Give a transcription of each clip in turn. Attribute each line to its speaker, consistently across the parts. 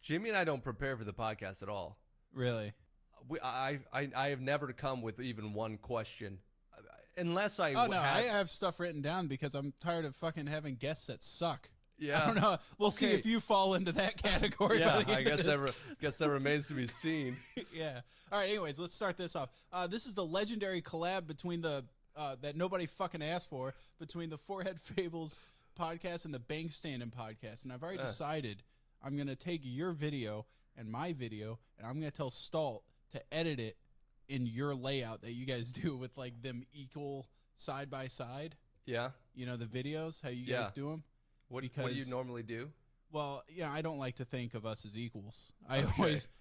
Speaker 1: Jimmy and I don't prepare for the podcast at all.
Speaker 2: Really?
Speaker 1: I have never come with even one question, unless I.
Speaker 2: Oh no, I have stuff written down because I'm tired of fucking having guests that suck.
Speaker 1: Yeah,
Speaker 2: I don't know. We'll see if you fall into that category.
Speaker 1: Yeah, I guess that remains to be seen.
Speaker 2: Yeah. All right. Anyways, let's start this off. This is the legendary collab between the that nobody fucking asked for between the Forehead Fables podcast and the Bank Standing podcast, and I've already decided I'm gonna take your video and my video, and I'm gonna tell Stalt to edit it in your layout that you guys do with like them equal side by side.
Speaker 1: Yeah.
Speaker 2: You know the videos, how you guys do them.
Speaker 1: What do you normally do?
Speaker 2: Well, yeah, I don't like to think of us as equals. I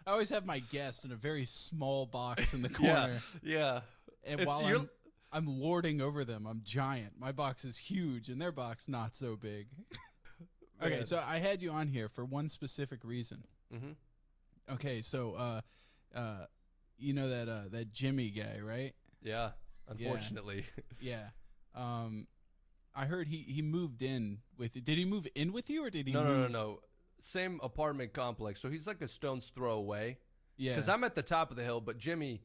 Speaker 2: always have my guests in a very small box in the corner.
Speaker 1: Yeah.
Speaker 2: And while I'm lording over them, I'm giant. My box is huge, and their box not so big. Okay, so I had you on here for one specific reason. Mm-hmm. Okay, so you know that Jimmy guy, right?
Speaker 1: Yeah. Unfortunately.
Speaker 2: Yeah. I heard he moved in with. Did he move in with you, or did he?
Speaker 1: No. Same apartment complex. So he's like a stone's throw away. Yeah. Because I'm at the top of the hill, but Jimmy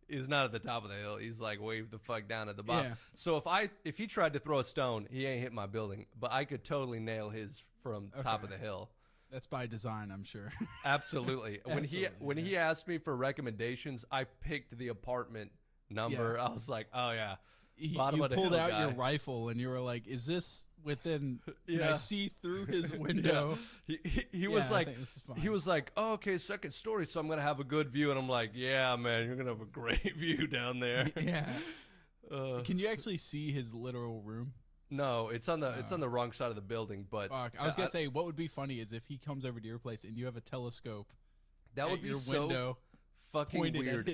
Speaker 1: is not at the top of the hill. He's like way the fuck down at the bottom. Yeah. So if he tried to throw a stone, he ain't hit my building, but I could totally nail his from top of the hill. That's
Speaker 2: by design, I'm sure.
Speaker 1: Absolutely. When he asked me for recommendations, I picked the apartment number. Yeah. I was like, oh yeah.
Speaker 2: You pulled out your rifle and you were like, is this within, can I see through his window?
Speaker 1: He was like, oh, okay, second story, so I'm going to have a good view. And I'm like, yeah, man, you're going to have a great view down there.
Speaker 2: Yeah. Can you actually see his literal room?
Speaker 1: No, it's on the wrong side of the building. But
Speaker 2: fuck. I was going to say, what would be funny is if he comes over to your place and you have a telescope
Speaker 1: that would be
Speaker 2: your window.
Speaker 1: Fucking weird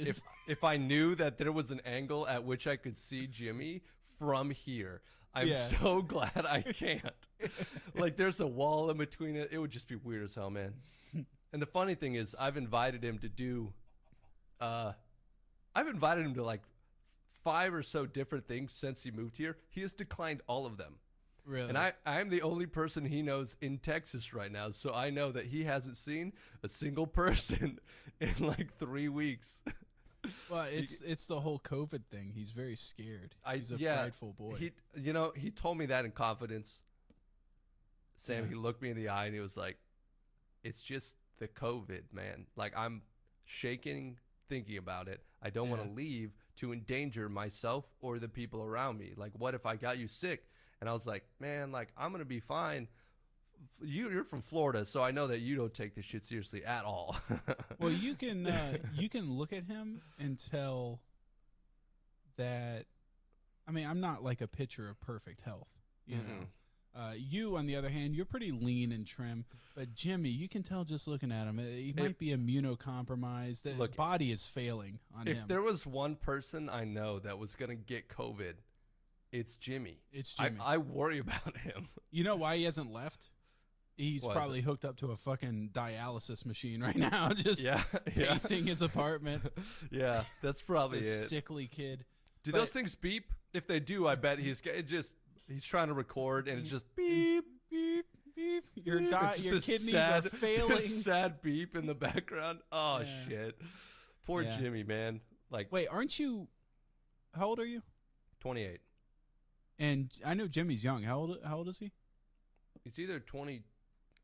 Speaker 1: if I knew that there was an angle at which I could see Jimmy from here. I'm so glad I can't. Like there's a wall in between it. It would just be weird as hell, man. And the funny thing is I've invited him to like 5 or so different things since he moved here. He has declined all of them.
Speaker 2: Really?
Speaker 1: And I'm the only person he knows in Texas right now, so I know that he hasn't seen a single person in like 3 weeks.
Speaker 2: Well, it's the whole COVID thing. He's very scared. He's a frightful boy.
Speaker 1: He told me that in confidence. Sam, he looked me in the eye and he was like, "It's just the COVID, man. Like I'm shaking thinking about it. I don't want to leave to endanger myself or the people around me. Like, what if I got you sick?" And I was like, man, like, I'm going to be fine. You're from Florida, so I know that you don't take this shit seriously at all.
Speaker 2: Well, you can look at him and tell that, I mean, I'm not like a picture of perfect health, you know. You, on the other hand, you're pretty lean and trim. But Jimmy, you can tell just looking at him, he might be immunocompromised. The body is failing on him.
Speaker 1: If there was one person I know that was going to get COVID, it's Jimmy.
Speaker 2: It's Jimmy.
Speaker 1: I worry about him.
Speaker 2: You know why he hasn't left? He's probably hooked up to a fucking dialysis machine right now, just pacing his apartment.
Speaker 1: Yeah, that's probably
Speaker 2: a sickly kid.
Speaker 1: Do those things beep? If they do, I bet he's trying to record and it's just beep, beep, beep.
Speaker 2: Your kidneys are failing.
Speaker 1: Sad beep in the background. Oh shit. Poor Jimmy, man. Like,
Speaker 2: wait, aren't you? How old are you?
Speaker 1: 28.
Speaker 2: And I know Jimmy's young. How old is he?
Speaker 1: He's either 20.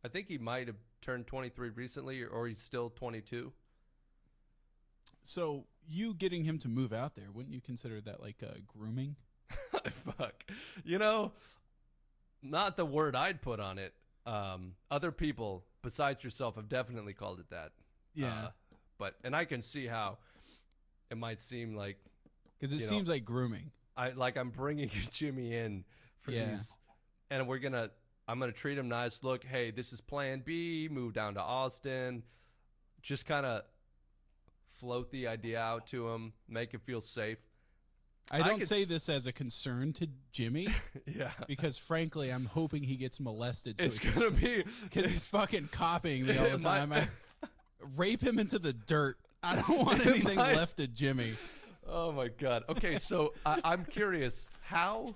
Speaker 1: I think he might have turned 23 recently, or he's still 22.
Speaker 2: So you getting him to move out there, wouldn't you consider that like grooming?
Speaker 1: Fuck. Not the word I'd put on it. Other people besides yourself have definitely called it that.
Speaker 2: Yeah.
Speaker 1: And I can see how it might seem like,
Speaker 2: because it seems like grooming.
Speaker 1: I'm bringing Jimmy in for these, and I'm gonna treat him nice. Look, hey, this is Plan B. Move down to Austin. Just kind of float the idea out to him, make him feel safe.
Speaker 2: I don't say this as a concern to Jimmy.
Speaker 1: Yeah.
Speaker 2: Because frankly, I'm hoping he gets molested. So
Speaker 1: it's gonna be
Speaker 2: because he's fucking copying me all the time. I rape him into the dirt. I don't want anything left of Jimmy.
Speaker 1: Oh my God. Okay, so I'm curious how,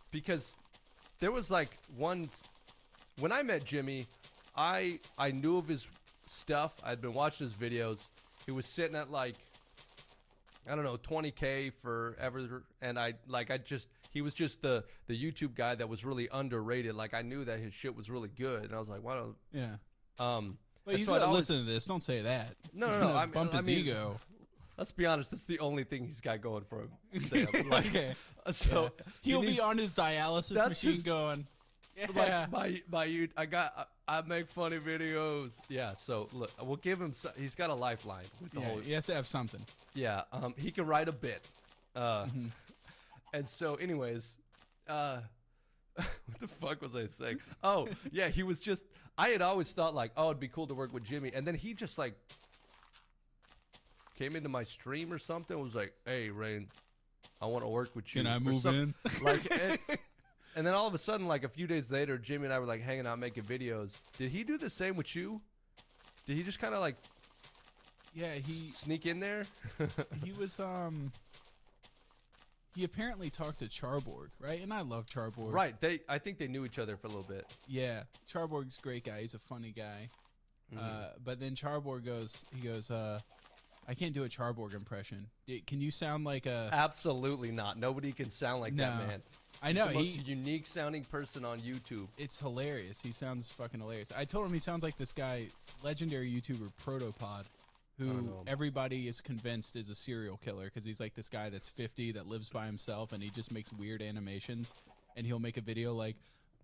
Speaker 1: because there was like when I met Jimmy, I knew of his stuff. I'd been watching his videos. He was sitting at like, I don't know, 20K forever, and he was just the YouTube guy that was really underrated. Like I knew that his shit was really good, and I was like, why don't?
Speaker 2: Yeah. But
Speaker 1: and
Speaker 2: he's
Speaker 1: so
Speaker 2: gonna listen to this. Don't say that.
Speaker 1: No.
Speaker 2: Bump his ego.
Speaker 1: Let's be honest. That's the only thing he's got going for him. Sam. Like,
Speaker 2: Okay.
Speaker 1: so
Speaker 2: Yeah. He'll be on his dialysis machine going. Yeah.
Speaker 1: I make funny videos. Yeah. So look, we'll give him. He's got a lifeline with the whole.
Speaker 2: He has to have something.
Speaker 1: Yeah. He can write a bit. And so, anyways, what the fuck was I saying? Oh, yeah. He was just. I had always thought like, oh, it'd be cool to work with Jimmy, and then he just like came into my stream or something. Was like, hey, Rain, I want to work with you.
Speaker 2: Can I move in?
Speaker 1: Like, and then all of a sudden, like a few days later, Jimmy and I were like hanging out making videos. Did he do the same with you? Did he just kind of like,
Speaker 2: he
Speaker 1: sneak in there?
Speaker 2: he was he apparently talked to Charborg, right? And I love Charborg.
Speaker 1: Right. I think they knew each other for a little bit.
Speaker 2: Yeah, Charborg's a great guy. He's a funny guy. But then Charborg goes, I can't do a Charborg impression. Can you sound like a?
Speaker 1: Absolutely not. Nobody can sound like that man.
Speaker 2: I know.
Speaker 1: He's the most unique sounding person on YouTube.
Speaker 2: It's hilarious. He sounds fucking hilarious. I told him he sounds like this guy, legendary YouTuber Protopod, who everybody is convinced is a serial killer because he's like this guy that's 50 that lives by himself and he just makes weird animations. And he'll make a video like,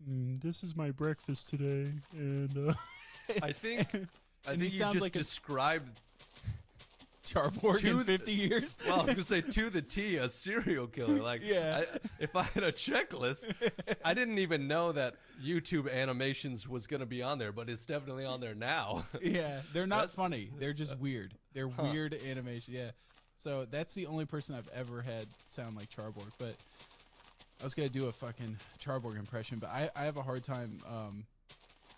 Speaker 2: "This is my breakfast today," and
Speaker 1: I think
Speaker 2: he
Speaker 1: you
Speaker 2: sounds
Speaker 1: just
Speaker 2: like
Speaker 1: described
Speaker 2: Charborg in 50 years.
Speaker 1: Well, I was gonna say to the T, a serial killer. Like,
Speaker 2: yeah.
Speaker 1: If I had a checklist, I didn't even know that YouTube animations was gonna be on there, but it's definitely on there now.
Speaker 2: Yeah, they're not funny. They're just weird. They're weird animation. Yeah. So that's the only person I've ever had sound like Charborg. But I was gonna do a fucking Charborg impression, but I have a hard time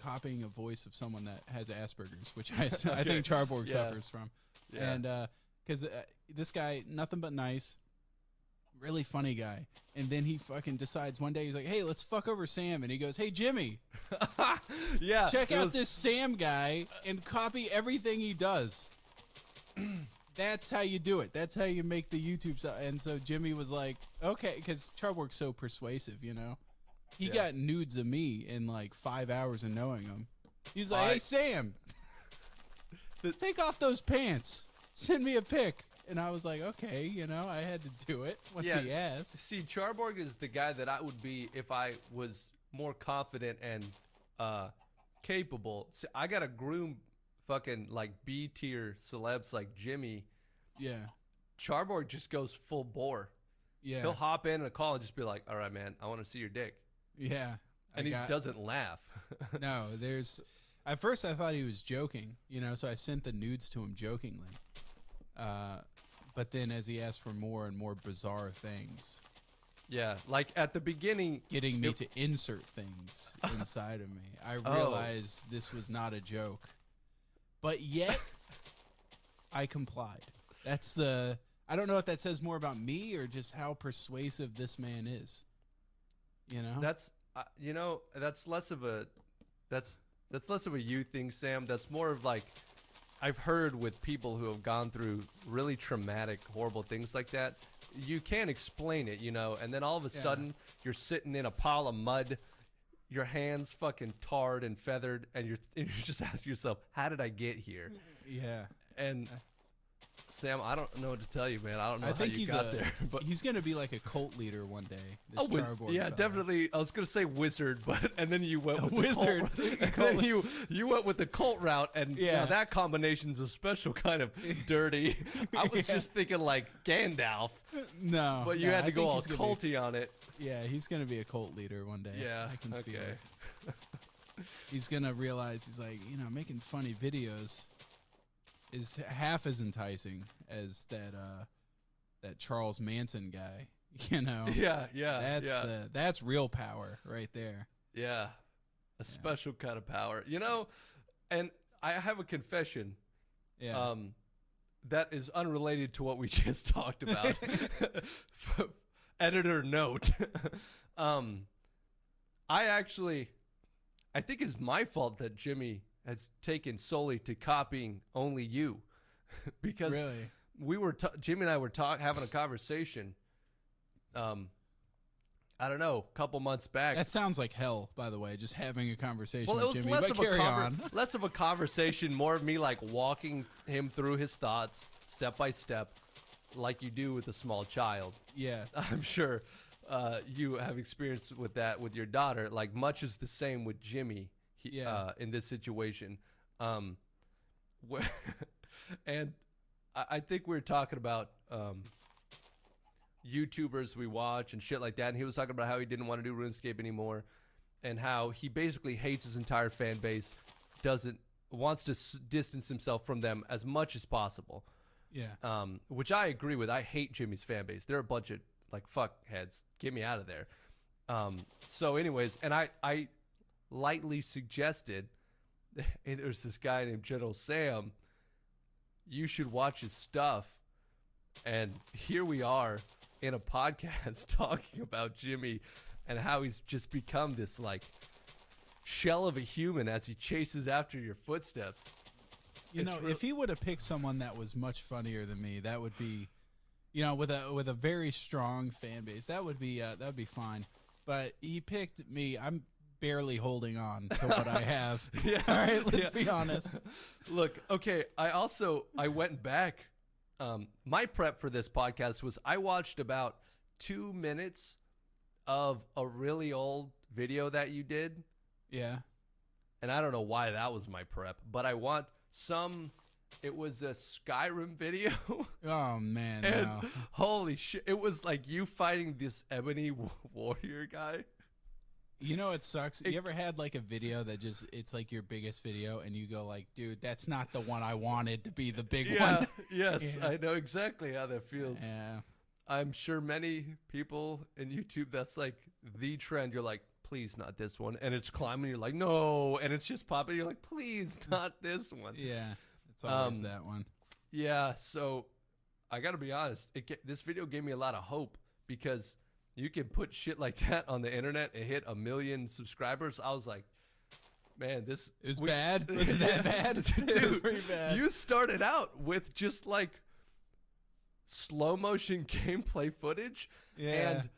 Speaker 2: copying a voice of someone that has Asperger's, which I think Charborg suffers from. Yeah. And because this guy, nothing but nice, really funny guy. And then he fucking decides one day, he's like, hey, let's fuck over Sam. And he goes, hey, Jimmy.
Speaker 1: Yeah.
Speaker 2: Check out this Sam guy and copy everything he does. That's how you do it. That's how you make the YouTube stuff. And so Jimmy was like, okay, because Charborg's so persuasive, you know. He got nudes of me in like 5 hours of knowing him. He's like, hey, Sam. Take off those pants. Send me a pic. And I was like, okay, you know, I had to do it once he asked.
Speaker 1: See, Charborg is the guy that I would be if I was more confident and capable. See, I got to groom fucking like B-tier celebs like Jimmy.
Speaker 2: Yeah.
Speaker 1: Charborg just goes full bore.
Speaker 2: Yeah.
Speaker 1: He'll hop in a call and just be like, all right, man, I want to see your dick.
Speaker 2: Yeah.
Speaker 1: And he doesn't laugh.
Speaker 2: No, there's... At first, I thought he was joking, you know, so I sent the nudes to him jokingly. But then as he asked for more and more bizarre things.
Speaker 1: Yeah, like at the beginning.
Speaker 2: Getting me to insert things inside of me. I realized this was not a joke. But yet, I complied. That's the... I don't know if that says more about me or just how persuasive this man is. You know?
Speaker 1: That's, you know, that's less of a... That's less of a you thing, Sam. That's more of like, I've heard with people who have gone through really traumatic, horrible things like that. You can't explain it, you know, and then all of a sudden you're sitting in a pile of mud, your hands fucking tarred and feathered, and you're just asking yourself, how did I get here?
Speaker 2: Yeah.
Speaker 1: And Sam, I don't know what to tell you, man. I don't know how you got there. But
Speaker 2: he's gonna be like a cult leader one day. This Charborg
Speaker 1: yeah,
Speaker 2: fella.
Speaker 1: definitely. I was gonna say wizard, and then you went with
Speaker 2: wizard.
Speaker 1: The cult, and then you went with the cult route, and now that combination's a special kind of dirty. I was just thinking like Gandalf.
Speaker 2: No,
Speaker 1: but you had to go all culty on it.
Speaker 2: Yeah, he's gonna be a cult leader one day.
Speaker 1: Yeah,
Speaker 2: I can feel it. He's gonna realize he's like, you know, making funny videos is half as enticing as that Charles Manson guy, you know.
Speaker 1: Yeah.
Speaker 2: That's real power right there.
Speaker 1: Yeah. A special kind of power. You know, and I have a confession.
Speaker 2: Yeah.
Speaker 1: That is unrelated to what we just talked about. Editor note. I I think it's my fault that Jimmy has taken solely to copying only you, because
Speaker 2: Really?
Speaker 1: we were Jimmy and I were having a conversation. I don't know, a couple months back.
Speaker 2: That sounds like hell, by the way, just having a conversation
Speaker 1: Well, it
Speaker 2: with
Speaker 1: was
Speaker 2: Jimmy.
Speaker 1: less
Speaker 2: But
Speaker 1: of
Speaker 2: carry on.
Speaker 1: less of a conversation, more of me like walking him through his thoughts step by step, like you do with a small child.
Speaker 2: Yeah.
Speaker 1: I'm sure you have experience with that with your daughter. Like much is the same with Jimmy in this situation. And I think we were talking about YouTubers we watch and shit like that, and he was talking about how he didn't want to do RuneScape anymore, and how he basically hates his entire fan base, wants to distance himself from them as much as possible.
Speaker 2: Yeah.
Speaker 1: Which I agree with. I hate Jimmy's fan base. They're a bunch of like fuckheads. Get me out of there. So anyways, and I lightly suggested, and there's this guy named General Sam, you should watch his stuff. And here we are in a podcast talking about Jimmy and how he's just become this like shell of a human as he chases after your footsteps.
Speaker 2: You know, if he would have picked someone that was much funnier than me, that would be, you know, with a very strong fan base, that would be fine. But he picked me. I'm barely holding on to what I have.
Speaker 1: Yeah.
Speaker 2: All right, let's be honest.
Speaker 1: Look, okay, I went back. My prep for this podcast was I watched about 2 minutes of a really old video that you did.
Speaker 2: Yeah.
Speaker 1: And I don't know why that was my prep, but I want it was a Skyrim video.
Speaker 2: Oh, man.
Speaker 1: And
Speaker 2: no.
Speaker 1: holy shit, it was like you fighting this ebony warrior guy.
Speaker 2: You know it sucks? You ever had like a video that just, it's like your biggest video and you go like, dude, that's not the one I wanted to be the big one.
Speaker 1: Yes,
Speaker 2: Yeah.
Speaker 1: I know exactly how that feels.
Speaker 2: Yeah.
Speaker 1: I'm sure many people in YouTube, that's like the trend. You're like, please not this one. And it's climbing. You're like, no. And it's just popping. You're like, please not this one.
Speaker 2: Yeah. It's always that one.
Speaker 1: Yeah. So I got to be honest. This video gave me a lot of hope because you can put shit like that on the internet and hit 1 million subscribers. I was like, man,
Speaker 2: it was bad. Was it that bad?
Speaker 1: Dude,
Speaker 2: it was pretty bad.
Speaker 1: You started out with just like slow motion gameplay footage and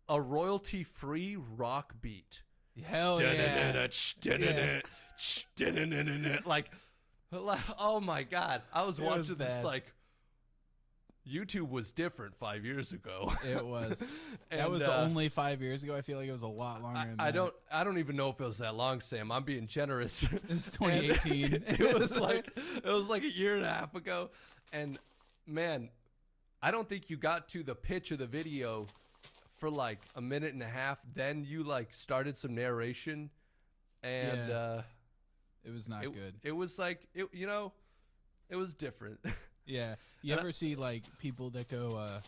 Speaker 1: a royalty-free rock beat.
Speaker 2: Hell yeah.
Speaker 1: Like, oh my God. I was watching this like, YouTube was different 5 years ago.
Speaker 2: It was. That was only 5 years ago. I feel like it was a lot longer than that.
Speaker 1: I don't even know if it was that long, Sam. I'm being generous.
Speaker 2: This is 2018.
Speaker 1: it was like a year and a half ago. And man, I don't think you got to the pitch of the video for like a minute and a half. Then you like started some narration, and
Speaker 2: it was not good.
Speaker 1: It was like it was different.
Speaker 2: Yeah. You ever see like people that they'll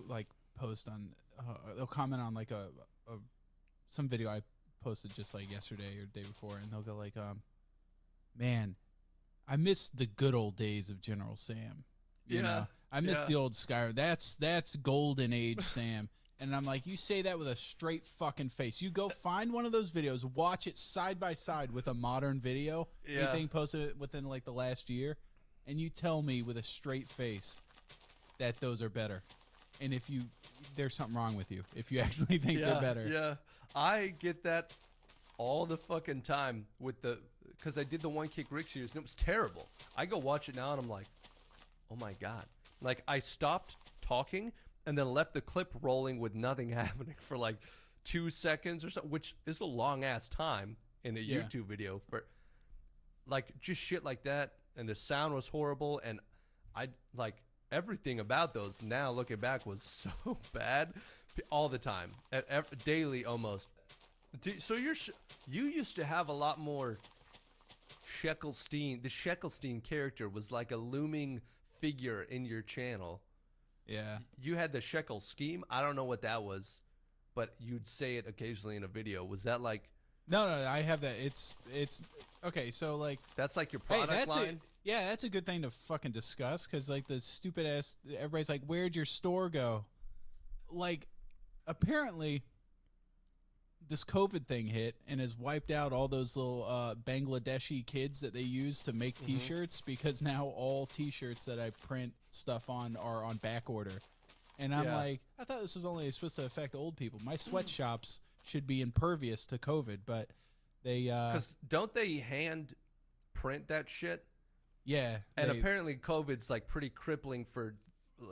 Speaker 2: like post on, they'll comment on like some video I posted just like yesterday or the day before, and they'll go like, man, I miss the good old days of General Sam. You know, I miss the old Skyrim. That's golden age Sam. And I'm like, you say that with a straight fucking face. You go find one of those videos, watch it side by side with a modern video, anything posted within like the last year, and you tell me with a straight face that those are better. And if there's something wrong with you if you actually think they're better.
Speaker 1: Yeah, I get that all the fucking time because I did the One Kick Rick series and it was terrible. I go watch it now and I'm like, oh my God. Like I stopped talking and then left the clip rolling with nothing happening for like 2 seconds or so, which is a long ass time in a YouTube video for like just shit like that. And the sound was horrible, and I like everything about those. Now looking back was so bad, all the time, daily almost. So you used to have a lot more Sheckelstein. The Sheckelstein character was like a looming figure in your channel.
Speaker 2: Yeah.
Speaker 1: You had the Shekel scheme. I don't know what that was, but you'd say it occasionally in a video. Was that like?
Speaker 2: No, I have that. It's okay. So like
Speaker 1: that's like your product line.
Speaker 2: That's a good thing to fucking discuss because like the stupid ass, everybody's like, where'd your store go? Like, apparently, this COVID thing hit and has wiped out all those little Bangladeshi kids that they use to make T-shirts, because now all T-shirts that I print stuff on are on back order. And I'm like, I thought this was only supposed to affect old people. My sweatshops should be impervious to COVID, but they... Because
Speaker 1: don't they hand print that shit?
Speaker 2: Yeah.
Speaker 1: And apparently COVID's like pretty crippling for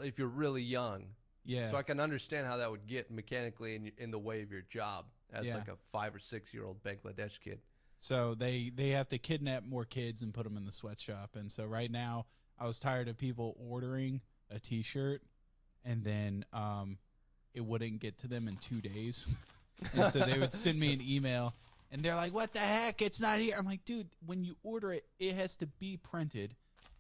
Speaker 1: if you're really young.
Speaker 2: Yeah.
Speaker 1: So I can understand how that would get mechanically in the way of your job as like a 5 or 6 year old Bangladesh kid.
Speaker 2: So they have to kidnap more kids and put them in the sweatshop. And so right now I was tired of people ordering a T-shirt and then it wouldn't get to them in 2 days. And so they would send me an email and they're like, what the heck? It's not here. I'm like, dude, when you order it, it has to be printed.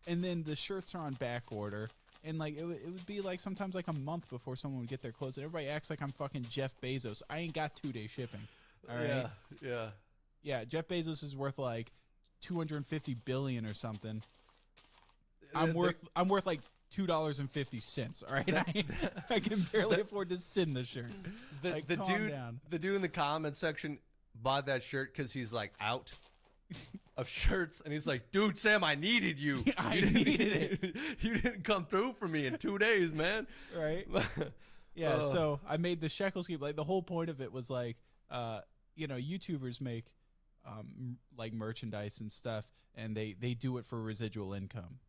Speaker 2: And then the shirts are on back order. And like it would be like sometimes like a month before someone would get their clothes. And everybody acts like I'm fucking Jeff Bezos. I ain't got 2-day shipping. All right. Yeah. Jeff Bezos is worth like $250 billion or something. I'm worth like $2.50. All right. I can barely afford to send the shirt.
Speaker 1: The dude in the comment section bought that shirt because he's like out of shirts, and he's like, dude, Sam, I needed you.
Speaker 2: I needed it.
Speaker 1: You didn't come through for me in 2 days, man.
Speaker 2: Right. Yeah. So I made the shekel scheme. Like the whole point of it was like, YouTubers make like merchandise and stuff, and they do it for residual income.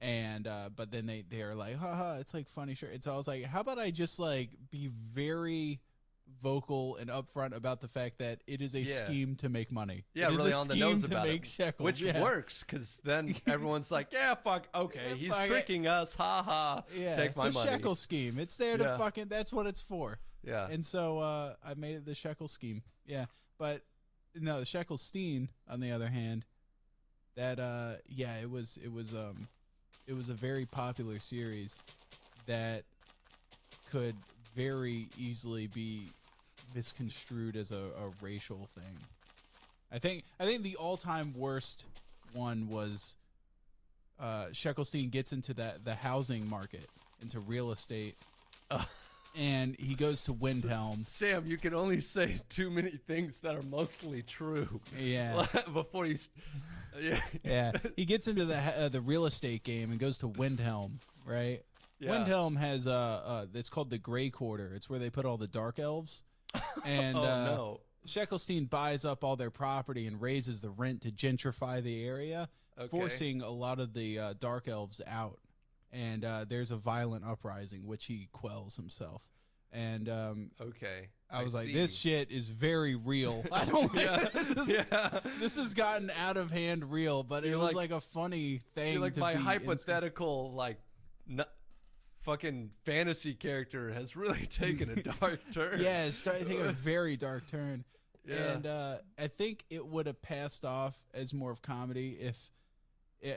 Speaker 2: And but then they are like, haha, it's like funny shirt. And so I was like, how about I just like be very vocal and upfront about the fact that it is a scheme to make money.
Speaker 1: Yeah,
Speaker 2: it
Speaker 1: really
Speaker 2: is a
Speaker 1: on the
Speaker 2: scheme
Speaker 1: nose
Speaker 2: to
Speaker 1: about
Speaker 2: make
Speaker 1: it,
Speaker 2: shekels,
Speaker 1: which works, because then everyone's like, yeah, fuck, okay, he's tricking us, ha ha.
Speaker 2: Yeah,
Speaker 1: take my money.
Speaker 2: It's a shekel scheme. It's there to fucking. That's what it's for.
Speaker 1: Yeah.
Speaker 2: And so I made it the shekel scheme. Yeah, but no, the Shekelstein, on the other hand, that it was a very popular series that could very easily be misconstrued as a racial thing. I think the all-time worst one was Shekelstein gets into the housing market, into real estate, and he goes to Windhelm.
Speaker 1: Sam, you can only say too many things that are mostly true.
Speaker 2: Yeah.
Speaker 1: Before you.
Speaker 2: Yeah. He gets into the real estate game and goes to Windhelm, right? Yeah. Windhelm has it's called the Grey Quarter. It's where they put all the dark elves. And Shekelstein buys up all their property and raises the rent to gentrify the area, forcing a lot of the dark elves out. And there's a violent uprising, which he quells himself. And I was like, this shit is very real. I don't like this has gotten out of hand real, but it was like a funny thing.
Speaker 1: Like my hypothetical fucking fantasy character has really taken a dark turn.
Speaker 2: Yeah, it's starting to take a very dark turn.
Speaker 1: Yeah.
Speaker 2: And I think it would have passed off as more of comedy if I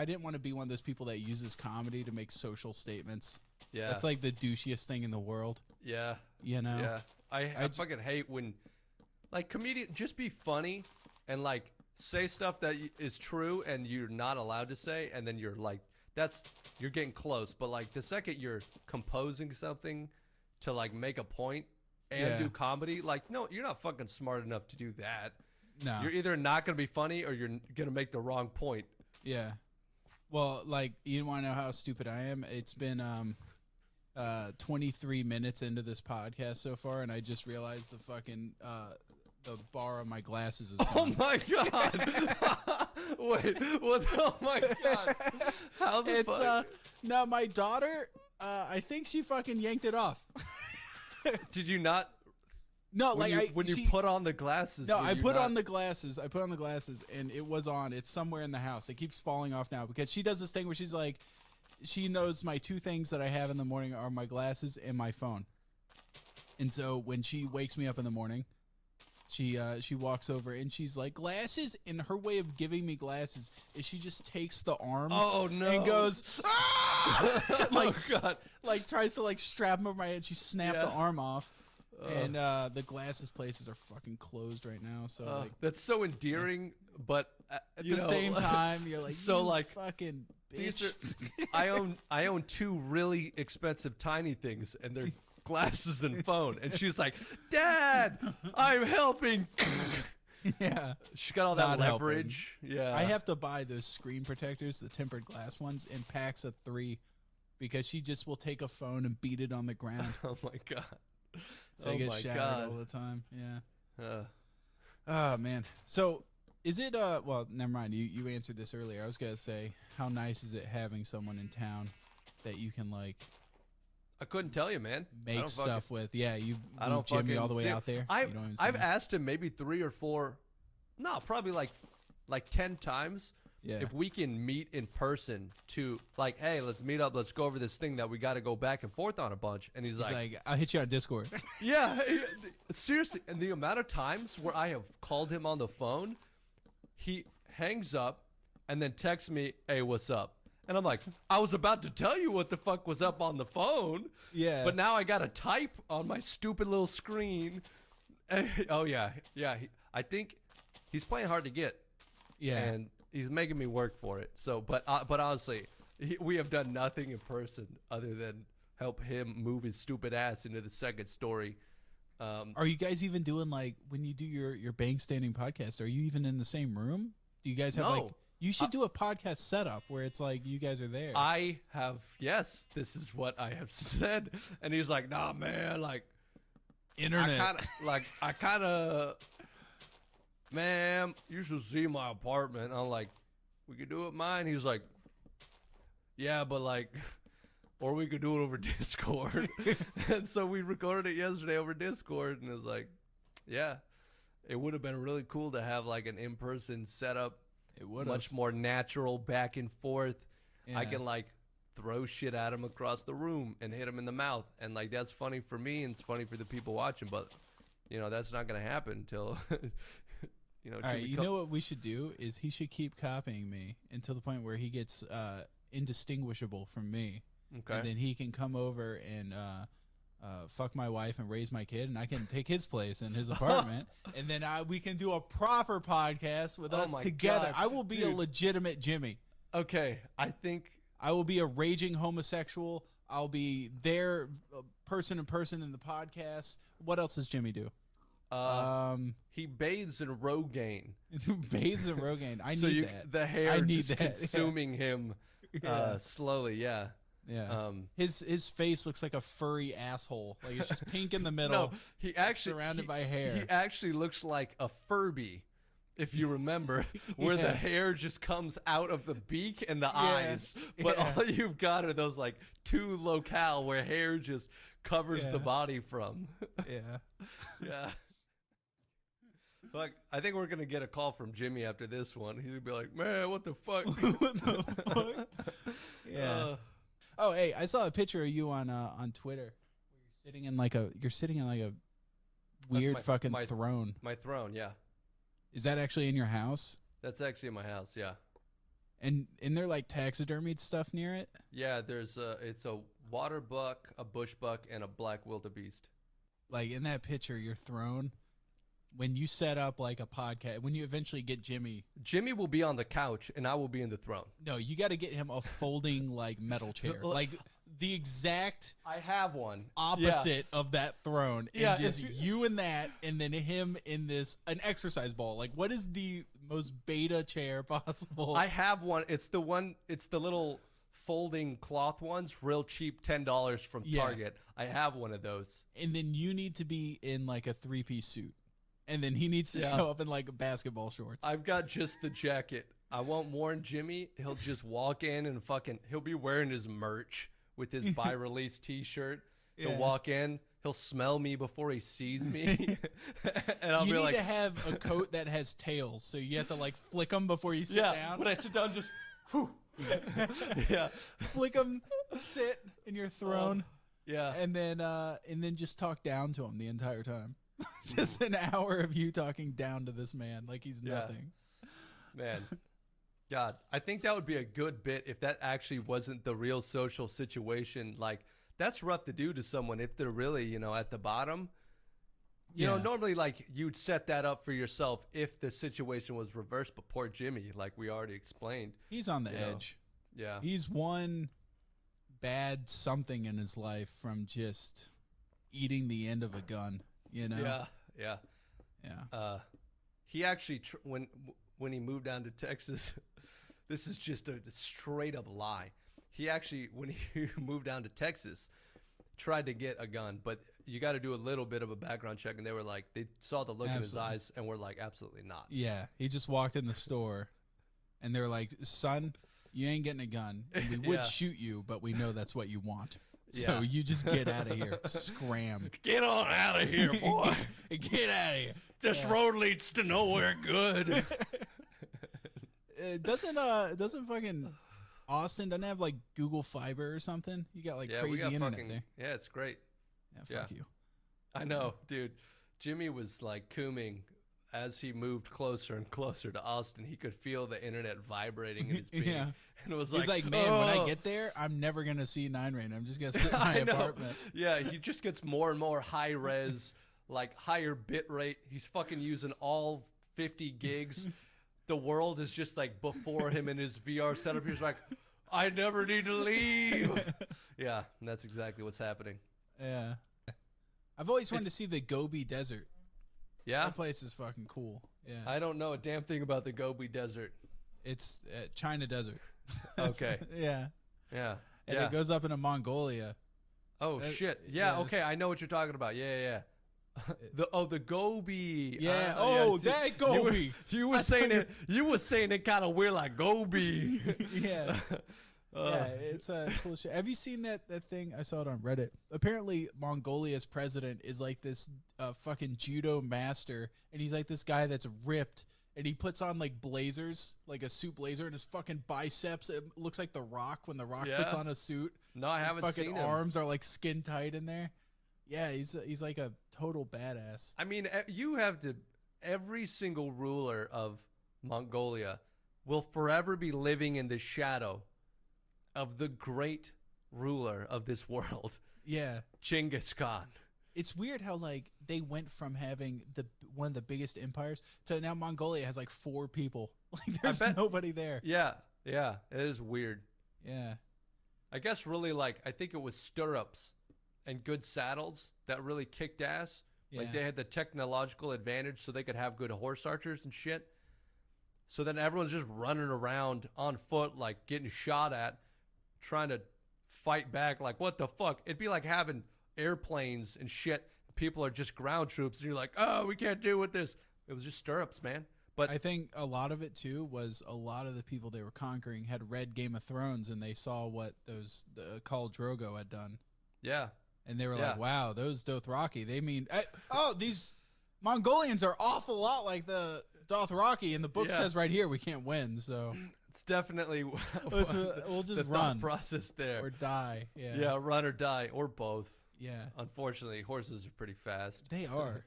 Speaker 2: didn't want to be one of those people that uses comedy to make social statements. Yeah. That's like the douchiest thing in the world.
Speaker 1: Yeah.
Speaker 2: You know?
Speaker 1: Yeah. I fucking hate when like comedian just be funny and like say stuff that is true and you're not allowed to say, and then you're like you're getting close, but like the second you're composing something to like make a point and do comedy, like no, you're not fucking smart enough to do that. No. You're either not going to be funny or you're going to make the wrong point. Yeah.
Speaker 2: Well, like, you want to know how stupid I am? It's been 23 minutes into this podcast so far, and I just realized the fucking the bar of my glasses is gone.
Speaker 1: Oh, my God. Wait. What? Oh, my God. How the fuck?
Speaker 2: No, my daughter, I think she fucking yanked it off.
Speaker 1: Did you not?
Speaker 2: No,
Speaker 1: when you put on the glasses.
Speaker 2: No, I put on the glasses. And it was on. It's somewhere in the house. It keeps falling off now because she does this thing where she's like, she knows my two things that I have in the morning are my glasses and my phone. And so when she wakes me up in the morning, she walks over and she's like, glasses. And her way of giving me glasses is she just takes the arms and goes, ah! like tries to like strap them over my head. She snapped the arm off. And the glasses places are fucking closed right now. So
Speaker 1: that's so endearing, but
Speaker 2: at the same time, you're like,
Speaker 1: so like
Speaker 2: fucking bitch.
Speaker 1: I own two really expensive tiny things, and they're glasses and phone. And she's like, Dad, I'm helping.
Speaker 2: Yeah.
Speaker 1: She got all that leverage. Yeah.
Speaker 2: I have to buy those screen protectors, the tempered glass ones, in packs of 3 because she just will take a phone and beat it on the ground.
Speaker 1: Oh, my God.
Speaker 2: So I get shattered all the time. Yeah. Oh, man. So is it, well, never mind. You answered this earlier. I was going to say, how nice is it having someone in town that you can, like,
Speaker 1: I couldn't tell you, man.
Speaker 2: Make stuff with. Yeah, you
Speaker 1: I don't
Speaker 2: Jimmy all the way out there.
Speaker 1: I've asked him maybe 3 or 4, no, probably like 10 times. Yeah. If we can meet in person to like, hey, let's meet up. Let's go over this thing that we got to go back and forth on a bunch. And he's like,
Speaker 2: I'll hit you on Discord.
Speaker 1: Yeah, seriously. And the amount of times where I have called him on the phone, he hangs up and then texts me, hey, what's up? And I'm like, I was about to tell you what the fuck was up on the phone. Yeah. But now I got to type on my stupid little screen. Oh, yeah. Yeah. I think he's playing hard to get. Yeah. And he's making me work for it. So, but honestly, we have done nothing in person other than help him move his stupid ass into the second story.
Speaker 2: Are you guys even doing, like, when you do your bank standing podcast, are you even in the same room? Do you guys have like... You should do a podcast setup where it's like you guys are there.
Speaker 1: I have, yes, this is what I have said. And he's like, nah, man, like,
Speaker 2: internet.
Speaker 1: I kind of, man, you should see my apartment. I'm like, we could do it mine. He's like, yeah, but like, or we could do it over Discord. And so we recorded it yesterday over Discord. And it was like, yeah, it would have been really cool to have like an in-person setup.
Speaker 2: It would
Speaker 1: much more natural back and forth. Yeah. I can like throw shit at him across the room and hit him in the mouth, and like that's funny for me and it's funny for the people watching. But you know that's not gonna happen until you know.
Speaker 2: All right, you know what we should do is he should keep copying me until the point where he gets indistinguishable from me. Okay, and then he can come over and fuck my wife and raise my kid, and I can take his place in his apartment, and then we can do a proper podcast with us together. God. I will be a legitimate Jimmy.
Speaker 1: Okay, I think
Speaker 2: I will be a raging homosexual. I'll be there, person in the podcast. What else does Jimmy do?
Speaker 1: He bathes in Rogaine.
Speaker 2: Bathes in Rogaine. I need that.
Speaker 1: The hair just consuming him slowly. Yeah.
Speaker 2: Yeah. His face looks like a furry asshole. Like it's just pink in the middle.
Speaker 1: No, he actually surrounded by hair. He actually looks like a Furby, if you remember, where the hair just comes out of the beak and the eyes. But all you've got are those like 2 locale where hair just covers the body from. Yeah. Fuck, I think we're gonna get a call from Jimmy after this one. He's gonna be like, man, what the fuck?
Speaker 2: What the fuck? Yeah. Oh, hey, I saw a picture of you on Twitter. You're sitting in like a weird fucking throne.
Speaker 1: My throne, yeah.
Speaker 2: Is that actually in your house?
Speaker 1: That's actually in my house, yeah.
Speaker 2: And there like taxidermied stuff near it?
Speaker 1: Yeah, it's a water buck, a bush buck, and a black wildebeest.
Speaker 2: Like in that picture, your throne. When you set up like a podcast, when you eventually get Jimmy
Speaker 1: will be on the couch and I will be in the throne.
Speaker 2: No, you got to get him a folding like metal chair, like the exact.
Speaker 1: I have one
Speaker 2: opposite of that throne, and just you in that, and then him in an exercise ball. Like, what is the most beta chair possible?
Speaker 1: I have one. It's the little folding cloth ones, real cheap, $10 from Target. I have one of those.
Speaker 2: And then you need to be in like a 3-piece suit. And then he needs to show up in like basketball shorts.
Speaker 1: I've got just the jacket. I won't warn Jimmy. He'll just walk in and he'll be wearing his merch with his by-release t-shirt. He'll walk in. He'll smell me before he sees me. And I'll be like,
Speaker 2: you need to have a coat that has tails. So you have to like flick them before you sit down.
Speaker 1: When I sit down, just, whew. Yeah.
Speaker 2: Flick them, sit in your throne. And then just talk down to him the entire time. Just an hour of you talking down to this man like he's nothing.
Speaker 1: Man, God, I think that would be a good bit if that actually wasn't the real social situation. Like, that's rough to do to someone if they're really, at the bottom. You know, normally, like, you'd set that up for yourself if the situation was reversed. But poor Jimmy, like we already explained.
Speaker 2: He's on the edge.
Speaker 1: Yeah.
Speaker 2: He's one bad something in his life from just eating the end of a gun. You know?
Speaker 1: Yeah. He actually when he moved down to Texas, this is just a straight up lie. He actually, when he moved down to Texas, tried to get a gun, but you got to do a little bit of a background check, and they were like, they saw the look in his eyes and were like, absolutely not.
Speaker 2: Yeah, he just walked in the store, and they were like, son, you ain't getting a gun. And we would shoot you, but we know that's what you want. So you just get out of here. Scram.
Speaker 1: Get on out of here, boy.
Speaker 2: Get out of here.
Speaker 1: This road leads to nowhere good.
Speaker 2: Doesn't fucking Austin doesn't have like Google Fiber or something? You got like crazy internet there.
Speaker 1: Yeah, it's great.
Speaker 2: Yeah, fuck you.
Speaker 1: I know, dude. Jimmy was like cooming as he moved closer and closer to Austin. He could feel the internet vibrating in his being.
Speaker 2: Yeah.
Speaker 1: And it was
Speaker 2: He's like, man, when I get there, I'm never going to see 9 rain. I'm just going to sit in my apartment.
Speaker 1: Yeah, he just gets more and more high res, like higher bit rate. He's fucking using all 50 gigs. The world is just like before him in his VR setup. He's like, I never need to leave. Yeah, and that's exactly what's happening.
Speaker 2: Yeah. I've always wanted to see the Gobi Desert.
Speaker 1: Yeah?
Speaker 2: That place is fucking cool. Yeah.
Speaker 1: I don't know a damn thing about the Gobi Desert.
Speaker 2: It's China Desert.
Speaker 1: Okay.
Speaker 2: Yeah.
Speaker 1: Yeah.
Speaker 2: And it goes up into Mongolia.
Speaker 1: Oh, shit. Yeah, okay. I know what you're talking about. Yeah. The Gobi.
Speaker 2: Yeah. That Gobi.
Speaker 1: You were saying it kind of weird, like Gobi.
Speaker 2: Yeah. Yeah, it's a cool shit. Have you seen that thing? I saw it on Reddit. Apparently, Mongolia's president is like this fucking judo master, and he's like this guy that's ripped, and he puts on like blazers, like a suit blazer, and his fucking biceps, it looks like The Rock when The Rock puts on a suit.
Speaker 1: No, I haven't seen him.
Speaker 2: His fucking arms are like skin tight in there. Yeah, he's like a total badass.
Speaker 1: I mean, you have to. Every single ruler of Mongolia will forever be living in the shadow of the great ruler of this world.
Speaker 2: Yeah,
Speaker 1: Genghis Khan.
Speaker 2: It's weird how like they went from having one of the biggest empires to now Mongolia has like 4 people. Like there's nobody there.
Speaker 1: Yeah, it is weird.
Speaker 2: Yeah,
Speaker 1: I guess really like I think it was stirrups and good saddles that really kicked ass. Yeah. Like they had the technological advantage so they could have good horse archers and shit. So then everyone's just running around on foot like getting shot at, trying to fight back. Like what the fuck? It'd be like having airplanes and shit. People are just ground troops and you're like, oh, we can't deal with this. It was just stirrups, man. But
Speaker 2: I think a lot of it too was a lot of the people they were conquering had read Game of Thrones and they saw what the Khal Drogo had done.
Speaker 1: Yeah.
Speaker 2: And they were like, wow, those Dothraki, they mean, these Mongolians are awful lot like the Dothraki, and the book says right here we can't win, so.
Speaker 1: It's definitely
Speaker 2: we'll just
Speaker 1: the
Speaker 2: run.
Speaker 1: Process there.
Speaker 2: Or die,
Speaker 1: Yeah, run or die, or both.
Speaker 2: Yeah.
Speaker 1: Unfortunately, horses are pretty fast.
Speaker 2: They are.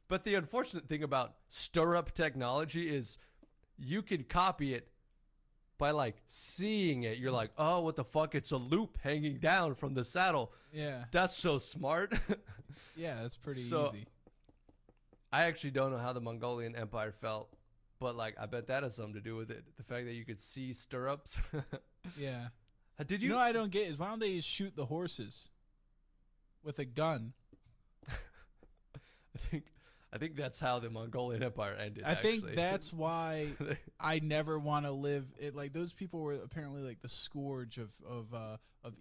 Speaker 1: But the unfortunate thing about stirrup technology is you can copy it by like seeing it. You're like, oh, what the fuck? It's a loop hanging down from the saddle.
Speaker 2: Yeah.
Speaker 1: That's so smart.
Speaker 2: Yeah, that's pretty easy.
Speaker 1: I actually don't know how the Mongolian Empire felt, but like I bet that has something to do with it. The fact that you could see stirrups.
Speaker 2: Yeah.
Speaker 1: Did you?
Speaker 2: No, I don't get is why don't they just shoot the horses with a gun?
Speaker 1: I think that's how the Mongolian Empire ended.
Speaker 2: I think that's why I never want to live it. Like those people were apparently like the scourge of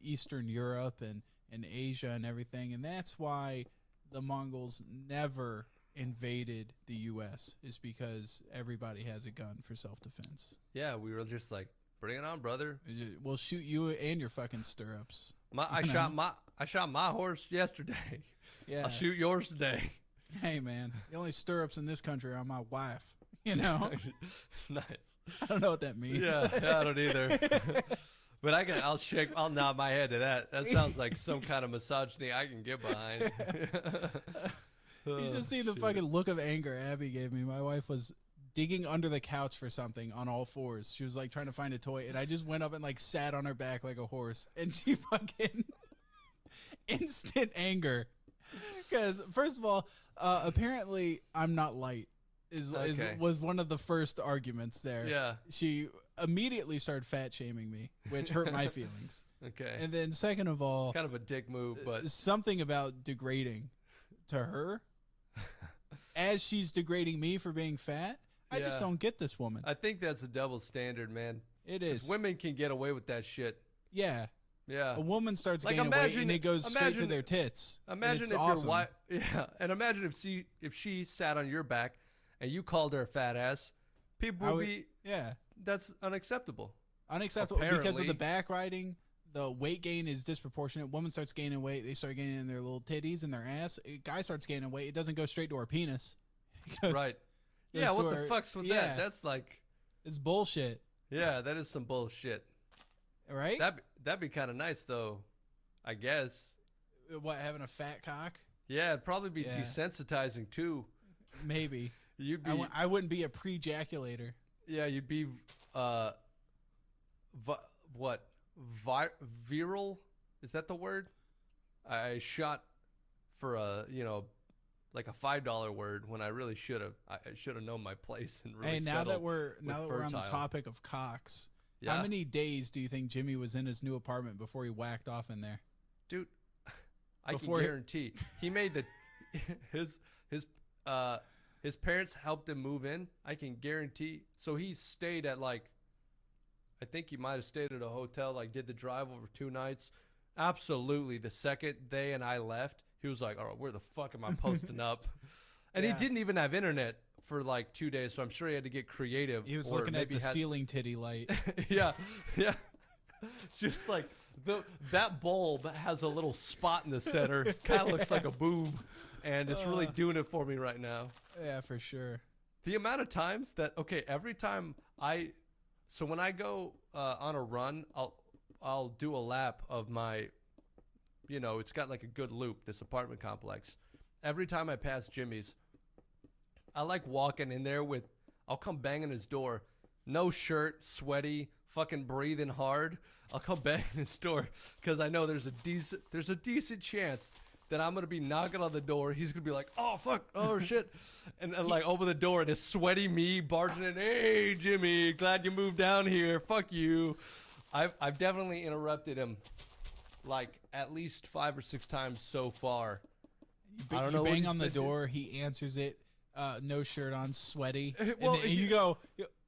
Speaker 2: Eastern Europe and Asia and everything, and that's why the Mongols never invaded the U.S. is because everybody has a gun for self-defense.
Speaker 1: Yeah, we were just like, bring it on, brother.
Speaker 2: We'll shoot you and your fucking stirrups.
Speaker 1: I shot my horse yesterday.
Speaker 2: Yeah,
Speaker 1: I'll shoot yours today.
Speaker 2: Hey man, the only stirrups in this country are my wife. You know,
Speaker 1: nice.
Speaker 2: I don't know what that means.
Speaker 1: Yeah, I don't either. But I'll nod my head to that. That sounds like some kind of misogyny I can get behind.
Speaker 2: You should see the fucking look of anger Abby gave me. My wife was digging under the couch for something on all fours. She was like trying to find a toy, and I just went up and like sat on her back like a horse, and she fucking instant anger. Because first of all, apparently I'm not light. Was one of the first arguments there.
Speaker 1: Yeah.
Speaker 2: She immediately started fat shaming me, which hurt my feelings.
Speaker 1: Okay.
Speaker 2: And then second of all,
Speaker 1: kind of a dick move, but
Speaker 2: something about degrading to her as she's degrading me for being fat. I just don't get this woman.
Speaker 1: I think that's a double standard, man.
Speaker 2: It is.
Speaker 1: Women can get away with that shit.
Speaker 2: Yeah.
Speaker 1: Yeah.
Speaker 2: A woman starts gaining weight and it goes straight to their tits.
Speaker 1: Imagine if
Speaker 2: awesome.
Speaker 1: your wife, and imagine if she sat on your back and you called her a fat ass, people would be, that's unacceptable.
Speaker 2: Unacceptable because of the back riding. The weight gain is disproportionate. Woman starts gaining weight. They start gaining in their little titties and their ass. A guy starts gaining weight. It doesn't go straight to her penis.
Speaker 1: Right. Yeah, what the fuck's with that? That's like...
Speaker 2: It's bullshit.
Speaker 1: Yeah, that is some bullshit.
Speaker 2: Right?
Speaker 1: That'd be kind of nice, though, I guess.
Speaker 2: What, having a fat cock?
Speaker 1: Yeah, it'd probably be desensitizing, too.
Speaker 2: Maybe.
Speaker 1: You'd be...
Speaker 2: I wouldn't be a pre-jaculator.
Speaker 1: Yeah, you'd be... what? Viral? Is that the word? I shot for a, like a $5 word when I really should have. I should have known my place and really.
Speaker 2: Hey, now that we're on the topic of cocks, how many days do you think Jimmy was in his new apartment before he whacked off in there?
Speaker 1: Dude, I can guarantee he made the his parents helped him move in. I can guarantee. So he stayed at I think he might have stayed at a hotel, did the drive over 2 nights. Absolutely. The second they and I left, he was like, all right, where the fuck am I posting up? And he didn't even have internet for 2 days, so I'm sure he had to get creative.
Speaker 2: He was looking at the ceiling titty light.
Speaker 1: Yeah. Just that bulb has a little spot in the center. Kind of looks like a boob, and it's really doing it for me right now.
Speaker 2: Yeah, for sure.
Speaker 1: The amount of times that, every time so when I go on a run, I'll do a lap of my, it's got a good loop, this apartment complex. Every time I pass Jimmy's, I like walking in there I'll come banging his door, no shirt, sweaty, fucking breathing hard. I'll come banging his door because I know there's a decent chance that I'm going to be knocking on the door. He's going to be like, oh, fuck, oh, shit. And open the door, and it's sweaty me barging in. Hey, Jimmy, glad you moved down here. Fuck you. I've definitely interrupted him at least 5 or 6 times so far.
Speaker 2: I don't know. You bang on the door. He answers it. No shirt on, sweaty. Well, and you go,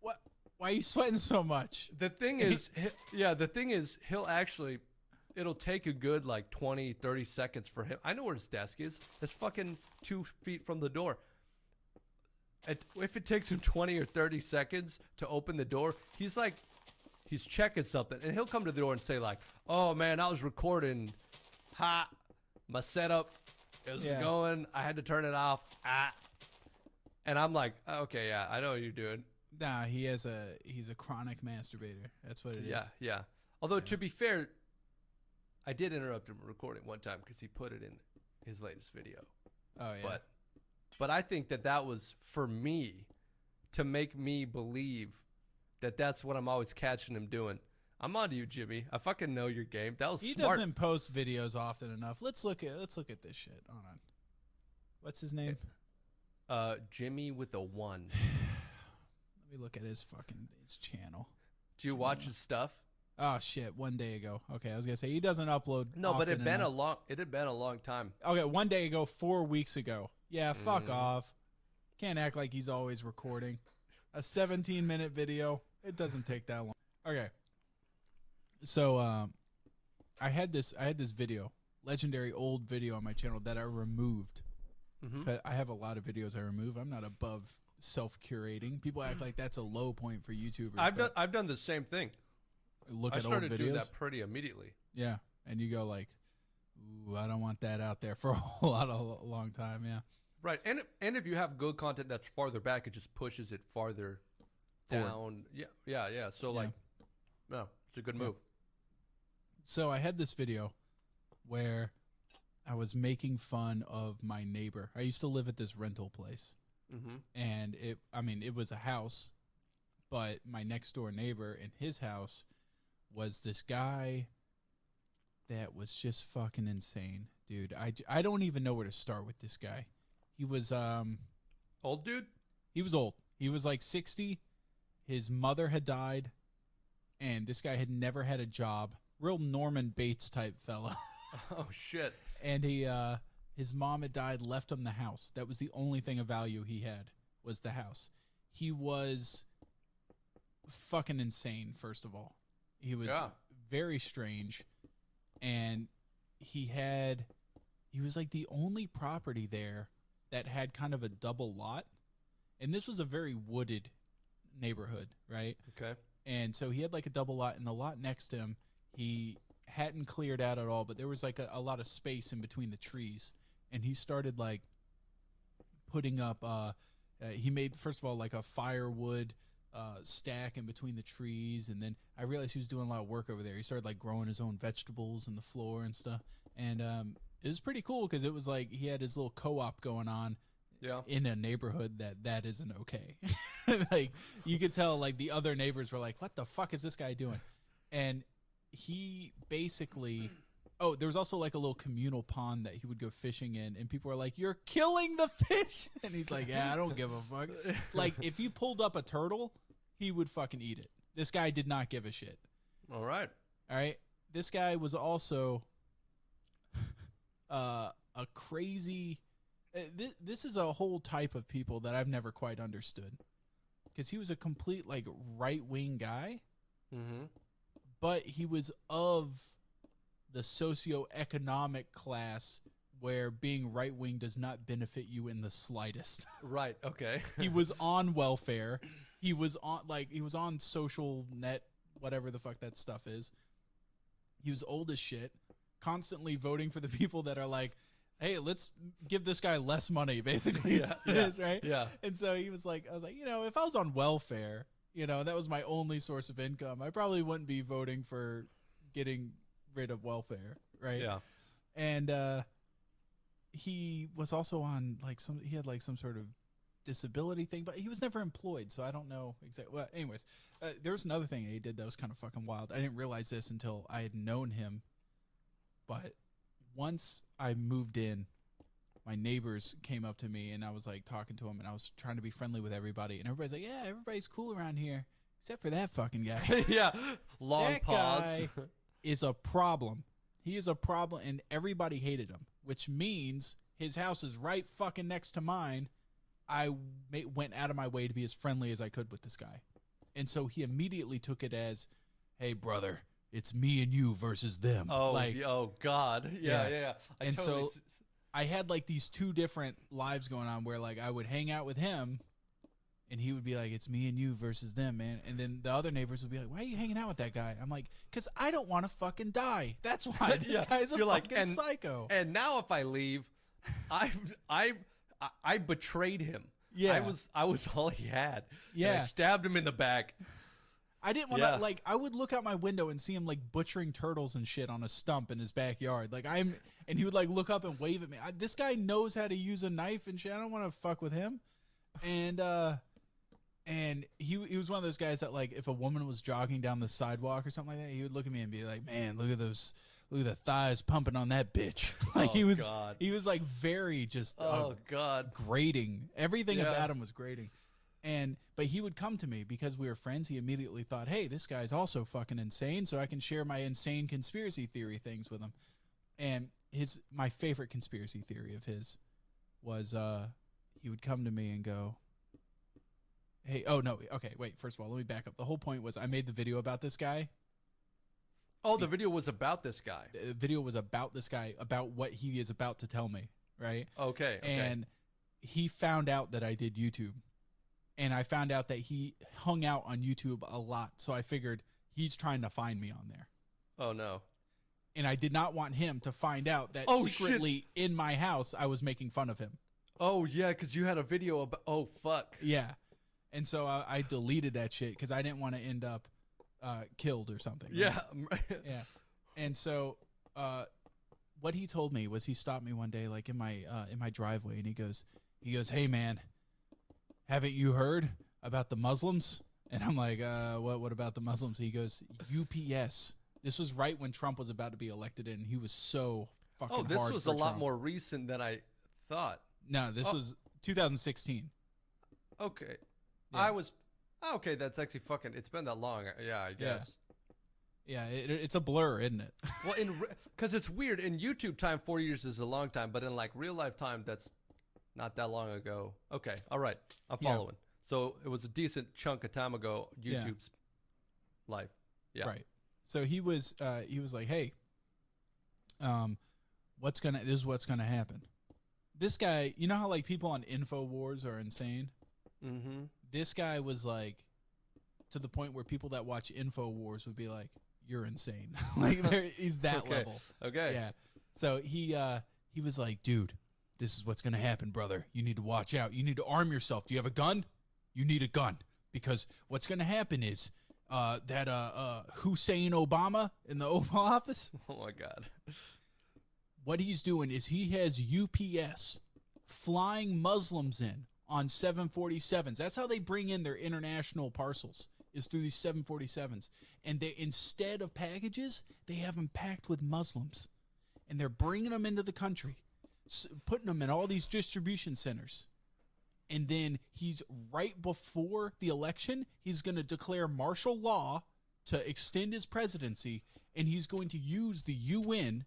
Speaker 2: what? Why are you sweating so much?
Speaker 1: The thing is, he'll actually... It'll take a good 20, 30 seconds for him. I know where his desk is. It's fucking 2 feet from the door. If it takes him 20 or 30 seconds to open the door, he's checking something. And he'll come to the door and say oh man, I was recording. My setup is going. I had to turn it off. And I'm like, okay, yeah, I know what you're doing.
Speaker 2: Nah, he's a chronic masturbator. That's what it is.
Speaker 1: Yeah. Although to be fair, I did interrupt him recording one time because he put it in his latest video.
Speaker 2: Oh, yeah.
Speaker 1: But I think that was for me to make me believe that that's what I'm always catching him doing. I'm on to you, Jimmy. I fucking know your game. That was smart.
Speaker 2: He doesn't post videos often enough. Let's look at this shit. Hold on. What's his name?
Speaker 1: Jimmy with a 1.
Speaker 2: Let me look at his channel.
Speaker 1: Do you watch his stuff?
Speaker 2: Oh shit! 1 day ago. Okay, I was gonna say he doesn't upload.
Speaker 1: No, but it had been a long time.
Speaker 2: Okay, 1 day ago, 4 weeks ago. Yeah, fuck off. Can't act like he's always recording. A 17-minute video. It doesn't take that long. Okay. So I had this video, legendary old video on my channel that I removed. I have a lot of videos I remove. I'm not above self-curating. People act like that's a low point for YouTubers.
Speaker 1: I've done the same thing.
Speaker 2: Look at old videos. I started doing that
Speaker 1: pretty immediately.
Speaker 2: Yeah, and you go ooh, I don't want that out there for a long time. Yeah.
Speaker 1: Right, and if you have good content that's farther back, it just pushes it farther down. Yeah. So no, it's a good move.
Speaker 2: So I had this video where I was making fun of my neighbor. I used to live at this rental place, and it was a house, but my next door neighbor in his house was this guy that was just fucking insane, dude. I don't even know where to start with this guy. He was
Speaker 1: old dude.
Speaker 2: He was old. He was 60. His mother had died, and this guy had never had a job. real Norman Bates type fella.
Speaker 1: Oh shit.
Speaker 2: And his mom had died, left him the house. That was the only thing of value he had, was the house. He was fucking insane, first of all. He was very strange. And he was like the only property there that had kind of a double lot. And this was a very wooded neighborhood, right?
Speaker 1: Okay.
Speaker 2: And so he had like a double lot, and the lot next to him, he hadn't cleared out at all, but there was like a lot of space in between the trees. And he started like putting up, he made, first of all, like a firewood stack in between the trees. And then I realized he was doing a lot of work over there. He started like growing his own vegetables in the floor and stuff. And it was pretty cool because it was like he had his little co-op going on. Yeah. In a neighborhood that isn't okay. Like you could tell like the other neighbors were like, what the fuck is this guy doing? And he basically, there was also like a little communal pond that he would go fishing in, and people were like, you're killing the fish. And he's like, yeah, I don't give a fuck. Like if you pulled up a turtle, he would fucking eat it. This guy did not give a shit.
Speaker 1: All right.
Speaker 2: This guy was also a crazy... This is a whole type of people that I've never quite understood, because he was a complete like right-wing guy, but he was of the socioeconomic class where being right-wing does not benefit you in the slightest.
Speaker 1: Right. Okay.
Speaker 2: He was on welfare. He was on social net, whatever the fuck that stuff is. He was old as shit, constantly voting for the people that are like, hey, let's give this guy less money, basically. Right? Yeah. And so he was like, I was like, if I was on welfare, that was my only source of income, I probably wouldn't be voting for getting rid of welfare, right? Yeah. And he was also on he had like some sort of disability thing, but he was never employed, so I don't know exactly. Well, anyways, there was another thing he did that was kind of fucking wild. I didn't realize this until I had known him, but once I moved in, my neighbors came up to me, and I was like talking to them, and I was trying to be friendly with everybody, and everybody's like, yeah, everybody's cool around here except for that fucking guy.
Speaker 1: Yeah. Long
Speaker 2: that
Speaker 1: pause.
Speaker 2: Guy is a problem. He is a problem, and everybody hated him, which means his house is right fucking next to mine. I went out of my way to be as friendly as I could with this guy. And so he immediately took it as, hey, brother, it's me and you versus them.
Speaker 1: Oh, God. Yeah.
Speaker 2: And so I had like these two different lives going on where like I would hang out with him, and he would be like, it's me and you versus them, man. And then the other neighbors would be like, why are you hanging out with that guy? I'm like, because I don't want to fucking die. That's why. This guy's a fucking psycho.
Speaker 1: And now if I leave, I betrayed him. Yeah. I was all he had. Yeah. And I stabbed him in the back.
Speaker 2: I didn't want to, I would look out my window and see him, like, butchering turtles and shit on a stump in his backyard. And he would, like, look up and wave at me. This guy knows how to use a knife and shit. I don't want to fuck with him. And he was one of those guys that, like, if a woman was jogging down the sidewalk or something like that, he would look at me and be like, man, look at the thighs pumping on that bitch. He was like very just, grating. Everything about him was grating. But he would come to me because we were friends. He immediately thought, hey, this guy's also fucking insane, so I can share my insane conspiracy theory things with him. And my favorite conspiracy theory of his was he would come to me and go, hey, oh, no, okay, wait, first of all, let me back up. The whole point was I made the video about this guy.
Speaker 1: Oh, the video was about this guy.
Speaker 2: The video was about this guy, about what he is about to tell me, right?
Speaker 1: Okay.
Speaker 2: And he found out that I did YouTube. And I found out that he hung out on YouTube a lot. So I figured he's trying to find me on there.
Speaker 1: Oh, no.
Speaker 2: And I did not want him to find out that secretly in my house I was making fun of him.
Speaker 1: Oh, yeah, because you had a video about... Oh, fuck.
Speaker 2: Yeah. And so I deleted that shit because I didn't want to end up killed or something. Right?
Speaker 1: Yeah.
Speaker 2: Yeah. And so what he told me was he stopped me one day like in my driveway, and he goes, hey, man, haven't you heard about the Muslims? And I'm like, what about the Muslims? He goes, UPS. This was right when Trump was about to be elected, and he was so fucking hard.
Speaker 1: Oh, this was a lot
Speaker 2: Trump.
Speaker 1: More recent than I thought.
Speaker 2: No, this was 2016.
Speaker 1: Okay. Yeah. Okay, that's actually fucking, it's been that long. Yeah, I guess.
Speaker 2: Yeah, it's a blur, isn't it?
Speaker 1: Well, because it's weird. In YouTube time, 4 years is a long time, but in like real life time, that's not that long ago. Okay, all right, I'm following. So it was a decent chunk of time ago. YouTube's life. Yeah.
Speaker 2: Right. So he was like, hey, this is what's gonna happen. This guy, you know how like people on InfoWars are insane?
Speaker 1: Mm-hmm.
Speaker 2: This guy was like, to the point where people that watch InfoWars would be like, you're insane. Like he's that level.
Speaker 1: Okay.
Speaker 2: Yeah. So he was like, dude, this is what's gonna happen, brother. You need to watch out. You need to arm yourself. Do you have a gun? You need a gun, because what's gonna happen is that Hussein Obama in the Oval Office.
Speaker 1: Oh my God.
Speaker 2: What he's doing is he has UPS flying Muslims in on 747s. That's how they bring in their international parcels, is through these 747s. And they, instead of packages, they have them packed with Muslims. And they're bringing them into the country, putting them in all these distribution centers. And then he's, right before the election, he's going to declare martial law to extend his presidency. And he's going to use the UN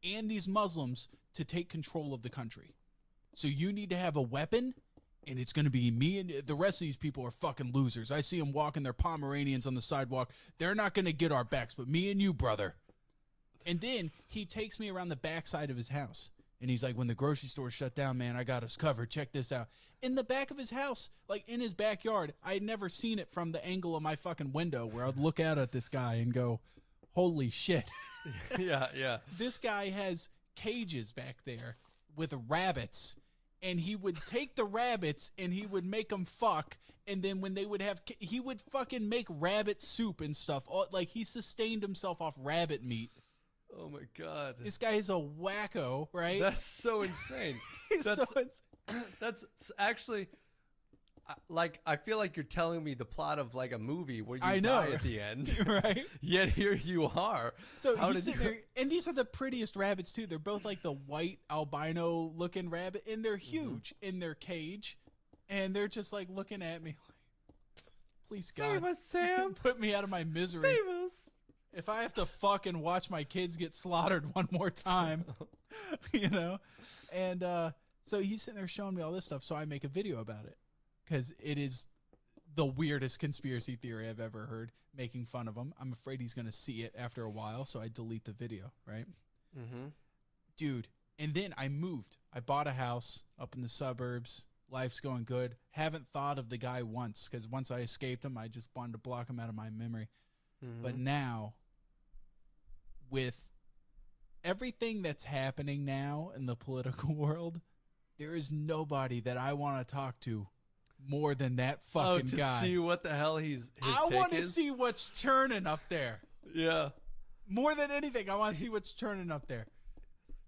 Speaker 2: and these Muslims to take control of the country. So you need to have a weapon, and it's going to be me, and the rest of these people are fucking losers. I see them walking their Pomeranians on the sidewalk. They're not going to get our backs, but me and you, brother. And then he takes me around the backside of his house, and he's like, when the grocery store shut down, man, I got us covered. Check this out. In the back of his house, like in his backyard, I had never seen it from the angle of my fucking window where I'd look out at this guy and go, holy shit.
Speaker 1: Yeah.
Speaker 2: This guy has cages back there with rabbits, and he would take the rabbits and he would make them fuck, and then when they would have, he would fucking make rabbit soup and stuff. Like, he sustained himself off rabbit meat.
Speaker 1: Oh my God.
Speaker 2: This guy is a wacko, right?
Speaker 1: That's so insane. That's actually, like, I feel like you're telling me the plot of like a movie where you die at the end,
Speaker 2: right?
Speaker 1: Yet here you are.
Speaker 2: So he's sitting there, and these are the prettiest rabbits too. They're both like the white albino looking rabbit, and they're huge in their cage, and they're just like looking at me like, please God,
Speaker 1: save us, Sam.
Speaker 2: Put me out of my misery.
Speaker 1: Save us.
Speaker 2: If I have to fucking watch my kids get slaughtered one more time, you know? And so he's sitting there showing me all this stuff, so I make a video about it. Because it is the weirdest conspiracy theory I've ever heard, making fun of him. I'm afraid he's going to see it after a while, so I delete the video, right?
Speaker 1: Mm-hmm.
Speaker 2: Dude, and then I moved. I bought a house up in the suburbs. Life's going good. Haven't thought of the guy once, because once I escaped him, I just wanted to block him out of my memory.
Speaker 1: Mm-hmm.
Speaker 2: But now, with everything that's happening now in the political world, there is nobody that I want to talk to more than that fucking guy.
Speaker 1: To see what the hell his
Speaker 2: I want to
Speaker 1: is?
Speaker 2: see what's churning up there.
Speaker 1: Yeah.
Speaker 2: More than anything, I want to see what's churning up there.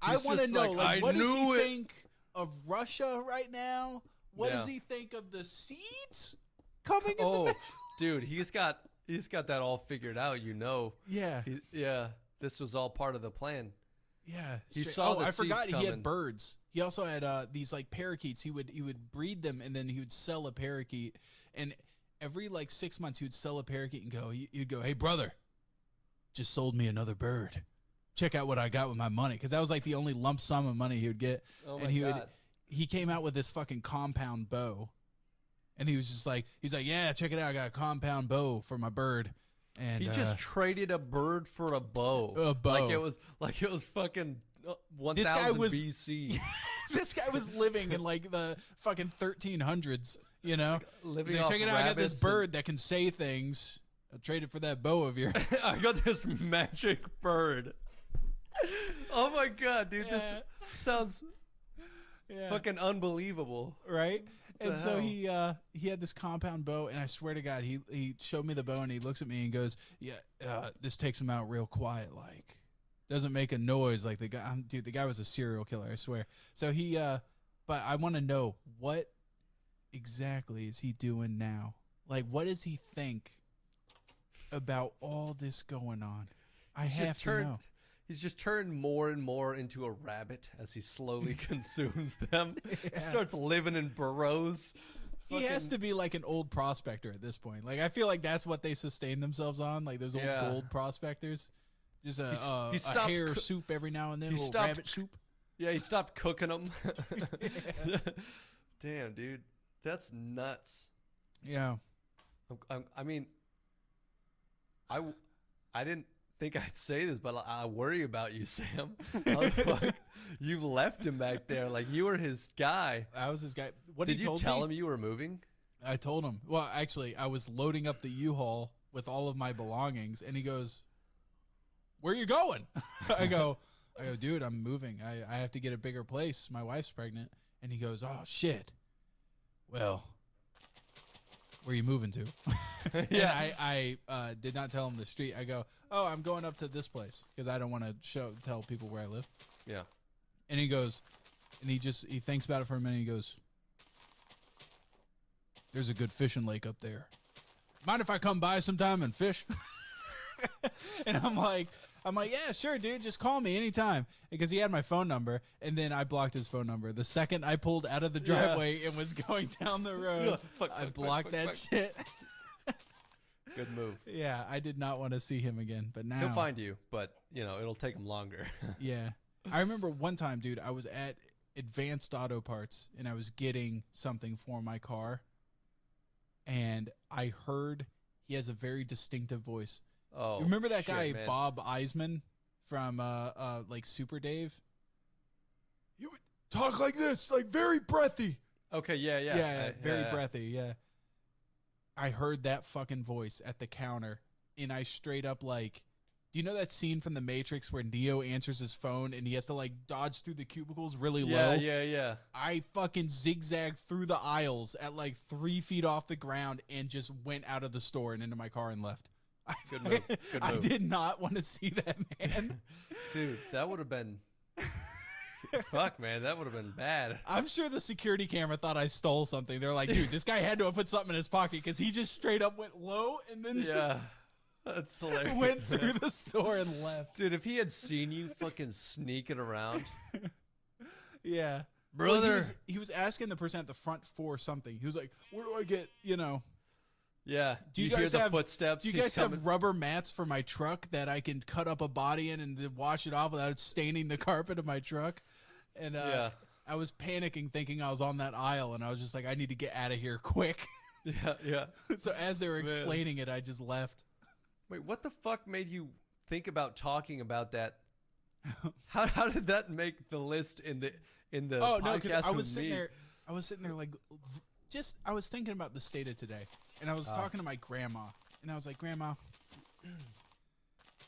Speaker 2: I want to know,
Speaker 1: like,
Speaker 2: what does he think of Russia right now? What does he think of the seeds coming in the mail?
Speaker 1: Dude, he's got that all figured out, you know.
Speaker 2: Yeah.
Speaker 1: This was all part of the plan.
Speaker 2: Yeah.
Speaker 1: He saw the
Speaker 2: I forgot
Speaker 1: seeds
Speaker 2: he had
Speaker 1: coming.
Speaker 2: birds. He also had these like parakeets. He would breed them, and then he would sell a parakeet. And every like 6 months he would sell a parakeet and go. He'd go, "Hey brother, just sold me another bird. Check out what I got with my money." Because that was like the only lump sum of money he would get.
Speaker 1: Oh my
Speaker 2: and
Speaker 1: God.
Speaker 2: He came out with this fucking compound bow, and he was just like, he's like, "Yeah, check it out. I got a compound bow for my bird." And
Speaker 1: he just traded a bird for a bow.
Speaker 2: A bow.
Speaker 1: Like it was fucking 1000
Speaker 2: This guy was-
Speaker 1: BC.
Speaker 2: This guy was living in like the fucking 1300s, you know?
Speaker 1: Living
Speaker 2: He's like,
Speaker 1: off
Speaker 2: check it out, I got this
Speaker 1: rabbits
Speaker 2: bird that can say things. I'll trade it for that bow of yours.
Speaker 1: I got this magic bird. Oh my God, dude, this sounds fucking unbelievable.
Speaker 2: Right? And so
Speaker 1: hell?
Speaker 2: he had this compound bow, and I swear to God, he showed me the bow, and he looks at me and goes, "Yeah, this takes him out real quiet, like doesn't make a noise like the guy." Dude, the guy was a serial killer, I swear. So but I want to know, what exactly is he doing now? Like, what does he think about all this going on? I have to know.
Speaker 1: He's just turned more and more into a rabbit as he slowly consumes them. He starts living in burrows,
Speaker 2: He has to be like an old prospector at this point. Like I feel like that's what they sustain themselves on. Like those old gold prospectors, just a hair soup every now and then, a little rabbit soup.
Speaker 1: Yeah, he stopped cooking them. Damn, dude, that's nuts.
Speaker 2: Yeah,
Speaker 1: I mean, I didn't think I'd say this, but I worry about you, Sam. How the fuck you left him back there? Like you were his guy.
Speaker 2: I was his guy. What
Speaker 1: did you tell him you were moving?
Speaker 2: I told him. Well, actually, I was loading up the U-Haul with all of my belongings, and he goes, "Where are you going?" I go, dude, I'm moving. I have to get a bigger place. My wife's pregnant. And he goes, "Oh shit. Well, where are you moving to?"
Speaker 1: Yeah.
Speaker 2: And I did not tell him the street. I go, "Oh, I'm going up to this place because I don't want to tell people where I live."
Speaker 1: Yeah.
Speaker 2: And he goes, and he thinks about it for a minute. He goes, "There's a good fishing lake up there. Mind if I come by sometime and fish?" And I'm like, "Yeah, sure, dude. Just call me anytime." Because he had my phone number, and then I blocked his phone number. The second I pulled out of the driveway and was going down the road, I blocked that shit.
Speaker 1: Good move.
Speaker 2: Yeah, I did not want to see him again, but now
Speaker 1: he'll find you, but it'll take him longer.
Speaker 2: Yeah. I remember one time, dude, I was at Advanced Auto Parts, and I was getting something for my car, and I heard he has a very distinctive voice.
Speaker 1: Oh,
Speaker 2: you remember that guy,
Speaker 1: man.
Speaker 2: Bob Eisman from like Super Dave? You would talk like this, like very breathy.
Speaker 1: Okay, yeah.
Speaker 2: Yeah, very breathy, yeah. I heard that fucking voice at the counter, and I straight up like, do you know that scene from The Matrix where Neo answers his phone and he has to like dodge through the cubicles really low?
Speaker 1: Yeah.
Speaker 2: I fucking zigzagged through the aisles at like 3 feet off the ground and just went out of the store and into my car and left.
Speaker 1: Good move. Good move.
Speaker 2: I did not want to see that, man.
Speaker 1: Dude, that would have been... Fuck, man, that would have been bad.
Speaker 2: I'm sure the security camera thought I stole something. They're like, dude, this guy had to have put something in his pocket because he just straight up went low and then just
Speaker 1: that's hilarious.
Speaker 2: went through the store and left.
Speaker 1: Dude, if he had seen you fucking sneaking around.
Speaker 2: Yeah.
Speaker 1: Brother.
Speaker 2: Well, he was asking the person at the front for something. He was like, where do I get,
Speaker 1: Yeah.
Speaker 2: Do you
Speaker 1: hear
Speaker 2: guys
Speaker 1: the
Speaker 2: have
Speaker 1: footsteps?
Speaker 2: Do you guys have rubber mats for my truck that I can cut up a body in and then wash it off without staining the carpet of my truck? And I was panicking, thinking I was on that aisle, and I was just like, I need to get out of here quick.
Speaker 1: Yeah.
Speaker 2: So as they were explaining it, I just left.
Speaker 1: Wait, what the fuck made you think about talking about that? How did that make the list in the
Speaker 2: Oh
Speaker 1: podcast
Speaker 2: no, because I was sitting
Speaker 1: me?
Speaker 2: there. I was sitting there like, I was thinking about the state of today, and I was talking to my grandma, and I was like, Grandma,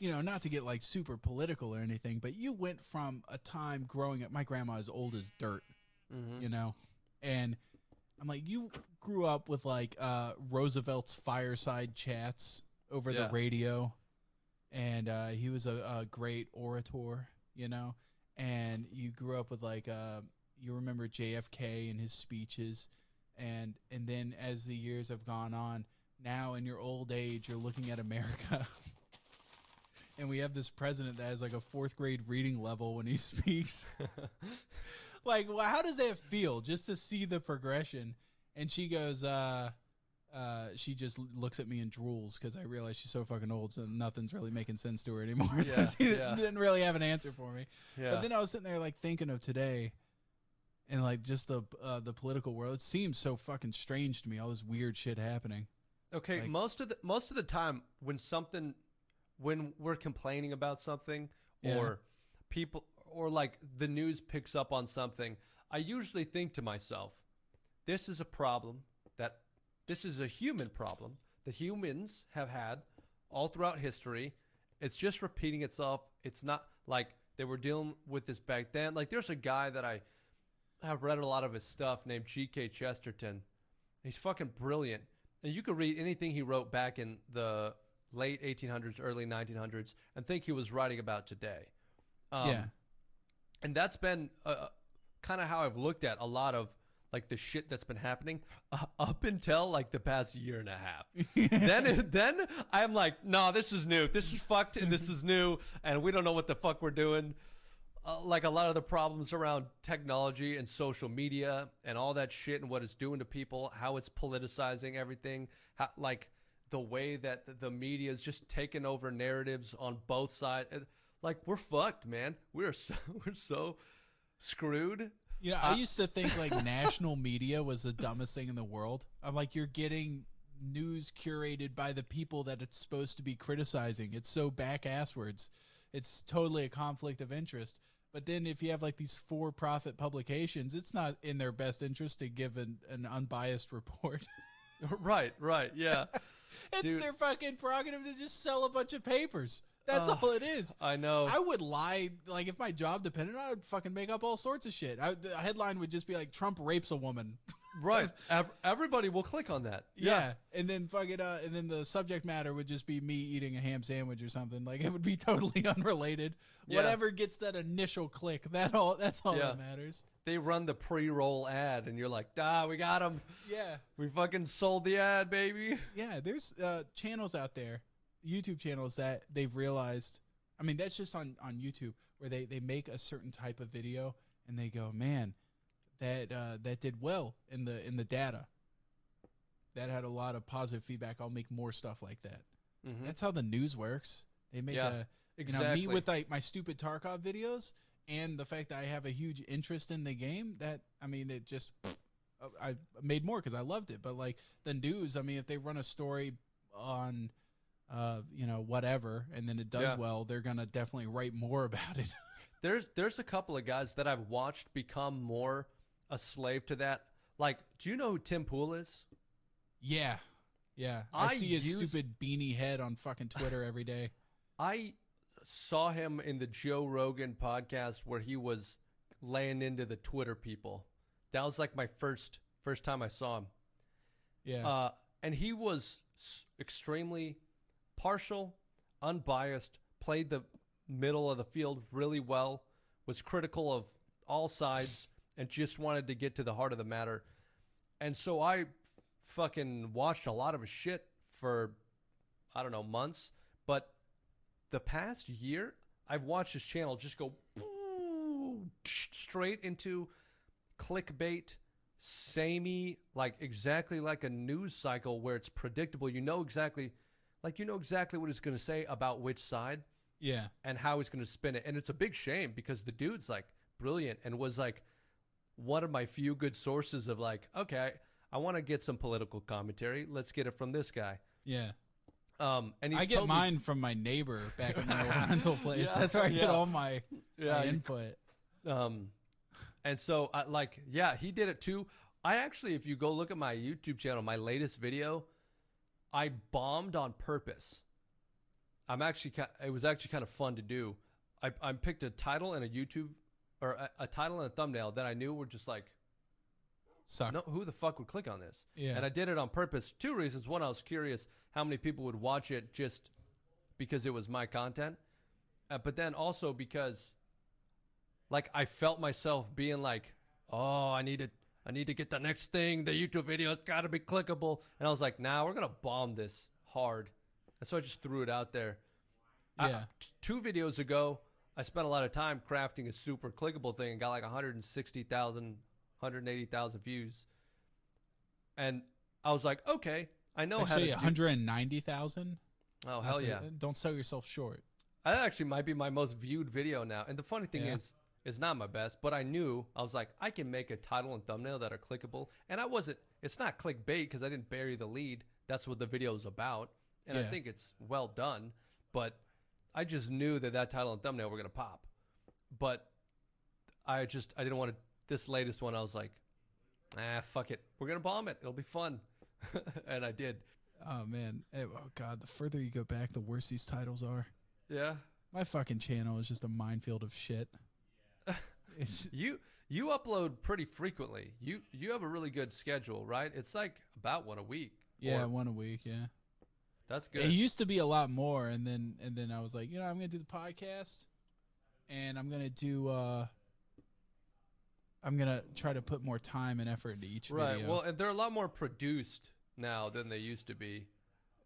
Speaker 2: not to get like super political or anything, but you went from a time growing up. My grandma is old as dirt, and I'm like, you grew up with like Roosevelt's fireside chats over the radio, and he was a great orator, and you grew up with like you remember JFK and his speeches, and then as the years have gone on, now in your old age, you're looking at America. And we have this president that has like a 4th grade reading level when he speaks. Like, well, how does that feel just to see the progression? And she goes, she just looks at me and drools because I realize she's so fucking old, so nothing's really making sense to her anymore. So she didn't really have an answer for me. Yeah. But then I was sitting there like thinking of today and like just the political world. It seems so fucking strange to me, all this weird shit happening.
Speaker 1: Okay, like, most of the time when we're complaining about something or people or like the news picks up on something, I usually think to myself, this is a problem this is a human problem that humans have had all throughout history. It's just repeating itself. It's not like they were dealing with this back then. Like there's a guy that I have read a lot of his stuff named G.K. Chesterton. He's fucking brilliant. And you could read anything he wrote back in the late 1800s, early 1900s, and think he was writing about today. And that's been kind of how I've looked at a lot of like the shit that's been happening up until like the past year and a half. Then I'm like, no, this is new. This is fucked and this is new, and we don't know what the fuck we're doing. like a lot of the problems around technology and social media and all that shit and what it's doing to people, how it's politicizing everything, how, like the way that the media is just taking over narratives on both sides. Like we're fucked, man. We're so screwed.
Speaker 2: You know, I used to think like national media was the dumbest thing in the world. I'm like, you're getting news curated by the people that it's supposed to be criticizing. It's so back-asswards. It's totally a conflict of interest. But then if you have like these for-profit publications, it's not in their best interest to give an unbiased report.
Speaker 1: Right, yeah.
Speaker 2: It's their fucking prerogative to just sell a bunch of papers. That's all it is.
Speaker 1: I know.
Speaker 2: I would lie. Like, if my job depended on it, I'd fucking make up all sorts of shit. The headline would just be like, Trump rapes a woman.
Speaker 1: Right. Everybody will click on that.
Speaker 2: Yeah. And then and then the subject matter would just be me eating a ham sandwich or something. Like, it would be totally unrelated. Yeah. Whatever gets that initial click, that's all that matters.
Speaker 1: They run the pre-roll ad, and you're like, we got him.
Speaker 2: Yeah.
Speaker 1: We fucking sold the ad, baby.
Speaker 2: Yeah, there's channels out there, YouTube channels that they've realized. I mean, that's just on YouTube, where they make a certain type of video, and they go, man, that did well in the data. That had a lot of positive feedback. I'll make more stuff like that. Mm-hmm. That's how the news works. They make me with like my stupid Tarkov videos. And the fact that I have a huge interest in the game, it just, I made more because I loved it. But like the news, I mean, if they run a story on, whatever, and then it does well, they're going to definitely write more about it.
Speaker 1: There's a couple of guys that I've watched become more a slave to that. Like, do you know who Tim Pool is?
Speaker 2: Yeah. I see his stupid beanie head on fucking Twitter every day.
Speaker 1: I saw him in the Joe Rogan podcast where he was laying into the Twitter people. That was like my first time I saw him.
Speaker 2: Yeah.
Speaker 1: And he was extremely partial, unbiased, played the middle of the field really well, was critical of all sides, and just wanted to get to the heart of the matter. And so I fucking watched a lot of his shit for, I don't know, months. But the past year, I've watched his channel just go straight into clickbait, samey, like exactly like a news cycle where it's predictable. You know exactly what he's going to say about which side.
Speaker 2: Yeah.
Speaker 1: And how he's going to spin it. And it's a big shame because the dude's like brilliant and was like one of my few good sources of like, okay, I want to get some political commentary. Let's get it from this guy.
Speaker 2: Yeah.
Speaker 1: And
Speaker 2: I get mine from my neighbor back in my rental place. Yeah, that's where I get all my input.
Speaker 1: And so he did it too. I actually, if you go look at my YouTube channel, my latest video, I bombed on purpose. It was actually kind of fun to do. I picked a title and a YouTube, or a title and a thumbnail that I knew were just like,
Speaker 2: suck.
Speaker 1: No, who the fuck would click on this?
Speaker 2: Yeah.
Speaker 1: And I did it on purpose. Two reasons. One, I was curious how many people would watch it just because it was my content. But then also because like I felt myself being like, oh, I need to get the next thing. The YouTube video has got to be clickable. And I was like, nah, we're going to bomb this hard. And so I just threw it out there.
Speaker 2: Yeah.
Speaker 1: 2 videos ago, I spent a lot of time crafting a super clickable thing and got like 160,000 180,000 views. And I was like, okay, I know how to
Speaker 2: 190,000?
Speaker 1: Oh, hell yeah.
Speaker 2: Don't sell yourself short.
Speaker 1: That actually might be my most viewed video now. And the funny thing is, it's not my best, but I was like, I can make a title and thumbnail that are clickable. And it's not clickbait because I didn't bury the lead. That's what the video is about. And I think it's well done. But I just knew that title and thumbnail were going to pop. But I didn't want to. This latest one, I was like, fuck it. We're going to bomb it. It'll be fun. And I did.
Speaker 2: Oh, man. Oh, God. The further you go back, the worse these titles are.
Speaker 1: Yeah.
Speaker 2: My fucking channel is just a minefield of shit.
Speaker 1: You upload pretty frequently. You have a really good schedule, right? It's like about one a week.
Speaker 2: Yeah, one a week, yeah.
Speaker 1: That's good.
Speaker 2: It used to be a lot more, and then I was like, I'm going to do the podcast, and I'm going to do... I'm going to try to put more time and effort into each video.
Speaker 1: Right. Well, and they're a lot more produced now than they used to be.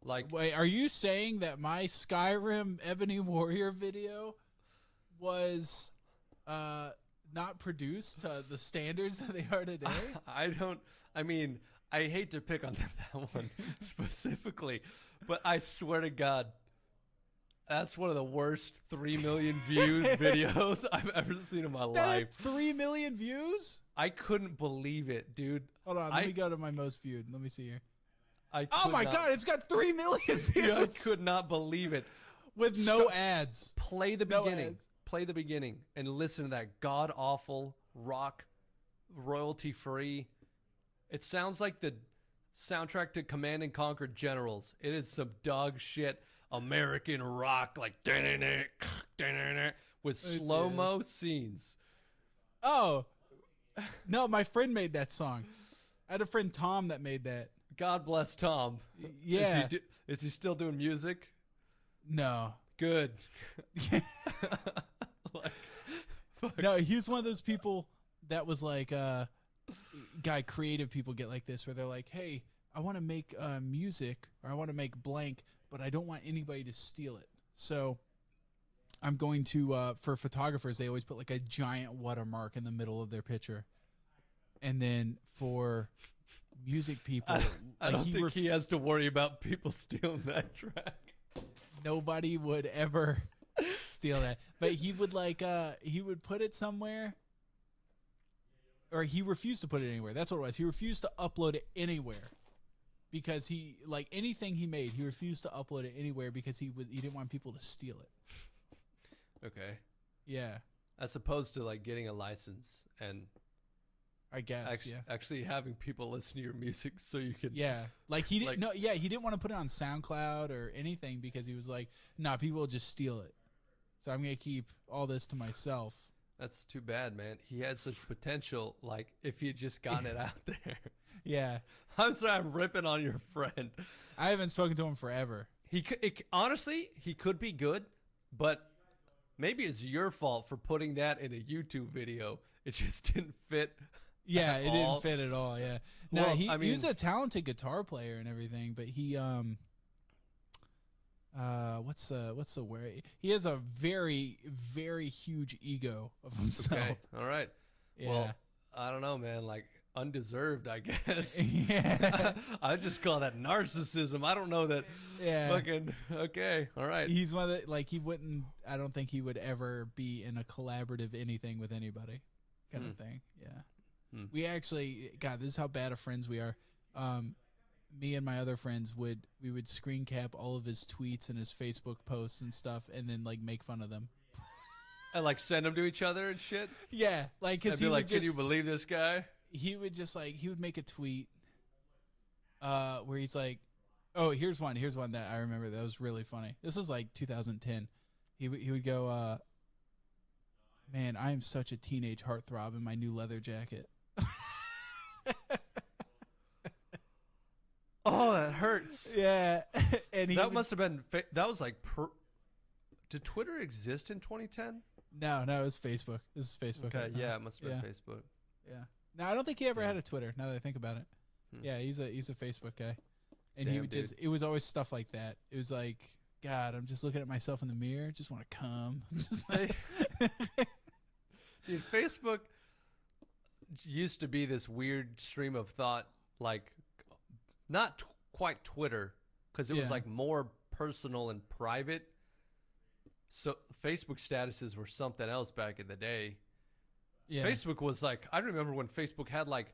Speaker 1: Like,
Speaker 2: wait, are you saying that my Skyrim Ebony Warrior video was not produced to the standards that they are today?
Speaker 1: I mean, I hate to pick on that one specifically, but I swear to God, that's one of the worst 3 million views videos I've ever seen in my
Speaker 2: That
Speaker 1: life.
Speaker 2: had 3 million views?
Speaker 1: I couldn't believe it, dude.
Speaker 2: Hold on, let me go to my most viewed. Let me see here.
Speaker 1: Oh
Speaker 2: my God, it's got 3 million views.
Speaker 1: Yeah, I could not believe it.
Speaker 2: With no ads.
Speaker 1: Play the beginning.
Speaker 2: Ads.
Speaker 1: Play the beginning and listen to that god awful rock, royalty free. It sounds like the soundtrack to Command and Conquer Generals. It is some dog shit American rock, like with slow-mo scenes.
Speaker 2: Oh, no, my friend made that song. I had a friend, Tom, that made that.
Speaker 1: God bless Tom.
Speaker 2: Yeah.
Speaker 1: Is he still doing music?
Speaker 2: No.
Speaker 1: Good.
Speaker 2: No, he's one of those people that was like, creative people get like this, where they're like, hey, I want to make music, or I want to make blank, but I don't want anybody to steal it. So I'm going to, for photographers, they always put like a giant watermark in the middle of their picture. And then for music people,
Speaker 1: I don't think he has to worry about people stealing that track.
Speaker 2: Nobody would ever steal that. But he would he would put it somewhere, or he refused to put it anywhere. That's what it was. He refused to upload it anywhere. Because he, like, anything he made, he refused to upload it anywhere because he didn't want people to steal it.
Speaker 1: Okay.
Speaker 2: Yeah.
Speaker 1: As opposed to like getting a license and
Speaker 2: I guess,
Speaker 1: actually having people listen to your music so you can.
Speaker 2: Yeah. Like he didn't he didn't want to put it on SoundCloud or anything because he was like, nah, people will just steal it. So I'm going to keep all this to myself.
Speaker 1: That's too bad, man. He had such potential, like, if he had just gotten it out there.
Speaker 2: Yeah.
Speaker 1: I'm sorry, I'm ripping on your friend.
Speaker 2: I haven't spoken to him forever.
Speaker 1: Honestly, he could be good, but maybe it's your fault for putting that in a YouTube video. It just didn't fit.
Speaker 2: Yeah, it didn't fit at all. Yeah. No,
Speaker 1: Well,
Speaker 2: he was a talented guitar player and everything, but he what's the word? He has a very, very huge ego of himself.
Speaker 1: Okay. All right.
Speaker 2: Yeah.
Speaker 1: Well, I don't know, man. Like, undeserved, I guess.
Speaker 2: Yeah.
Speaker 1: I just call that narcissism. I don't know that.
Speaker 2: Yeah.
Speaker 1: Fucking okay. All right.
Speaker 2: He's one of the, like, he wouldn't. I don't think he would ever be in a collaborative anything with anybody, kind of thing. Yeah. We actually, God, this is how bad of friends we are. Me and my other friends would screen cap all of his tweets and his Facebook posts and stuff, and then like make fun of them.
Speaker 1: And like send them to each other and shit.
Speaker 2: Yeah, like because
Speaker 1: he would like, can you believe this guy?
Speaker 2: He would just like he would make a tweet, where he's like, oh, here's one that I remember that was really funny. This was like 2010. He would go, man, I am such a teenage heartthrob in my new leather jacket.
Speaker 1: Oh, that hurts.
Speaker 2: Yeah, and
Speaker 1: that must have been. That was like. Did Twitter exist in 2010?
Speaker 2: No, it was Facebook. This is Facebook.
Speaker 1: Okay, yeah, it must have been Facebook.
Speaker 2: Yeah. No, I don't think he ever had a Twitter. Now that I think about it. Yeah, he's a Facebook guy, and he would just. It was always stuff like that. It was like, God, I'm just looking at myself in the mirror. Just want to come. Just like
Speaker 1: Dude, Facebook used to be this weird stream of thought, like not quite Twitter, because it was like more personal and private. So Facebook statuses were something else back in the day. Yeah. Facebook was like, I remember when Facebook had like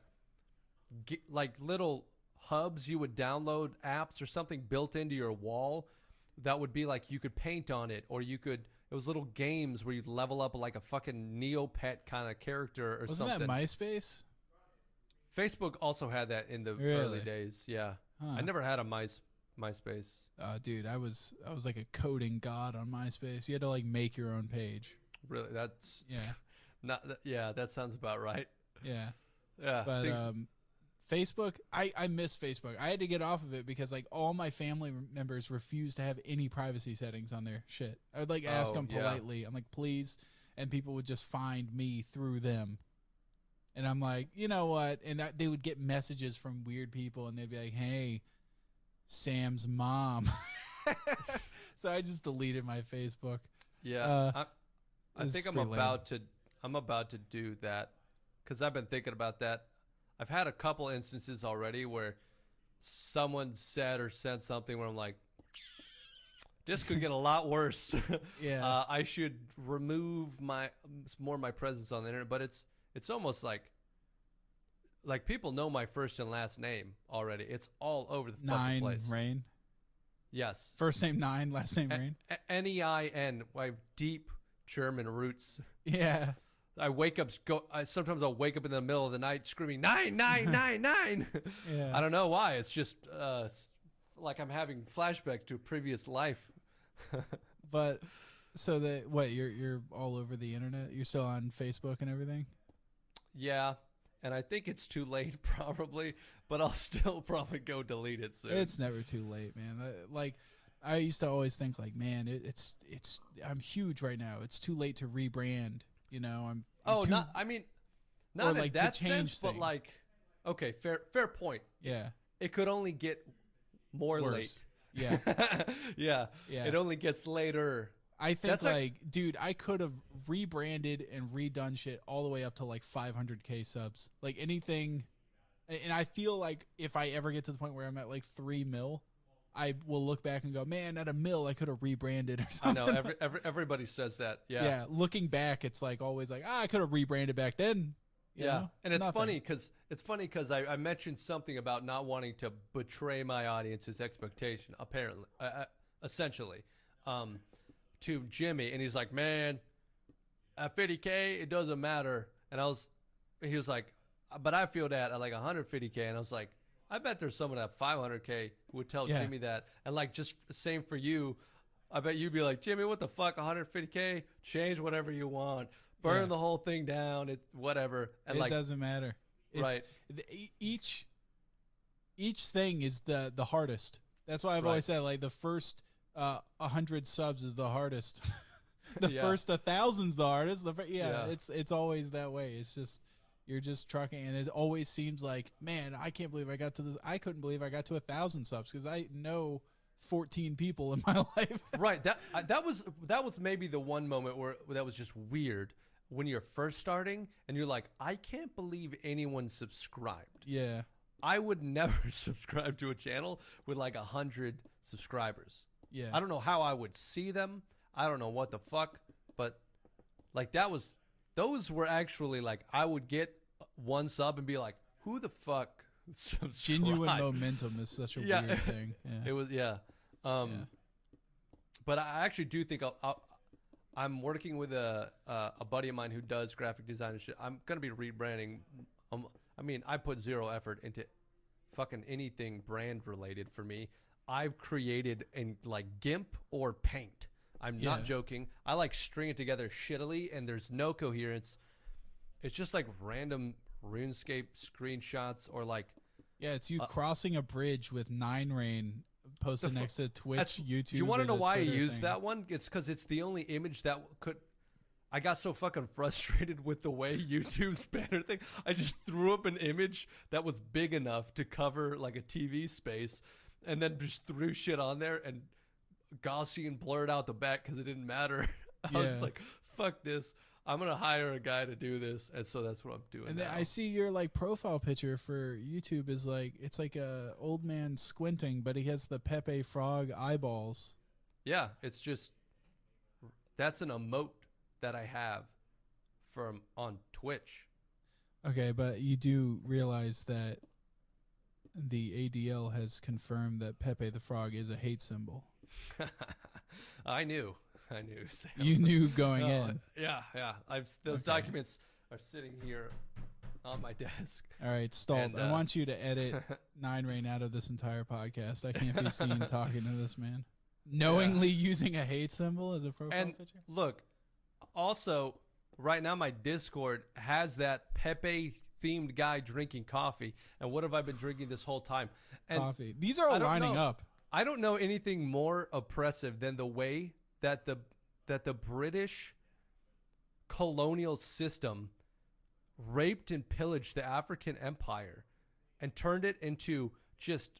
Speaker 1: little hubs you would download apps or something built into your wall that would be like you could paint on it, or you could. It was little games where you'd level up like a fucking Neopet kind of character or something.
Speaker 2: Wasn't that MySpace?
Speaker 1: Facebook also had that in the early days. Yeah, I never had a MySpace.
Speaker 2: Dude, I was like a coding god on MySpace. You had to like make your own page.
Speaker 1: Really? That's that sounds about right.
Speaker 2: Yeah.
Speaker 1: Yeah.
Speaker 2: But Facebook, I miss Facebook. I had to get off of it because like all my family members refused to have any privacy settings on their shit. I would like ask them politely. I'm like, please, and people would just find me through them. And I'm like, you know what? And they would get messages from weird people, and they'd be like, hey, Sam's mom. So I just deleted my Facebook.
Speaker 1: Yeah, I think I'm I'm about to do that because I've been thinking about that. I've had a couple instances already where someone said or sent something where I'm like, this could get a lot worse.
Speaker 2: Yeah.
Speaker 1: I should remove more of my presence on the internet. But it's almost like people know my first and last name already. It's all over the fucking place.
Speaker 2: Rain.
Speaker 1: Yes.
Speaker 2: First name Nine, last name Rain.
Speaker 1: Nein. I have deep German roots.
Speaker 2: Yeah.
Speaker 1: I wake up. Sometimes I'll wake up in the middle of the night screaming 999.
Speaker 2: Yeah.
Speaker 1: I don't know why. It's just like I'm having flashback to a previous life.
Speaker 2: But so you're all over the internet. You're still on Facebook and everything.
Speaker 1: Yeah, and I think it's too late probably, but I'll still probably go delete it soon.
Speaker 2: It's never too late, man. I used to always think like, man, I'm huge right now. It's too late to rebrand. You know, not
Speaker 1: like that
Speaker 2: to change
Speaker 1: sense, but like, okay, fair point.
Speaker 2: Yeah,
Speaker 1: it could only get more
Speaker 2: worse.
Speaker 1: Late.
Speaker 2: Yeah.
Speaker 1: Yeah. It only gets later.
Speaker 2: I think dude, I could have rebranded and redone shit all the way up to like 500K subs. Like anything. And I feel like if I ever get to the point where I'm at like 3 mil, I will look back and go, man, at a mil, I could have rebranded or something.
Speaker 1: I know. Everybody says that. Yeah.
Speaker 2: Yeah. Looking back, it's like always like, I could have rebranded back then. You know?
Speaker 1: And it's funny because I mentioned something about not wanting to betray my audience's expectation, apparently, essentially, to Jimmy, and he's like, man, at 50K it doesn't matter, and he was like, but I feel that at like 150K, and I was like, I bet there's someone at 500K who would tell Jimmy that, and like just same for you, I bet you'd be like, Jimmy, what the fuck, 150K, change whatever you want. Burn the whole thing down. It whatever. And
Speaker 2: it doesn't matter.
Speaker 1: Right.
Speaker 2: Each thing is the hardest. That's why I've always said like the first 100 subs is the hardest. The first 1,000's the hardest. It's always that way. It's just you're just trucking, and it always seems like, man, I can't believe I got to this. I couldn't believe I got to 1,000 subs because I know 14 people in my life.
Speaker 1: Right. That was maybe the one moment where that was just weird. When you're first starting and you're like, I can't believe anyone subscribed.
Speaker 2: Yeah.
Speaker 1: I would never subscribe to a channel with like 100 subscribers.
Speaker 2: Yeah.
Speaker 1: I don't know how I would see them. I don't know what the fuck, but like those were actually like, I would get one sub and be like, who the fuck subscribed?
Speaker 2: Genuine momentum is such a weird thing. Yeah.
Speaker 1: It was, but I actually do think I'm working with a buddy of mine who does graphic design and shit. I'm going to be rebranding. I mean, I put zero effort into fucking anything brand related for me. I've created in like GIMP or Paint. I'm not joking. I like string it together shittily and there's no coherence. It's just like random RuneScape screenshots or like.
Speaker 2: Yeah, it's you crossing a bridge with 9rain posted next to Twitch, YouTube.
Speaker 1: Do you want to know why I used that one? It's because it's the only image that could. I got so fucking frustrated with the way YouTube's banner thing. I just threw up an image that was big enough to cover like a TV space, and then just threw shit on there and Gaussian blurred out the back because it didn't matter. I was like, fuck this. I'm gonna hire a guy to do this, and so that's what I'm doing.
Speaker 2: And then I see your like profile picture for YouTube is like it's like a old man squinting, but he has the Pepe Frog eyeballs.
Speaker 1: Yeah, it's just that's an emote that I have from on Twitch.
Speaker 2: Okay, but you do realize that the ADL has confirmed that Pepe the Frog is a hate symbol.
Speaker 1: I knew. Sam.
Speaker 2: You knew going in.
Speaker 1: Yeah. Those documents are sitting here on my desk.
Speaker 2: All right, Stalt. I want you to edit 9rain out of this entire podcast. I can't be seen talking to this man. Knowingly using a hate symbol as a profile picture?
Speaker 1: Look, also, right now my Discord has that Pepe-themed guy drinking coffee. And what have I been drinking this whole time? And
Speaker 2: coffee. These are all lining up.
Speaker 1: I don't know anything more oppressive than the way that the British colonial system raped and pillaged the African empire and turned it into just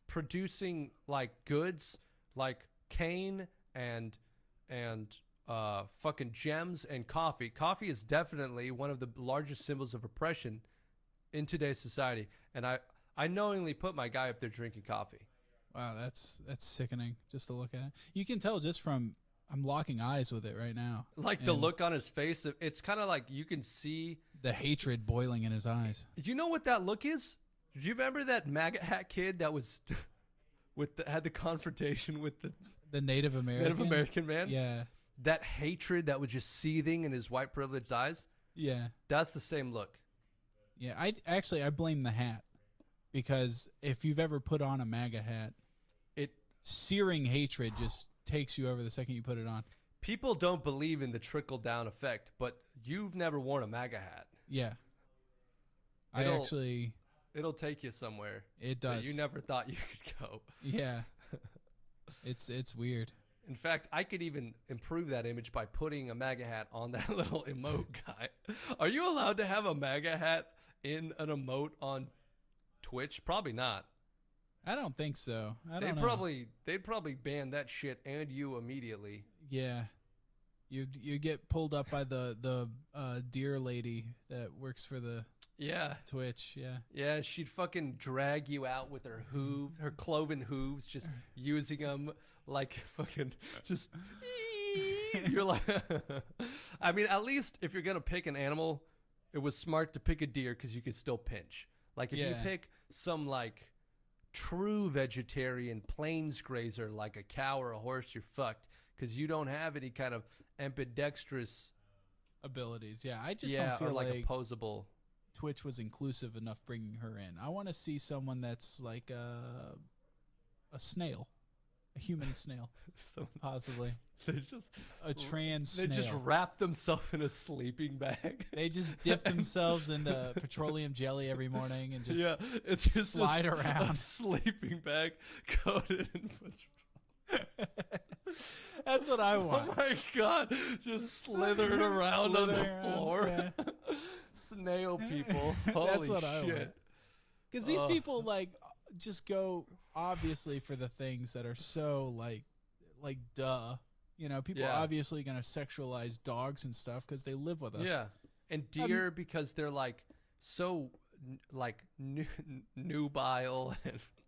Speaker 1: producing like goods like cane and fucking gems and coffee. Coffee is definitely one of the largest symbols of oppression in today's society, and I knowingly put my guy up there drinking coffee.
Speaker 2: Wow, that's sickening just to look at. You can tell just from I'm locking eyes with it right now.
Speaker 1: Like the look on his face, it's kind of like you can see
Speaker 2: the hatred boiling in his eyes.
Speaker 1: You know what that look is? Do you remember that MAGA hat kid that was had the confrontation with
Speaker 2: the Native American
Speaker 1: man?
Speaker 2: Yeah.
Speaker 1: That hatred that was just seething in his white privileged eyes?
Speaker 2: Yeah.
Speaker 1: That's the same look.
Speaker 2: Yeah, I blame the hat, because if you've ever put on a MAGA hat, searing hatred just takes you over the second you put it on.
Speaker 1: People don't believe in the trickle down effect, but you've never worn a MAGA hat.
Speaker 2: Yeah.
Speaker 1: It'll take you somewhere.
Speaker 2: It does.
Speaker 1: That you never thought you could go.
Speaker 2: Yeah. It's weird.
Speaker 1: In fact, I could even improve that image by putting a MAGA hat on that little emote guy. Are you allowed to have a MAGA hat in an emote on Twitch? Probably not.
Speaker 2: I don't think so.
Speaker 1: They'd probably ban that shit and you immediately.
Speaker 2: Yeah. You get pulled up by the deer lady that works for the Twitch. Yeah.
Speaker 1: Yeah, she'd fucking drag you out with her cloven hooves, just using them like fucking just you're like I mean, at least if you're going to pick an animal, it was smart to pick a deer cuz you could still pinch. Like if you pick some like true vegetarian plains grazer like a cow or a horse, you're fucked because you don't have any kind of ambidextrous
Speaker 2: abilities. Yeah, I just don't feel
Speaker 1: like opposable.
Speaker 2: Twitch was inclusive enough bringing her in. I want to see someone that's like a snail, a human snail, possibly.
Speaker 1: They just
Speaker 2: a trans snail.
Speaker 1: They just wrap themselves in a sleeping bag.
Speaker 2: They just dip themselves into petroleum jelly every morning and just
Speaker 1: it's just
Speaker 2: slide around.
Speaker 1: A sleeping bag coated in petroleum.
Speaker 2: That's what I want.
Speaker 1: Oh my god, just slithering around on the floor. Yeah. Snail people. Holy
Speaker 2: That's what
Speaker 1: shit.
Speaker 2: I want. Because these people like just go obviously for the things that are so like duh. You know, people are obviously going to sexualize dogs and stuff because they live with us.
Speaker 1: Yeah. And deer because they're like so like nubile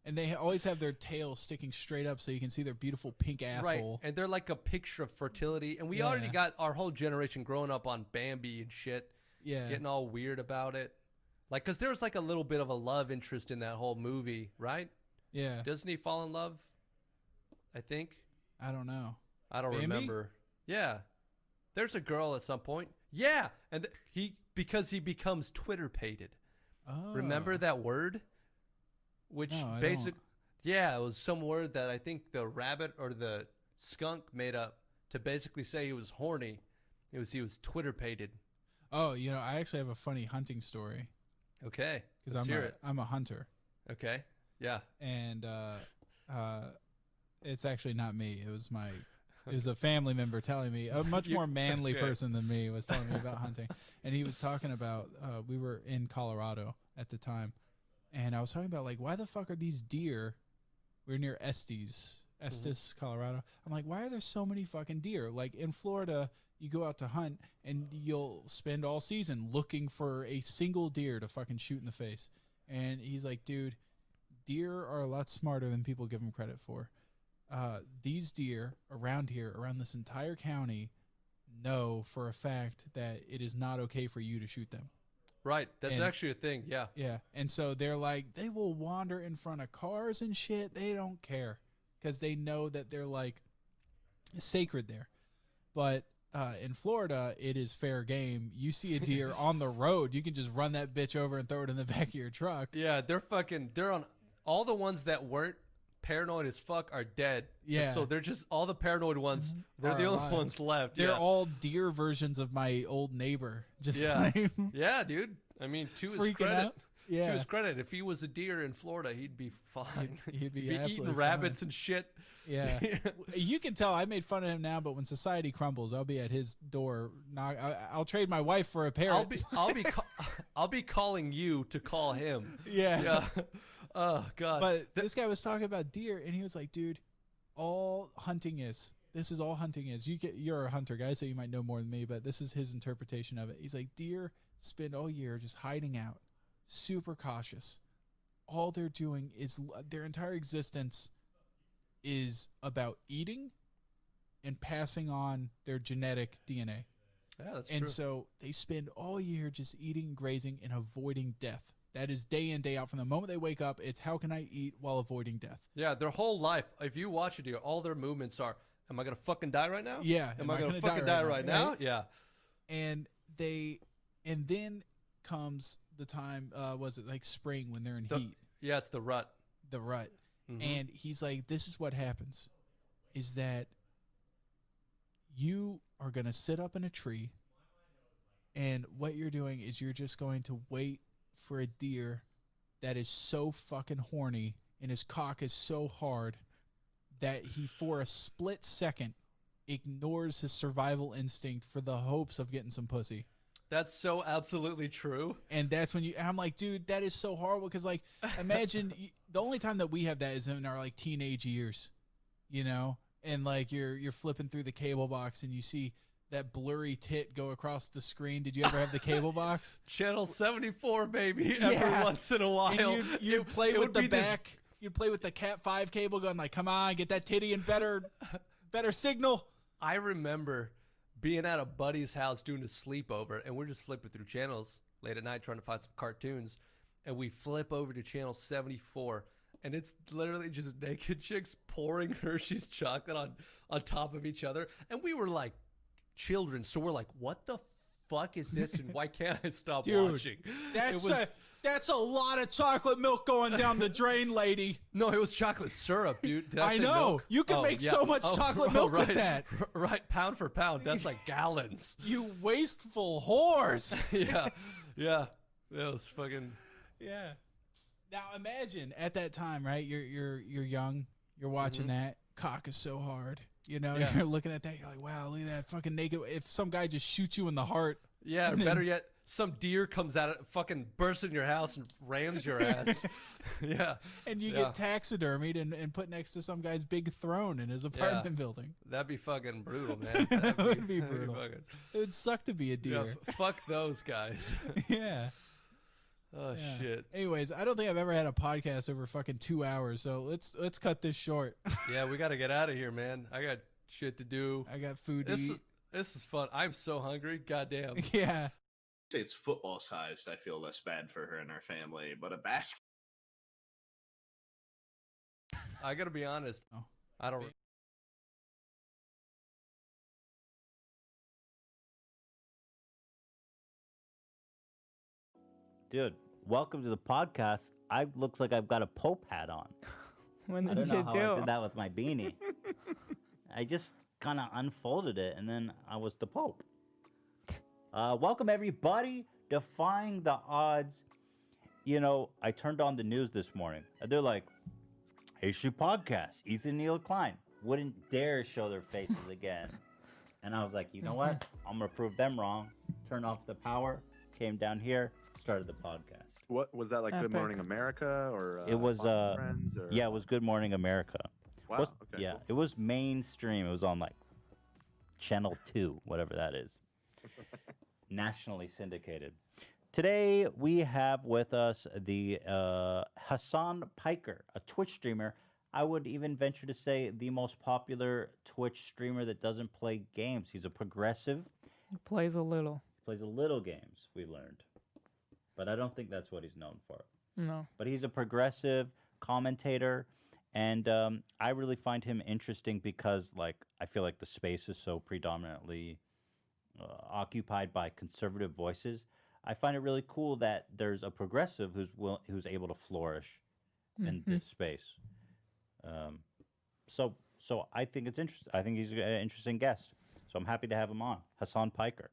Speaker 2: and they always have their tail sticking straight up so you can see their beautiful pink asshole.
Speaker 1: Right. And they're like a picture of fertility. And we already got our whole generation growing up on Bambi and shit.
Speaker 2: Yeah.
Speaker 1: Getting all weird about it. Like, because there was like a little bit of a love interest in that whole movie, right?
Speaker 2: Yeah.
Speaker 1: Doesn't he fall in love? I think.
Speaker 2: I don't know.
Speaker 1: I don't
Speaker 2: Bambi?
Speaker 1: remember. Yeah. There's a girl at some point. Yeah. And because he becomes Twitter-pated.
Speaker 2: Oh.
Speaker 1: Remember that word? Which yeah, it was some word that I think the rabbit or the skunk made up to basically say he was horny. He was Twitter-pated.
Speaker 2: Oh, you know, I actually have a funny hunting story.
Speaker 1: Okay.
Speaker 2: Because I'm a hunter.
Speaker 1: Okay. Yeah.
Speaker 2: And it's actually not me. It was a family member telling me, a much more manly person than me was telling me about hunting. And he was talking about, we were in Colorado at the time. And I was talking about, like, why the fuck are these deer? We're near Estes, Colorado. I'm like, why are there so many fucking deer? Like, in Florida, you go out to hunt, and you'll spend all season looking for a single deer to fucking shoot in the face. And he's like, dude, deer are a lot smarter than people give them credit for. These deer around here, around this entire county, know for a fact that it is not okay for you to shoot them.
Speaker 1: Right. That's actually a thing. Yeah.
Speaker 2: Yeah. And so they're like, they will wander in front of cars and shit. They don't care because they know that they're like sacred there. But in Florida, it is fair game. You see a deer on the road, you can just run that bitch over and throw it in the back of your truck.
Speaker 1: Yeah. They're on all the ones that weren't paranoid as fuck are dead.
Speaker 2: Yeah.
Speaker 1: So they're just all the paranoid ones. They're the only ones left.
Speaker 2: They're all deer versions of my old neighbor. Just
Speaker 1: yeah, dude. I mean, to his credit. Yeah. To his credit, if he was a deer in Florida, he'd be fine.
Speaker 2: He'd be
Speaker 1: eating rabbits and shit.
Speaker 2: Yeah. You can tell I made fun of him now, but when society crumbles, I'll be at his door. I'll trade my wife for a parrot.
Speaker 1: I'll be calling you to call him.
Speaker 2: Yeah.
Speaker 1: Oh God.
Speaker 2: But this guy was talking about deer, and he was like, dude, all hunting is, this is all hunting is. You're a hunter guy, so you might know more than me, but this is his interpretation of it. He's like, deer spend all year just hiding out, super cautious. All they're doing is their entire existence is about eating and passing on their genetic DNA.
Speaker 1: Yeah, that's
Speaker 2: and
Speaker 1: true.
Speaker 2: So they spend all year just eating, grazing, and avoiding death. That is day in, day out. From the moment they wake up, it's how can I eat while avoiding death?
Speaker 1: Yeah, their whole life, if you watch a deer, all their movements are, am I going to fucking die right now?
Speaker 2: Yeah.
Speaker 1: Am I going to fucking die right now? Yeah.
Speaker 2: And then comes the time, was it like spring when they're in heat?
Speaker 1: Yeah, it's the rut.
Speaker 2: The rut.
Speaker 1: Mm-hmm.
Speaker 2: And he's like, this is what happens, is that you are going to sit up in a tree, and what you're doing is you're just going to wait for a deer that is so fucking horny and his cock is so hard that he, for a split second, ignores his survival instinct for the hopes of getting some pussy.
Speaker 1: That's so absolutely true.
Speaker 2: And that's when I'm like, dude, that is so horrible. Because, like, imagine the only time that we have that is in our, like, teenage years, you know? And, like, you're flipping through the cable box and you see that blurry tit go across the screen. Did you ever have the cable box?
Speaker 1: Channel 74, baby. Every once in a while.
Speaker 2: And you'd play with the back. You'd play with the Cat 5 cable going like, come on, get that titty in better signal.
Speaker 1: I remember being at a buddy's house doing a sleepover, and we're just flipping through channels late at night trying to find some cartoons, and we flip over to channel 74, and it's literally just naked chicks pouring Hershey's chocolate on top of each other, and we were like children, so we're like, what the fuck is this, and why can't I stop watching?
Speaker 2: That's a lot of chocolate milk going down the drain, lady.
Speaker 1: No, it was chocolate syrup, dude. Did I say
Speaker 2: know.
Speaker 1: Milk?
Speaker 2: You can make so much chocolate milk
Speaker 1: right,
Speaker 2: with that.
Speaker 1: Right, pound for pound. That's like gallons.
Speaker 2: You wasteful whores.
Speaker 1: Yeah. It was fucking.
Speaker 2: Yeah. Now imagine at that time, right? You're young. You're watching that. Cock is so hard. You know, you're looking at that. You're like, wow, look at that fucking naked. If some guy just shoots you in the heart.
Speaker 1: Yeah, or better yet, some deer comes out, fucking bursts in your house and rams your ass. Yeah.
Speaker 2: And you get taxidermied and put next to some guy's big throne in his apartment building.
Speaker 1: That'd be fucking brutal, man.
Speaker 2: That would be brutal. It would suck to be a deer.
Speaker 1: Yeah, fuck those guys.
Speaker 2: Yeah.
Speaker 1: Oh, shit.
Speaker 2: Anyways, I don't think I've ever had a podcast over fucking 2 hours, so let's cut this short.
Speaker 1: Yeah, we got to get out of here, man. I got shit to do.
Speaker 2: I got food to eat.
Speaker 1: This is fun. I'm so hungry. Goddamn.
Speaker 2: Yeah.
Speaker 3: Say it's football sized. I feel less bad for her and her family, but a basket.
Speaker 1: I got to be honest.
Speaker 2: Oh.
Speaker 1: I don't.
Speaker 4: Dude, welcome to the podcast. Looks like I've got a Pope hat on.
Speaker 5: When did
Speaker 4: I don't
Speaker 5: you
Speaker 4: know how
Speaker 5: do?
Speaker 4: I did that with my beanie. I just kind of unfolded it, and then I was the Pope. Welcome, everybody. Defying the odds. You know, I turned on the news this morning, and they're like, HC Podcast, Ethan Neal Klein. Wouldn't dare show their faces again. And I was like, you know what? I'm going to prove them wrong. Turn off the power, came down here, started the podcast.
Speaker 6: What was that, like
Speaker 5: Epic.
Speaker 6: Good Morning America or
Speaker 4: It was
Speaker 6: Friends or...
Speaker 4: yeah, it was Good Morning America.
Speaker 6: Wow. Okay,
Speaker 4: yeah,
Speaker 6: cool.
Speaker 4: it was mainstream. It was on like Channel 2, whatever that is. Nationally syndicated. Today we have with us the Hassan Piker, a Twitch streamer. I would even venture to say the most popular Twitch streamer that doesn't play games. He's a progressive.
Speaker 5: He plays a little.
Speaker 4: Plays a little games, we learned. But I don't think that's what he's known for.
Speaker 5: No.
Speaker 4: But he's a progressive commentator, and I really find him interesting because, like, I feel like the space is so predominantly occupied by conservative voices. I find it really cool that there's a progressive who's able to flourish in this space. So I think it's interesting. I think he's an interesting guest. So I'm happy to have him on, Hassan Piker.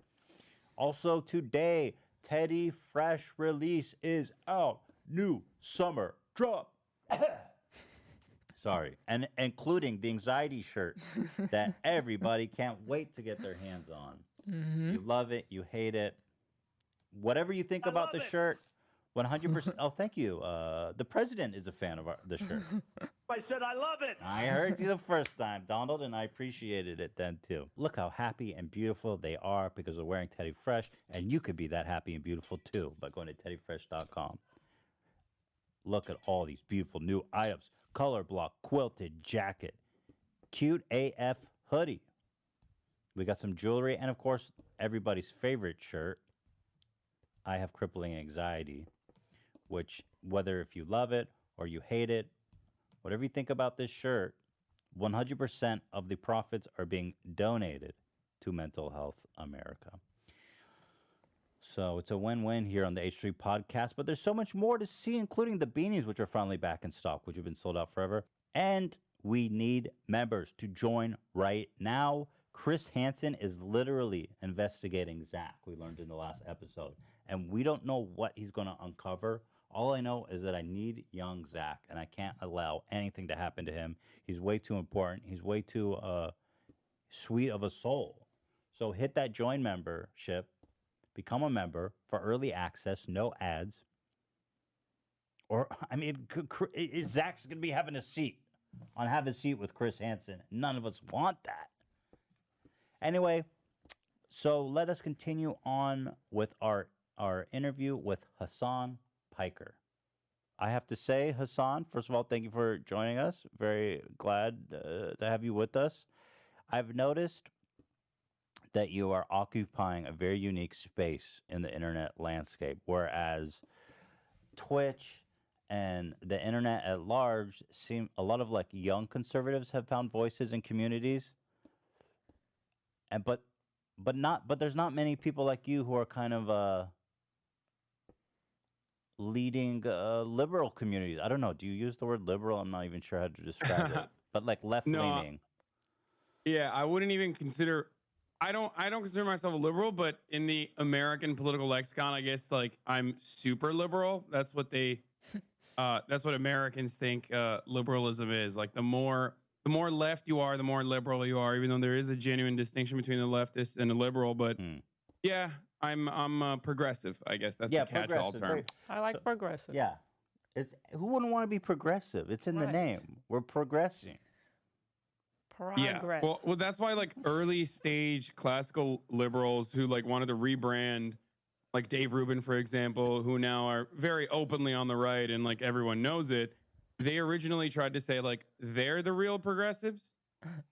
Speaker 4: Also today, Teddy Fresh release is out. New summer drop. Sorry. And including the anxiety shirt that everybody can't wait to get their hands on. You love it. You hate it. Whatever you think about the shirt, 100%. Oh, thank you. The president is a fan of the shirt.
Speaker 7: I said I love it.
Speaker 4: I heard you the first time, Donald, and I appreciated it then too. Look how happy and beautiful they are because they're wearing Teddy Fresh, and you could be that happy and beautiful too by going to teddyfresh.com. Look at all these beautiful new items. Color block quilted jacket, cute AF hoodie. We got some jewelry, and of course, everybody's favorite shirt. I have crippling anxiety, which whether if you love it or you hate it, whatever you think about this shirt, 100% of the profits are being donated to Mental Health America. So it's a win-win here on the H3 podcast, but there's so much more to see, including the beanies, which are finally back in stock, which have been sold out forever. And we need members to join right now. Chris Hansen is literally investigating Zach, we learned in the last episode. And we don't know what he's going to uncover. All I know is that I need young Zach, and I can't allow anything to happen to him. He's way too important. He's way too sweet of a soul. So hit that join membership. Become a member for early access, no ads. Or, I mean, Zach's going to be having a seat on Have a Seat with Chris Hansen. None of us want that. Anyway, so let us continue on with our interview with Hassan Piker. I have to say, Hassan, first of all, thank you for joining us. Very glad to have you with us. I've noticed that you are occupying a very unique space in the internet landscape, whereas Twitch and the internet at large seem a lot of like young conservatives have found voices in communities, and but there's not many people like you who are kind of leading liberal communities. I don't know. Do you use the word liberal? I'm not even sure how to describe it, but like left leaning.
Speaker 8: No, yeah, I wouldn't even consider. I don't consider myself a liberal, but in the American political lexicon, I guess like I'm super liberal. That's what that's what Americans think liberalism is. Like the more left you are, the more liberal you are. Even though there is a genuine distinction between the leftist and the liberal, but yeah, I'm progressive. I guess that's the catch-all term.
Speaker 5: I like progressive.
Speaker 4: Yeah, who wouldn't want to be progressive? It's in the name. We're progressing.
Speaker 5: Progress.
Speaker 8: Yeah, well, that's why like early stage classical liberals who like wanted to rebrand, like Dave Rubin, for example, who now are very openly on the right and like everyone knows it. They originally tried to say like they're the real progressives,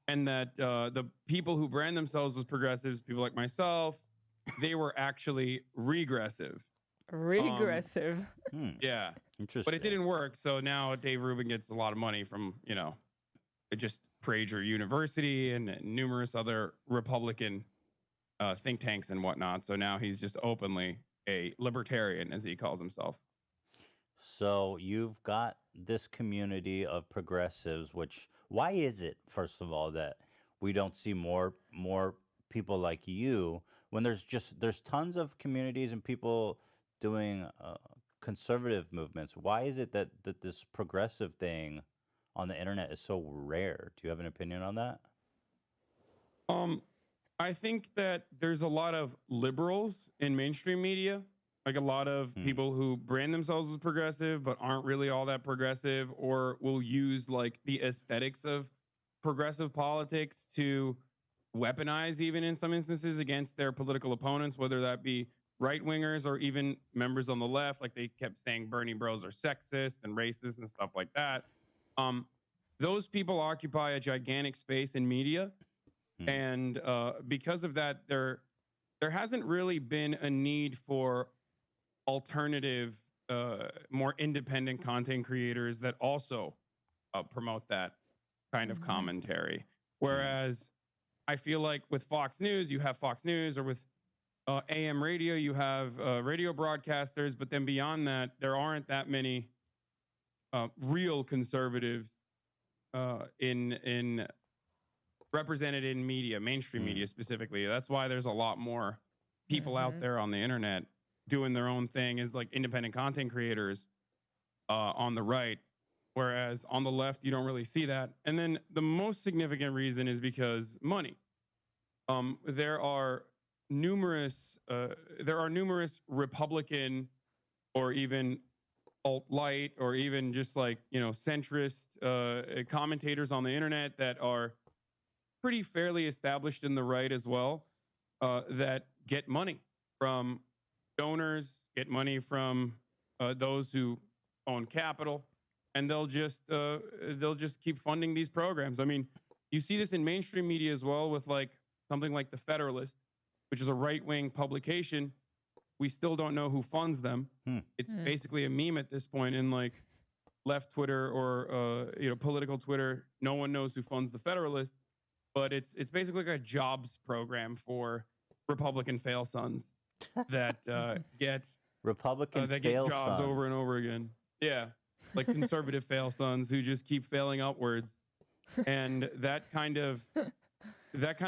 Speaker 8: and that the people who brand themselves as progressives, people like myself, they were actually regressive.
Speaker 5: Regressive.
Speaker 8: Yeah,
Speaker 4: interesting.
Speaker 8: But it didn't work. So now Dave Rubin gets a lot of money from just Prager University and numerous other Republican think tanks and whatnot. So now he's just openly a libertarian, as he calls himself.
Speaker 4: So you've got this community of progressives, why is it, first of all, that we don't see more people like you when there's tons of communities and people doing conservative movements? Why is it that this progressive thing on the internet is so rare? Do you have an opinion on that?
Speaker 8: I think that there's a lot of liberals in mainstream media, like a lot of people who brand themselves as progressive but aren't really all that progressive, or will use like the aesthetics of progressive politics to weaponize, even in some instances, against their political opponents, whether that be right wingers or even members on the left. Like they kept saying Bernie bros are sexist and racist and stuff like that. Those people occupy a gigantic space in media, and because of that, there hasn't really been a need for alternative, more independent content creators that also promote that kind of commentary. Whereas I feel like with Fox News, you have Fox News, or with AM radio, you have radio broadcasters, but then beyond that, there aren't that many real conservatives in represented in media, mainstream media specifically. That's why there's a lot more people out there on the internet doing their own thing as like independent content creators on the right, whereas on the left you don't really see that. And then the most significant reason is because money. There are numerous Republican or even alt-light, or even just like, centrist commentators on the internet that are pretty fairly established in the right as well, that get money from donors, get money from those who own capital, and they'll just keep funding these programs. I mean, you see this in mainstream media as well, with like something like the Federalist, which is a right-wing publication. We still don't know who funds them. It's basically a meme at this point in like left Twitter or political Twitter. No one knows who funds the Federalist, but it's basically like a jobs program for Republican fail sons that get
Speaker 4: Republican
Speaker 8: that
Speaker 4: fail
Speaker 8: get jobs
Speaker 4: sons.
Speaker 8: over and over again. Yeah, like conservative fail sons who just keep failing upwards, and that kind of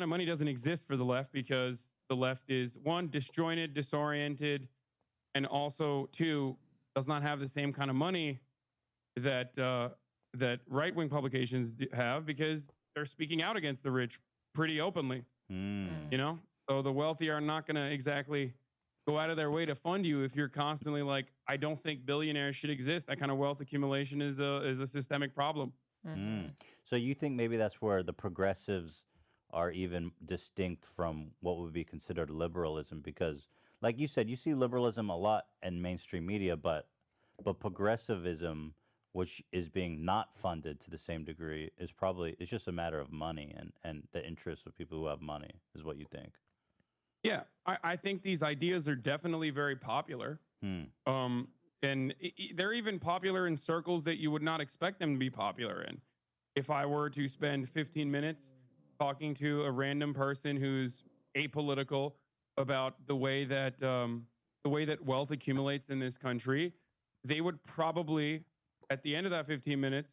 Speaker 8: money doesn't exist for the left, because the left is, one, disjointed, disoriented, and also, two, does not have the same kind of money that that right-wing publications have, because they're speaking out against the rich pretty openly. So the wealthy are not going to exactly go out of their way to fund you if you're constantly like, I don't think billionaires should exist. That kind of wealth accumulation is a systemic problem.
Speaker 4: So you think maybe that's where the progressives are even distinct from what would be considered liberalism? Because, like you said, you see liberalism a lot in mainstream media, but progressivism, which is being not funded to the same degree, is probably, it's just a matter of money and the interests of people who have money, is what you think.
Speaker 8: Yeah, I think these ideas are definitely very popular. And they're even popular in circles that you would not expect them to be popular in. If I were to spend 15 minutes talking to a random person who's apolitical about the way that wealth accumulates in this country, they would probably, at the end of that 15 minutes,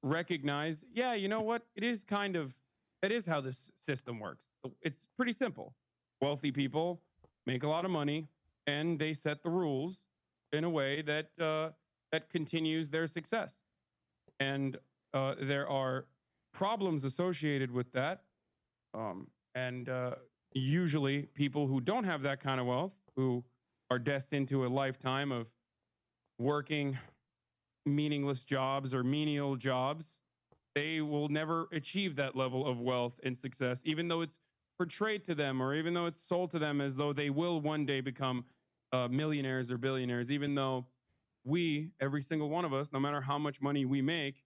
Speaker 8: recognize, yeah, you know what? That is how this system works. It's pretty simple. Wealthy people make a lot of money, and they set the rules in a way that that continues their success. And there are problems associated with that. And usually people who don't have that kind of wealth, who are destined to a lifetime of working meaningless jobs or menial jobs, they will never achieve that level of wealth and success, even though it's portrayed to them, or even though it's sold to them as though they will one day become millionaires or billionaires, even though we, every single one of us, no matter how much money we make,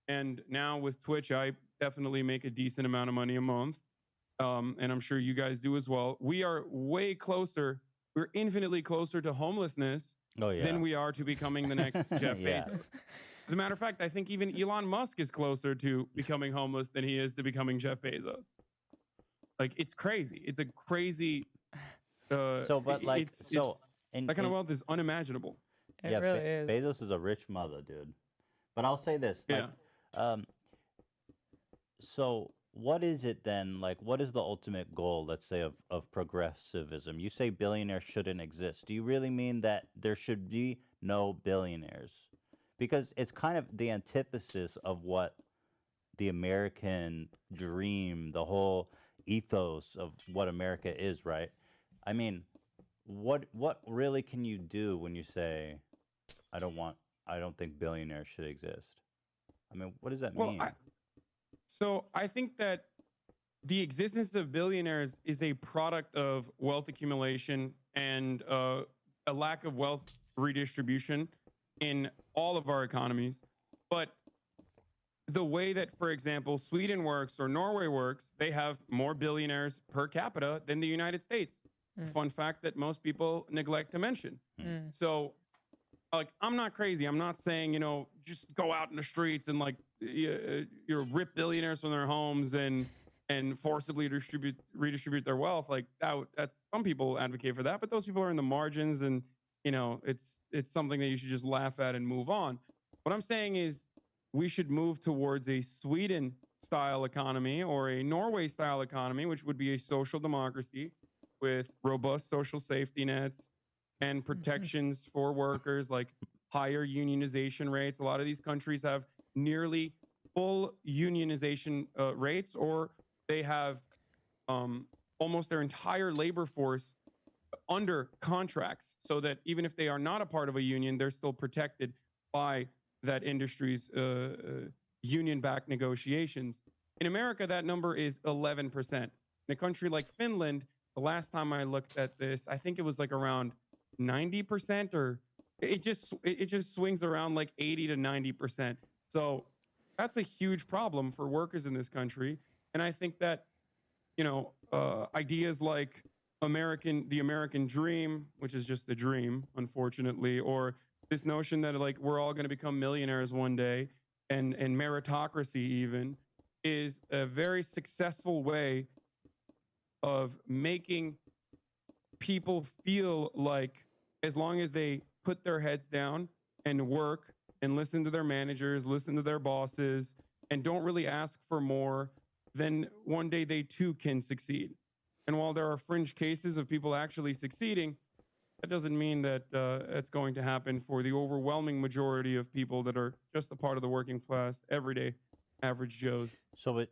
Speaker 8: and now with Twitch, I definitely make a decent amount of money a month, and I'm sure you guys do as well. We are way closer, we're infinitely closer to homelessness than we are to becoming the next Jeff Bezos. As a matter of fact, I think even Elon Musk is closer to becoming homeless than he is to becoming Jeff Bezos. Like, it's crazy. It's a crazy.
Speaker 4: That kind
Speaker 8: of wealth is unimaginable.
Speaker 5: It really is.
Speaker 4: Bezos is a rich mother, dude. But I'll say this. So what is it then? Like, what is the ultimate goal, let's say, of progressivism? You say billionaires shouldn't exist. Do you really mean that there should be no billionaires? Because it's kind of the antithesis of what the American dream, the whole ethos of what America is, right? I mean, what really can you do when you say, I don't think billionaires should exist? I mean, what does that mean?
Speaker 8: So I think that the existence of billionaires is a product of wealth accumulation and a lack of wealth redistribution in all of our economies. But the way that, for example, Sweden works or Norway works, they have more billionaires per capita than the United States. Fun fact that most people neglect to mention. So, like, I'm not crazy. I'm not saying, just go out in the streets and like rip billionaires from their homes and forcibly redistribute their wealth. Like that's, some people advocate for that, but those people are in the margins, and it's something that you should just laugh at and move on. What I'm saying is we should move towards a Sweden style economy or a Norway style economy, which would be a social democracy with robust social safety nets and protections for workers, like higher unionization rates. A lot of these countries have nearly full unionization rates, or they have almost their entire labor force under contracts, so that even if they are not a part of a union, they're still protected by that industry's union-backed negotiations. In America, that number is 11%. In a country like Finland, the last time I looked at this, I think it was like around 90%, or it just swings around like 80 to 90%. So that's a huge problem for workers in this country. And I think that, ideas like the American dream, which is just a dream, unfortunately, or this notion that like we're all going to become millionaires one day, and meritocracy even, is a very successful way of making people feel like as long as they put their heads down and work and listen to their managers, listen to their bosses, and don't really ask for more, then one day they too can succeed. And while there are fringe cases of people actually succeeding, that doesn't mean that it's going to happen for the overwhelming majority of people that are just a part of the working class, everyday average Joes.
Speaker 4: So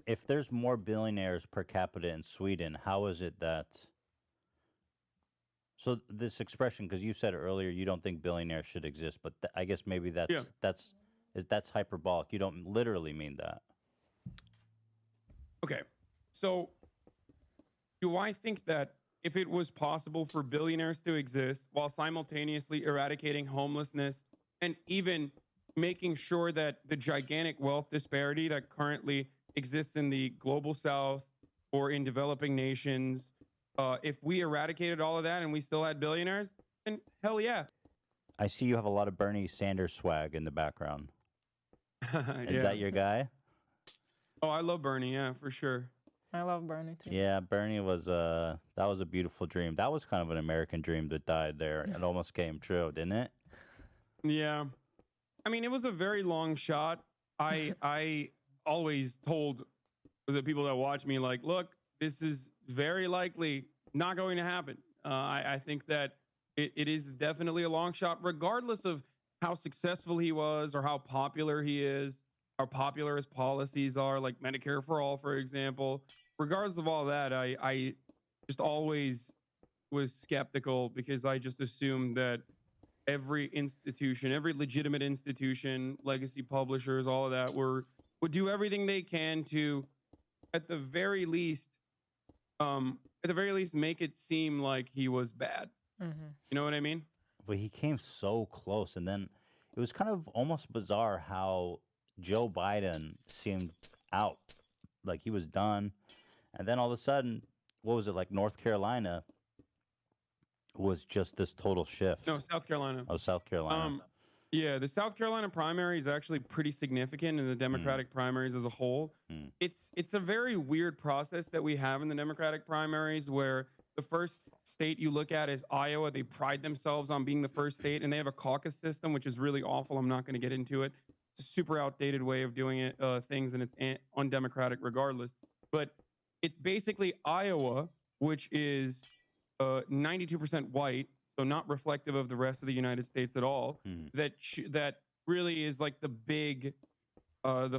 Speaker 4: if there's more billionaires per capita in Sweden, how is it that... So this expression, because you said earlier you don't think billionaires should exist, but I guess maybe that's hyperbolic. You don't literally mean that.
Speaker 8: Okay, so do I think that if it was possible for billionaires to exist while simultaneously eradicating homelessness and even making sure that the gigantic wealth disparity that currently exists in the global south or in developing nations, if we eradicated all of that and we still had billionaires, then hell yeah.
Speaker 4: I see you have a lot of Bernie Sanders swag in the background. Is that your guy?
Speaker 8: Oh, I love Bernie, yeah, for sure.
Speaker 5: I love Bernie too.
Speaker 4: Yeah, Bernie was that was a beautiful dream. That was kind of an American dream that died there. It almost came true, didn't it?
Speaker 8: Yeah. I mean, it was a very long shot. I always told the people that watch me, like, look, this is very likely not going to happen. I think that it is definitely a long shot, regardless of how successful he was or how popular he is, how popular his policies are, like Medicare for all, for example. Regardless of all that, I just always was skeptical, because I just assumed that every institution, every legitimate institution, legacy publishers, all of that, would do everything they can to, at the very least, make it seem like he was bad.
Speaker 5: Mm-hmm.
Speaker 8: You know what I mean?
Speaker 4: But he came so close, and then it was kind of almost bizarre how Joe Biden seemed out, like he was done, and then all of a sudden, what was it, like North Carolina was just this total shift?
Speaker 8: No, South Carolina.
Speaker 4: Oh, South Carolina.
Speaker 8: Yeah, the South Carolina primary is actually pretty significant in the Democratic primaries as a whole. It's a very weird process that we have in the Democratic primaries, where the first state you look at is Iowa. They pride themselves on being the first state, and they have a caucus system, which is really awful. I'm not going to get into it. It's a super outdated way of doing it, things, and it's undemocratic regardless. But it's basically Iowa, which is 92% white, so not reflective of the rest of the United States at all. That really is like the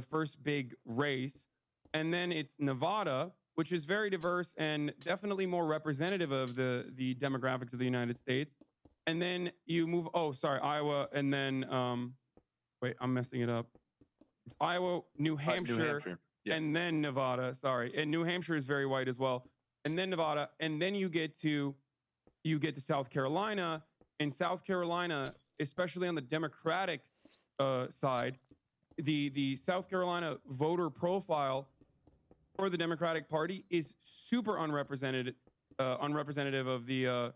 Speaker 8: first big race. And then it's Nevada, which is very diverse and definitely more representative of the demographics of the United States. And then you move, Iowa, and then, wait, I'm messing it up. It's Iowa, New Hampshire,
Speaker 6: Yeah.
Speaker 8: and then Nevada, sorry. And New Hampshire is very white as well. And then Nevada, and then you get to South Carolina. And South Carolina, especially on the Democratic side, the South Carolina voter profile for the Democratic Party is super unrepresentative of the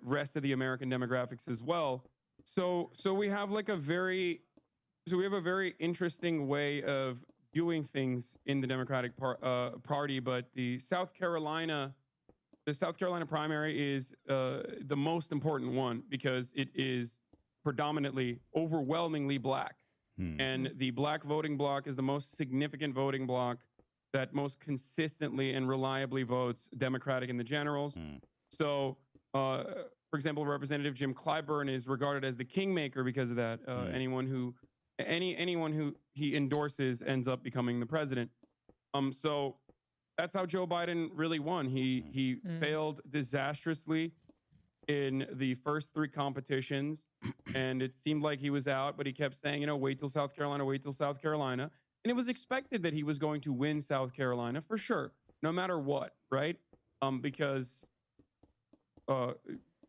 Speaker 8: rest of the American demographics as well. So we have a very interesting way of doing things in the Democratic Party, but the South Carolina primary is the most important one, because it is predominantly, overwhelmingly black. And the black voting bloc is the most significant voting bloc that most consistently and reliably votes Democratic in the generals. So, for example, Representative Jim Clyburn is regarded as the kingmaker because of that. Anyone who he endorses ends up becoming the president. So that's how Joe Biden really won. He failed disastrously in the first 3 competitions, and it seemed like he was out, but he kept saying, you know, wait till South Carolina, wait till South Carolina. And it was expected that he was going to win South Carolina for sure, no matter what, right? Because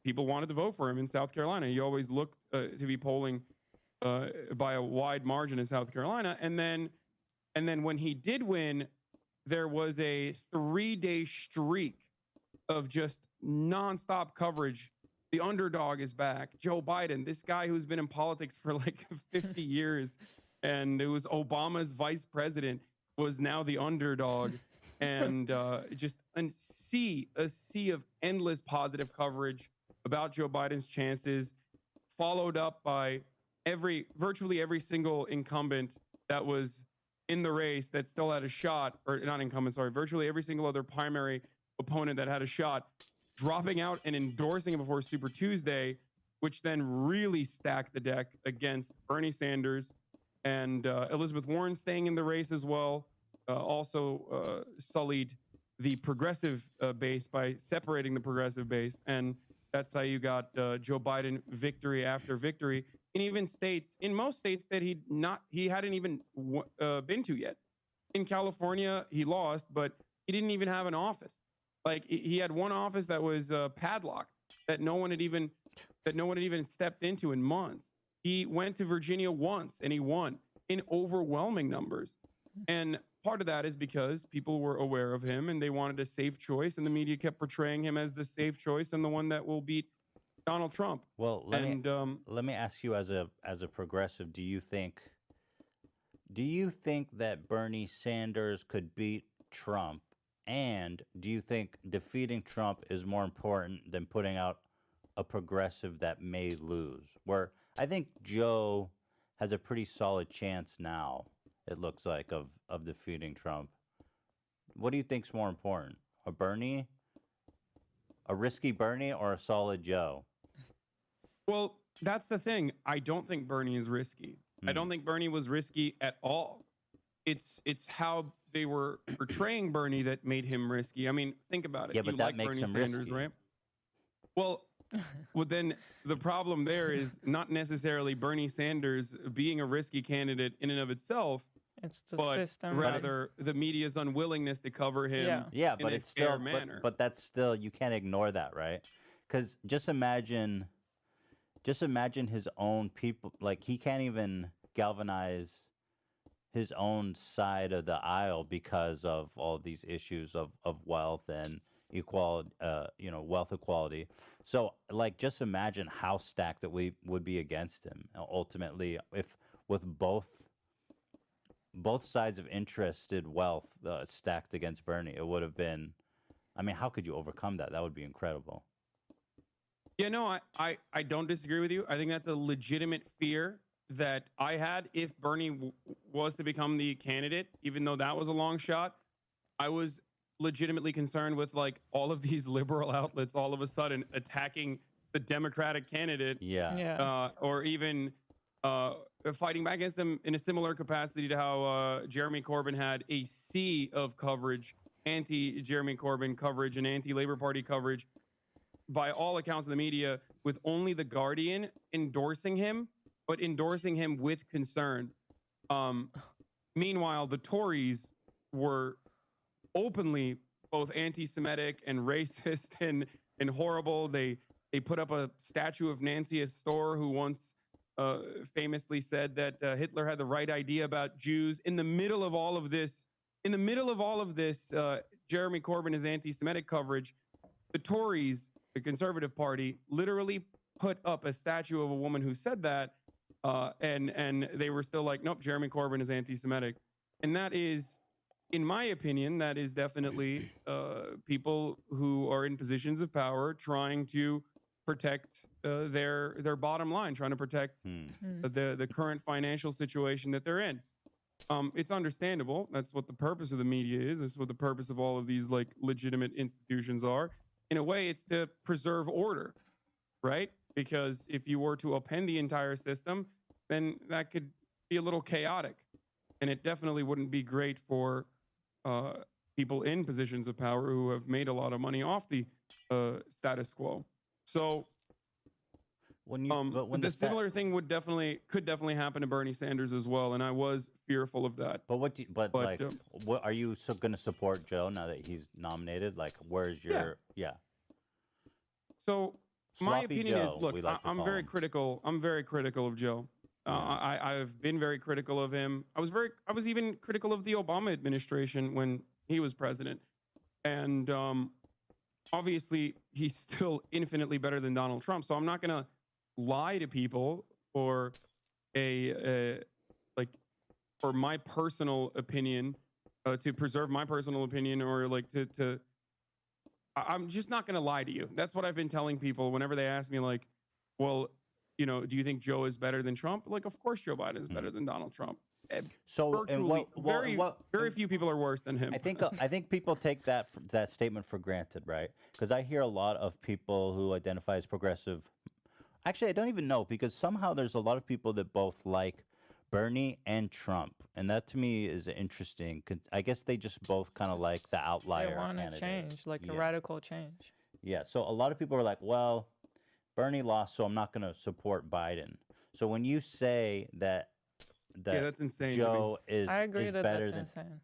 Speaker 8: people wanted to vote for him in South Carolina. He always looked to be polling by a wide margin in South Carolina. And then when he did win, there was a 3-day streak of just nonstop coverage. The underdog is back. Joe Biden, this guy who's been in politics for like 50 years, and it was Obama's vice president, was now the underdog. And just a sea of endless positive coverage about Joe Biden's chances, followed up by virtually every single incumbent that was in the race that still had a shot, or not incumbent, sorry, virtually every single other primary opponent that had a shot, dropping out and endorsing it before Super Tuesday, which then really stacked the deck against Bernie Sanders, and Elizabeth Warren staying in the race as well. Also sullied the progressive base by separating the progressive base. And that's how you got Joe Biden victory after victory in most states that he hadn't even been to yet. In California, he lost, but he didn't even have an office. Like, he had one office that was padlocked, that no one had even stepped into in months. He went to Virginia once and he won in overwhelming numbers. And part of that is because people were aware of him and they wanted a safe choice, and the media kept portraying him as the safe choice and the one that will beat Donald Trump.
Speaker 4: Well, let me ask you, as a progressive, do you think that Bernie Sanders could beat Trump? And do you think defeating Trump is more important than putting out a progressive that may lose? Where I think Joe has a pretty solid chance now, it looks like, of defeating Trump. What do you think's more important? A risky Bernie, or a solid Joe?
Speaker 8: Well, that's the thing. I don't think Bernie is risky. I don't think Bernie was risky at all. It's how they were portraying Bernie that made him risky. I mean, think about it.
Speaker 4: Yeah, but
Speaker 8: you
Speaker 4: that
Speaker 8: like
Speaker 4: makes
Speaker 8: Bernie
Speaker 4: him
Speaker 8: Sanders,
Speaker 4: risky.
Speaker 8: right? Well, then the problem there is not necessarily Bernie Sanders being a risky candidate in and of itself.
Speaker 5: It's the
Speaker 8: but
Speaker 5: system.
Speaker 8: rather the media's unwillingness to cover him.
Speaker 5: Yeah.
Speaker 4: But
Speaker 8: in
Speaker 4: it's
Speaker 8: a fair
Speaker 4: still,
Speaker 8: manner.
Speaker 4: but that's still, you can't ignore that, right? Because just imagine his own people. Like, he can't even galvanize his own side of the aisle because of all these issues of wealth and equality, wealth equality. So, like, just imagine how stacked that we would be against him ultimately, if with both sides of interested wealth stacked against Bernie. It would have been, I mean, how could you overcome that? That would be incredible.
Speaker 8: Yeah, no, I don't disagree with you. I think that's a legitimate fear that I had if Bernie was to become the candidate, even though that was a long shot. I was legitimately concerned with, like, all of these liberal outlets all of a sudden attacking the Democratic candidate. Or even fighting back against them in a similar capacity to how Jeremy Corbyn had a sea of coverage, anti-Jeremy Corbyn coverage and anti-Labor Party coverage, by all accounts of the media, with only The Guardian endorsing him, but endorsing him with concern. Meanwhile, the Tories were openly both anti-Semitic and racist and horrible. They put up a statue of Nancy Astor, who once famously said that Hitler had the right idea about Jews. In the middle of all of this, Jeremy Corbyn's anti-Semitic coverage, the Tories, the Conservative Party, literally put up a statue of a woman who said that, and they were still like, nope, Jeremy Corbyn is anti-Semitic. And that is, in my opinion, that is definitely people who are in positions of power trying to protect their bottom line, trying to protect the current financial situation that they're in. It's understandable. That's what the purpose of the media is. That's what the purpose of all of these, like, legitimate institutions are. In a way, it's to preserve order, right? Because if you were to upend the entire system, then that could be a little chaotic. And it definitely wouldn't be great for people in positions of power who have made a lot of money off the status quo. So
Speaker 4: when
Speaker 8: the similar thing could definitely happen to Bernie Sanders as well, and I was fearful of that.
Speaker 4: But what are you going to support Joe now that he's nominated? Like, where's your
Speaker 8: So my
Speaker 4: Sloppy
Speaker 8: opinion
Speaker 4: Joe,
Speaker 8: is, look,
Speaker 4: we like to
Speaker 8: I'm
Speaker 4: call
Speaker 8: very
Speaker 4: him.
Speaker 8: critical. I'm very critical of Joe. I've been very critical of him. I was even critical of the Obama administration when he was president, and obviously he's still infinitely better than Donald Trump. So I'm not gonna lie to people for for my personal opinion, to preserve my personal opinion, or like to I'm just not gonna lie to you. That's what I've been telling people whenever they ask me, like, well, do you think Joe is better than Trump? Like, of course Joe Biden is better than Donald Trump.
Speaker 4: So
Speaker 8: Very few people are worse than him.
Speaker 4: I think people take that statement for granted, right? Because I hear a lot of people who identify as progressive. Actually, I don't even know, because somehow there's a lot of people that both like Bernie and Trump, and that to me is interesting. I guess they just both kind of like the outlier.
Speaker 5: They want to
Speaker 4: candidate.
Speaker 5: change, like a radical change.
Speaker 4: Yeah. So a lot of people are like, well, Bernie lost, so I'm not going to support Biden. So when you say that
Speaker 8: that's insane.
Speaker 4: Joe is
Speaker 5: I agree
Speaker 4: is
Speaker 5: that
Speaker 4: better
Speaker 5: that's
Speaker 4: than.
Speaker 5: insane.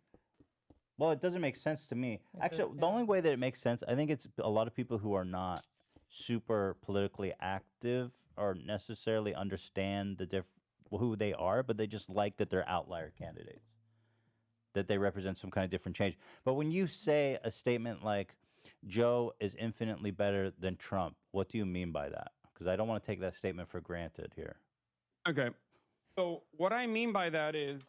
Speaker 4: Well, it doesn't make sense to me. Actually, the only way that it makes sense, I think it's a lot of people who are not super politically active or necessarily understand who they are, but they just like that they're outlier candidates, that they represent some kind of different change. But when you say a statement like Joe is infinitely better than Trump, what do you mean by that? Because I don't want to take that statement for granted here.
Speaker 8: Okay. So what I mean by that is,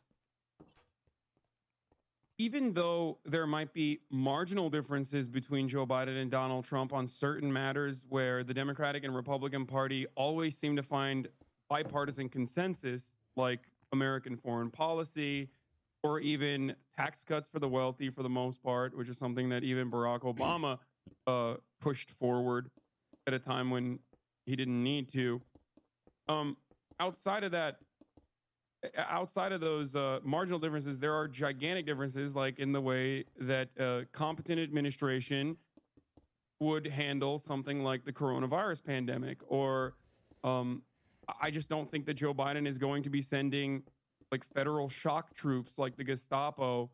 Speaker 8: even though there might be marginal differences between Joe Biden and Donald Trump on certain matters where the Democratic and Republican Party always seem to find bipartisan consensus, like American foreign policy, or even tax cuts for the wealthy for the most part, which is something that even Barack Obama pushed forward at a time when he didn't need to. Outside of those marginal differences, there are gigantic differences, like in the way that competent administration would handle something like the coronavirus pandemic, or I just don't think that Joe Biden is going to be sending like federal shock troops like the Gestapo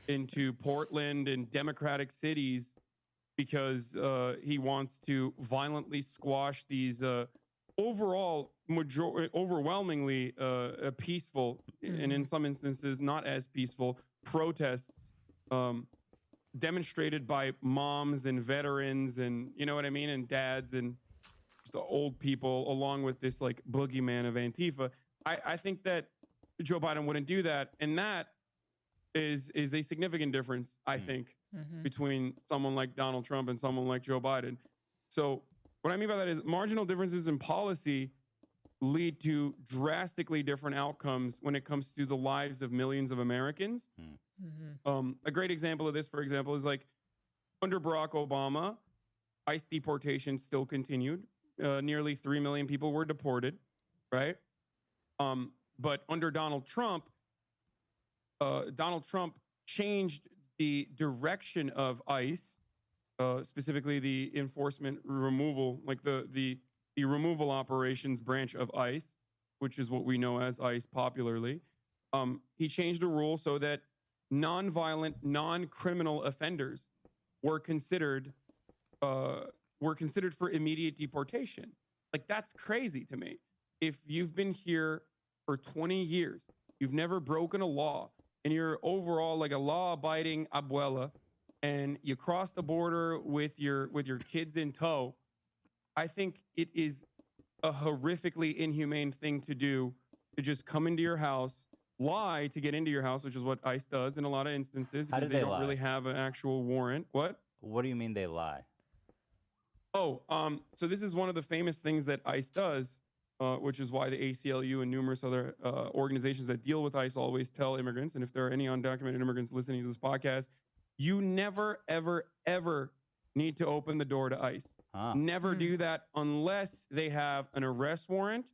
Speaker 8: into Portland and Democratic cities because he wants to violently squash these overwhelmingly peaceful, and in some instances not as peaceful, protests demonstrated by moms and veterans and, you know what I mean, and dads and just old people, along with this like boogeyman of Antifa. I think that Joe Biden wouldn't do that, and that is a significant difference, I think, between someone like Donald Trump and someone like Joe Biden. So what I mean by that is marginal differences in policy lead to drastically different outcomes when it comes to the lives of millions of Americans. A great example of this, for example, is like under Barack Obama, ICE deportation still continued. Nearly 3 million people were deported, right? But under Donald Trump changed the direction of ICE, specifically the enforcement removal, like the removal operations branch of ICE, which is what we know as ICE popularly. He changed the rule so that non-violent, non-criminal offenders were considered for immediate deportation. Like, that's crazy to me. If you've been here for 20 years, you've never broken a law, and you're overall like a law-abiding abuela, and you cross the border with your kids in tow, I think it is a horrifically inhumane thing to do, to just come into your house, lie to get into your house, which is what ICE does in a lot of instances, because they don't really have an actual warrant. What
Speaker 4: do you mean they lie?
Speaker 8: Oh, so this is one of the famous things that ICE does, which is why the ACLU and numerous other organizations that deal with ICE always tell immigrants, and if there are any undocumented immigrants listening to this podcast, you never, ever, ever need to open the door to ICE. Never do that unless they have an arrest warrant,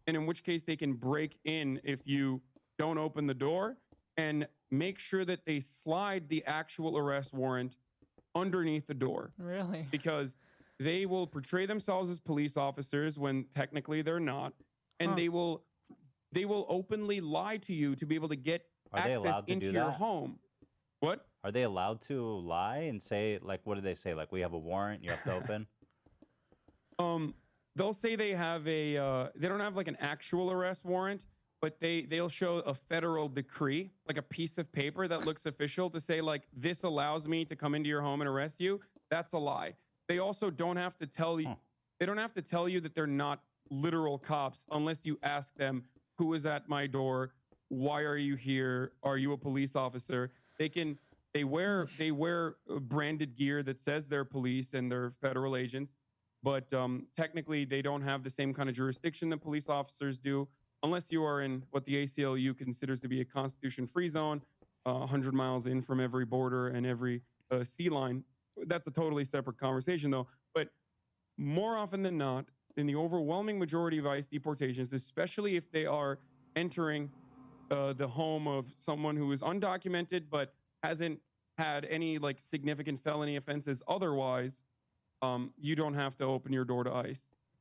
Speaker 8: and in which case they can break in if you don't open the door, and make sure that they slide the actual arrest warrant underneath the door.
Speaker 5: Really?
Speaker 8: Because they will portray themselves as police officers when technically they're not, and they will openly lie to you to be able to get
Speaker 4: Are they
Speaker 8: access
Speaker 4: allowed to
Speaker 8: into
Speaker 4: do
Speaker 8: your
Speaker 4: that?
Speaker 8: home. What?
Speaker 4: Are they allowed to lie and say, like, what do they say? Like, we have a warrant, you have to open?
Speaker 8: They'll say they have a they don't have like an actual arrest warrant, but they'll show a federal decree, like a piece of paper that looks official to say like this allows me to come into your home and arrest you. That's a lie. They also don't have to tell you they don't have to tell you that they're not literal cops unless you ask them who is at my door, why are you here, are you a police officer? They wear branded gear that says they're police and they're federal agents, but technically they don't have the same kind of jurisdiction that police officers do, unless you are in what the ACLU considers to be a constitution-free zone, 100 miles in from every border and every sea line. That's a totally separate conversation, though. But more often than not, in the overwhelming majority of ICE deportations, especially if they are entering the home of someone who is undocumented but hasn't had any like significant felony offenses otherwise, you don't have to open your door to ICE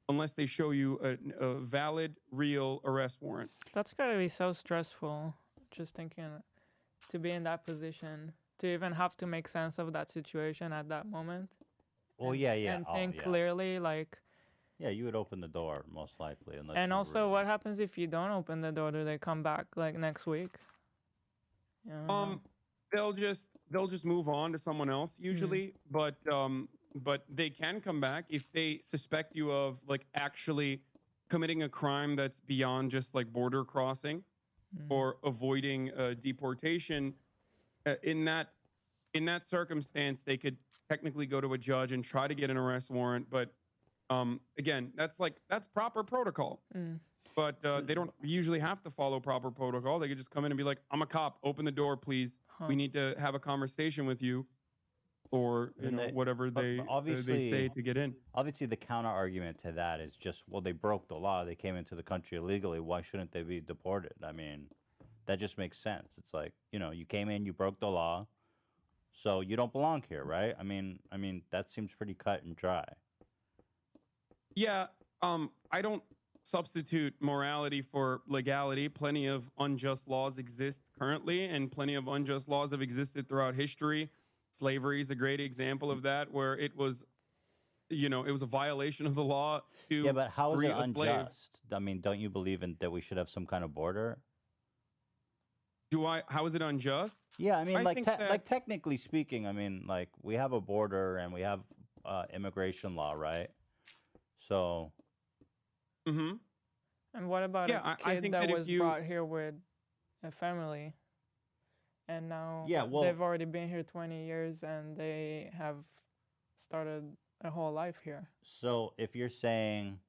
Speaker 8: unless they show you a valid, real arrest warrant.
Speaker 5: That's gotta be so stressful. Just thinking to be in that position, to even have to make sense of that situation at that moment.
Speaker 4: Oh,
Speaker 5: and,
Speaker 4: yeah, yeah.
Speaker 5: And
Speaker 4: Oh,
Speaker 5: think
Speaker 4: yeah.
Speaker 5: clearly, like.
Speaker 4: Yeah, you would open the door most likely, unless.
Speaker 5: And
Speaker 4: you
Speaker 5: also,
Speaker 4: really...
Speaker 5: what happens if you don't open the door? Do they come back like next week?
Speaker 8: They'll just move on to someone else usually, but they can come back if they suspect you of like actually committing a crime that's beyond just like border crossing or avoiding deportation. In that circumstance, they could technically go to a judge and try to get an arrest warrant, but again, that's proper protocol. But they don't usually have to follow proper protocol. They could just come in and be like, I'm a cop, open the door, please. We need to have a conversation with you, or whatever they say to get in.
Speaker 4: Obviously, the counter argument to that is just, well, they broke the law. They came into the country illegally. Why shouldn't they be deported? I mean, that just makes sense. It's like, you came in, you broke the law, so you don't belong here, right? I mean, that seems pretty cut and dry.
Speaker 8: Yeah, I don't substitute morality for legality. Plenty of unjust laws exist currently, and plenty of unjust laws have existed throughout history. Slavery is a great example of that, where it was a violation of the law to
Speaker 4: Yeah, but how is
Speaker 8: free
Speaker 4: it
Speaker 8: a slave.
Speaker 4: unjust? I mean, don't you believe in that we should have some kind of border?
Speaker 8: How is it unjust?
Speaker 4: Yeah, I mean,
Speaker 8: think that-
Speaker 4: like technically speaking, I mean, like we have a border and we have immigration law, right? So.
Speaker 5: And what about a kid that was brought here with a family, and now they've already been here 20 years and they have started a whole life here?
Speaker 4: So if you're saying,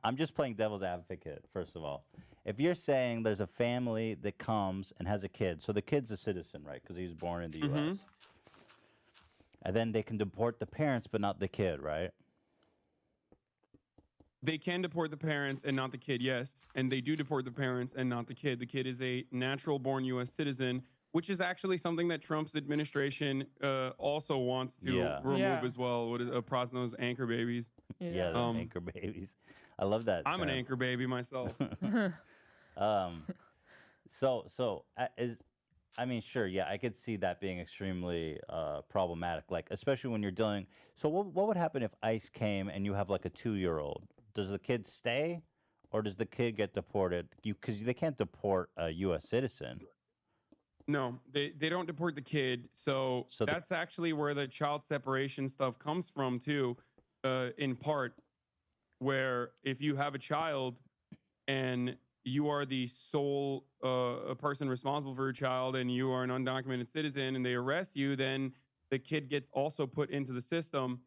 Speaker 4: I'm just playing devil's advocate, first of all. If you're saying there's a family that comes and has a kid, so the kid's a citizen, right? Because he was born in the U.S. And then they can deport the parents, but not the kid, right?
Speaker 8: They can deport the parents and not the kid, yes. And they do deport the parents and not the kid. The kid is a natural-born U.S. citizen, which is actually something that Trump's administration also wants to remove as well. What is a process known as anchor babies?
Speaker 4: Yeah, anchor babies. I love that.
Speaker 8: I'm an anchor baby myself.
Speaker 4: I mean, sure, yeah, I could see that being extremely problematic, like especially when you're dealing. So what would happen if ICE came and you have like a 2-year-old? Does the kid stay, or does the kid get deported? Because they can't deport a U.S. citizen.
Speaker 8: No, they don't deport the kid. So that's actually where the child separation stuff comes from too, in part, where if you have a child and you are the sole person responsible for your child and you are an undocumented citizen and they arrest you, then the kid gets also put into the system,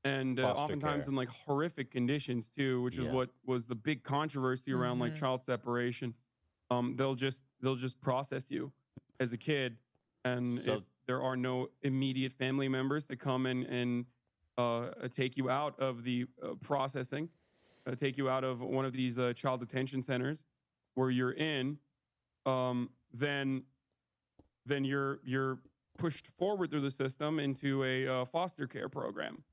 Speaker 8: and oftentimes in like horrific conditions too, which is what was the big controversy around like child separation. They'll just process you as a kid, and if there are no immediate family members to come and take you out of the processing, take you out of one of these child detention centers where you're in, then then you're pushed forward through the system into a foster care program.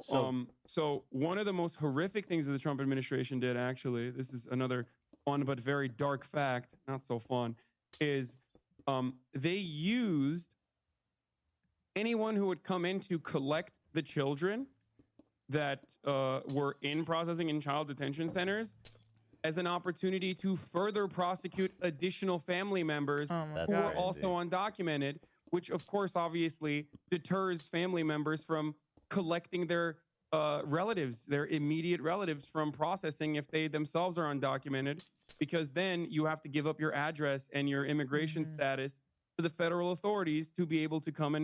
Speaker 8: So one of the most horrific things that the Trump administration did, actually, this is another fun but very dark fact, not so fun, is they used anyone who would come in to collect the children that were in processing in child detention centers as an opportunity to further prosecute additional family members who were also undocumented, which of course obviously deters family members from collecting their relatives, their immediate relatives, from processing if they themselves are undocumented, because then you have to give up your address and your immigration status to the federal authorities to be able to come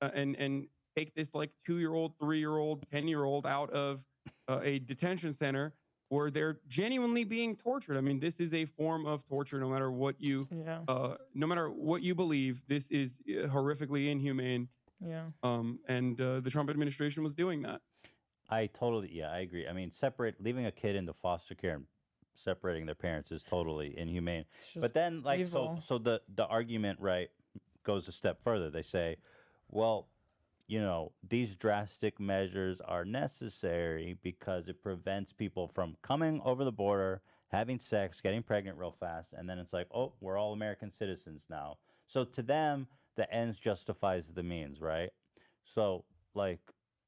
Speaker 8: and take this like 2-year-old, 3-year-old, 10-year-old out of a detention center where they're genuinely being tortured. I mean, this is a form of torture, no matter what you, no matter what you believe. This is horrifically inhumane.
Speaker 5: Yeah.
Speaker 8: And the Trump administration was doing that.
Speaker 4: I agree. I mean, leaving a kid into foster care and separating their parents is totally inhumane. But then, like, so the argument, right, goes a step further. They say, well, these drastic measures are necessary because it prevents people from coming over the border, having sex, getting pregnant real fast, and then it's like, oh, we're all American citizens now. So to them, the ends justifies the means, right? So, like,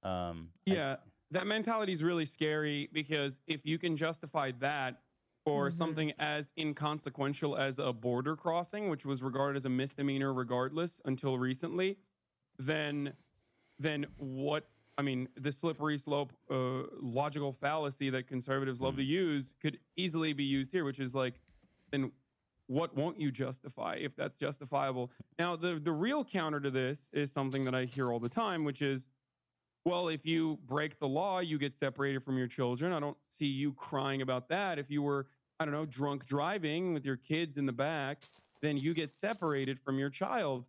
Speaker 8: that mentality is really scary, because if you can justify that for something as inconsequential as a border crossing, which was regarded as a misdemeanor regardless until recently, then what? I mean, the slippery slope logical fallacy that conservatives love to use could easily be used here, which is like, then what won't you justify if that's justifiable? Now, the real counter to this is something that I hear all the time, which is, well, if you break the law, you get separated from your children. I don't see you crying about that. If you were, I don't know, drunk driving with your kids in the back, then you get separated from your child.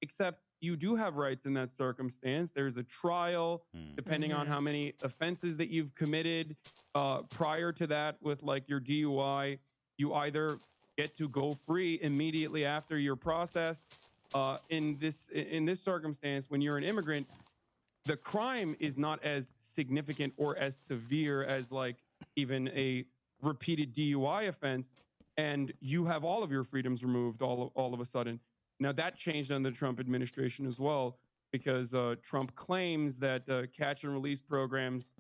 Speaker 8: Except you do have rights in that circumstance. There's a trial, depending on how many offenses that you've committed prior to that. With like your DUI, you either get to go free immediately after you're processed. In this circumstance, when you're an immigrant, the crime is not as significant or as severe as like even a repeated DUI offense, and you have all of your freedoms removed all of a sudden. Now, that changed under the Trump administration as well, because Trump claims that catch and release programs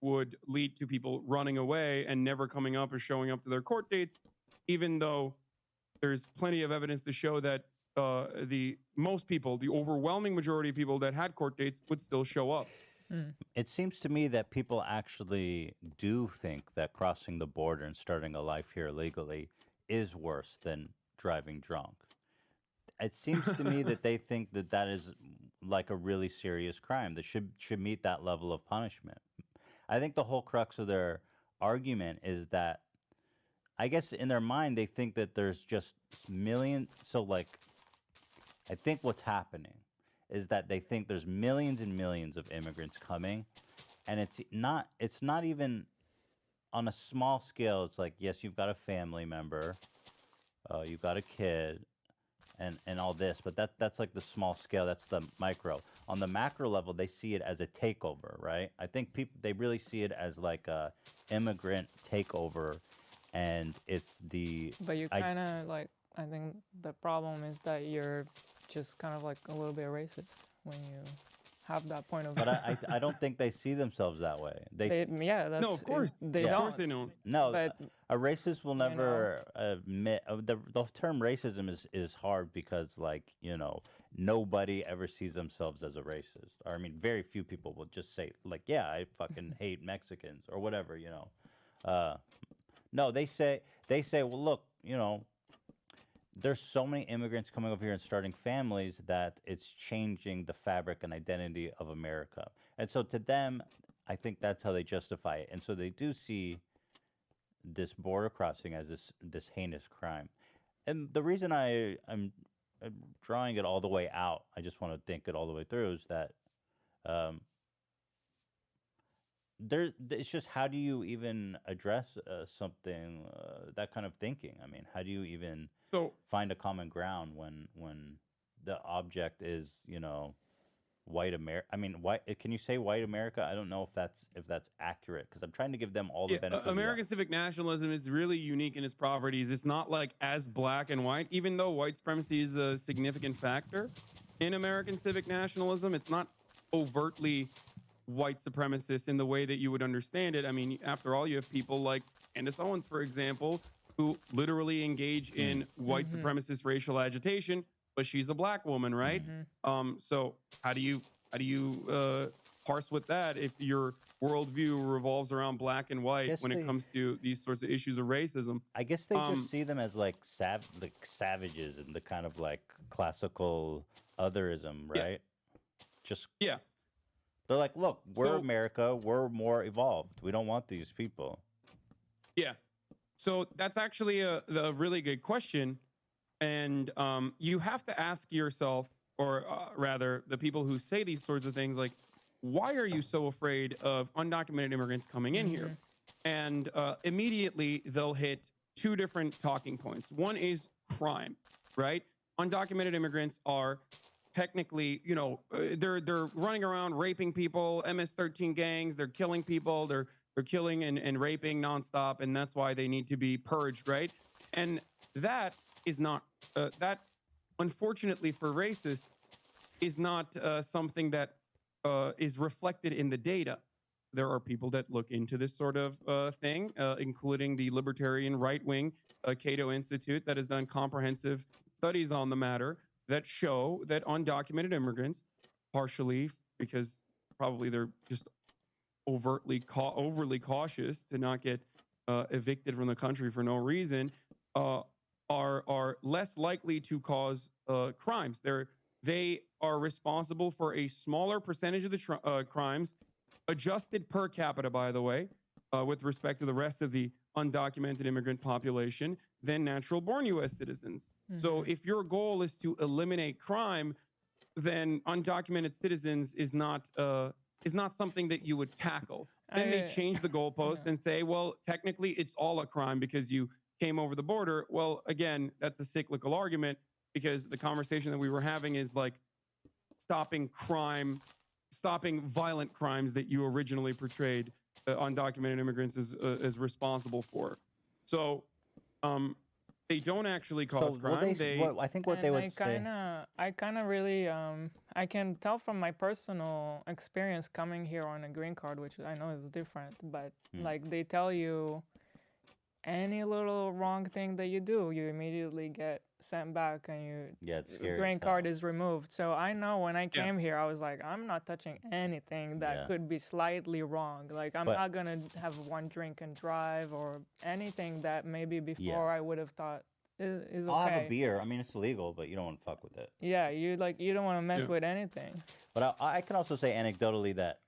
Speaker 8: would lead to people running away and never coming up or showing up to their court dates, even though there's plenty of evidence to show that the overwhelming majority of people that had court dates would still show up.
Speaker 4: It seems to me that people actually do think that crossing the border and starting a life here legally is worse than driving drunk. It seems to me that they think that that is like a really serious crime that should meet that level of punishment. I think the whole crux of their argument is that, I guess in their mind, they think that there's just millions. So, like, I think what's happening is that they think there's millions and millions of immigrants coming, and it's not even on a small scale. It's like, yes, you've got a family member, you've got a kid, and all this, but that's like the small scale. That's the micro. On the macro level, they see it as a takeover, right? I think they really see it as like a immigrant takeover, and it's the.
Speaker 5: But you kind of like. I think the problem is that you're just kind of like a little bit racist when you have that point of view.
Speaker 4: But I don't think they see themselves that way.
Speaker 8: No, of course
Speaker 5: they don't.
Speaker 8: Of course they don't.
Speaker 4: No, but a racist will never admit the term racism is hard because, like, nobody ever sees themselves as a racist. Or I mean, very few people will just say like, yeah, I fucking hate Mexicans or whatever, No, they say, well, look, there's so many immigrants coming over here and starting families that it's changing the fabric and identity of America. And so to them, I think that's how they justify it. And so they do see this border crossing as this heinous crime. And the reason I'm drawing it all the way out, I just want to think it all the way through, is that it's just, how do you even address something, that kind of thinking? I mean, how do you even find a common ground when the object is, you know, white America. I mean, white. Can you say white America? I don't know if that's accurate because I'm trying to give them all the benefit.
Speaker 8: American civic nationalism is really unique in its properties. It's not like as black and white, even though white supremacy is a significant factor in American civic nationalism. It's not overtly white supremacist in the way that you would understand it. I mean, after all, you have people like Candace Owens, for example, who literally engage in white supremacist racial agitation, but she's a black woman, right? So how do you parse with that if your worldview revolves around black and white when it comes to these sorts of issues of racism?
Speaker 4: I guess they just see them as like savages and the kind of like classical otherism, right? They're like, look, we're America, we're more evolved. We don't want these people.
Speaker 8: Yeah. So that's actually a really good question. And you have to ask yourself, or rather the people who say these sorts of things, like, why are you so afraid of undocumented immigrants coming in here? And immediately they'll hit two different talking points. One is crime, right? Undocumented immigrants are technically, you know, they're running around raping people, MS-13 gangs, they're killing people, they're killing and raping nonstop, and that's why they need to be purged, right? And that is not, that unfortunately for racists is not something that is reflected in the data. There are people that look into this sort of thing, including the libertarian right-wing Cato Institute that has done comprehensive studies on the matter that show that undocumented immigrants, partially because probably they're just overtly cautious to not get evicted from the country for no reason, are less likely to cause crimes. They are responsible for a smaller percentage of the crimes, adjusted per capita, by the way, with respect to the rest of the undocumented immigrant population, than natural-born U.S. citizens. So if your goal is to eliminate crime, then undocumented citizens is not something that you would tackle. Then they change the goalpost and say, well, technically it's all a crime because you came over the border. Well, again, that's a cyclical argument because the conversation that we were having is like stopping crime, stopping violent crimes that you originally portrayed undocumented immigrants as responsible for. So they don't actually cause crime.
Speaker 4: I think what they would say.
Speaker 5: I kind of really, I can tell from my personal experience coming here on a green card, which I know is different, but like they tell you any little wrong thing that you do, you immediately get sent back and your green card is removed. So I know when I came here, I was like, I'm not touching anything that could be slightly wrong. Like I'm not going to have one drink and drive or anything that maybe before I would have thought is okay.
Speaker 4: I'll have a beer. I mean, it's illegal, but you don't want to fuck with it.
Speaker 5: Yeah, you don't want to mess with anything.
Speaker 4: But I can also say anecdotally that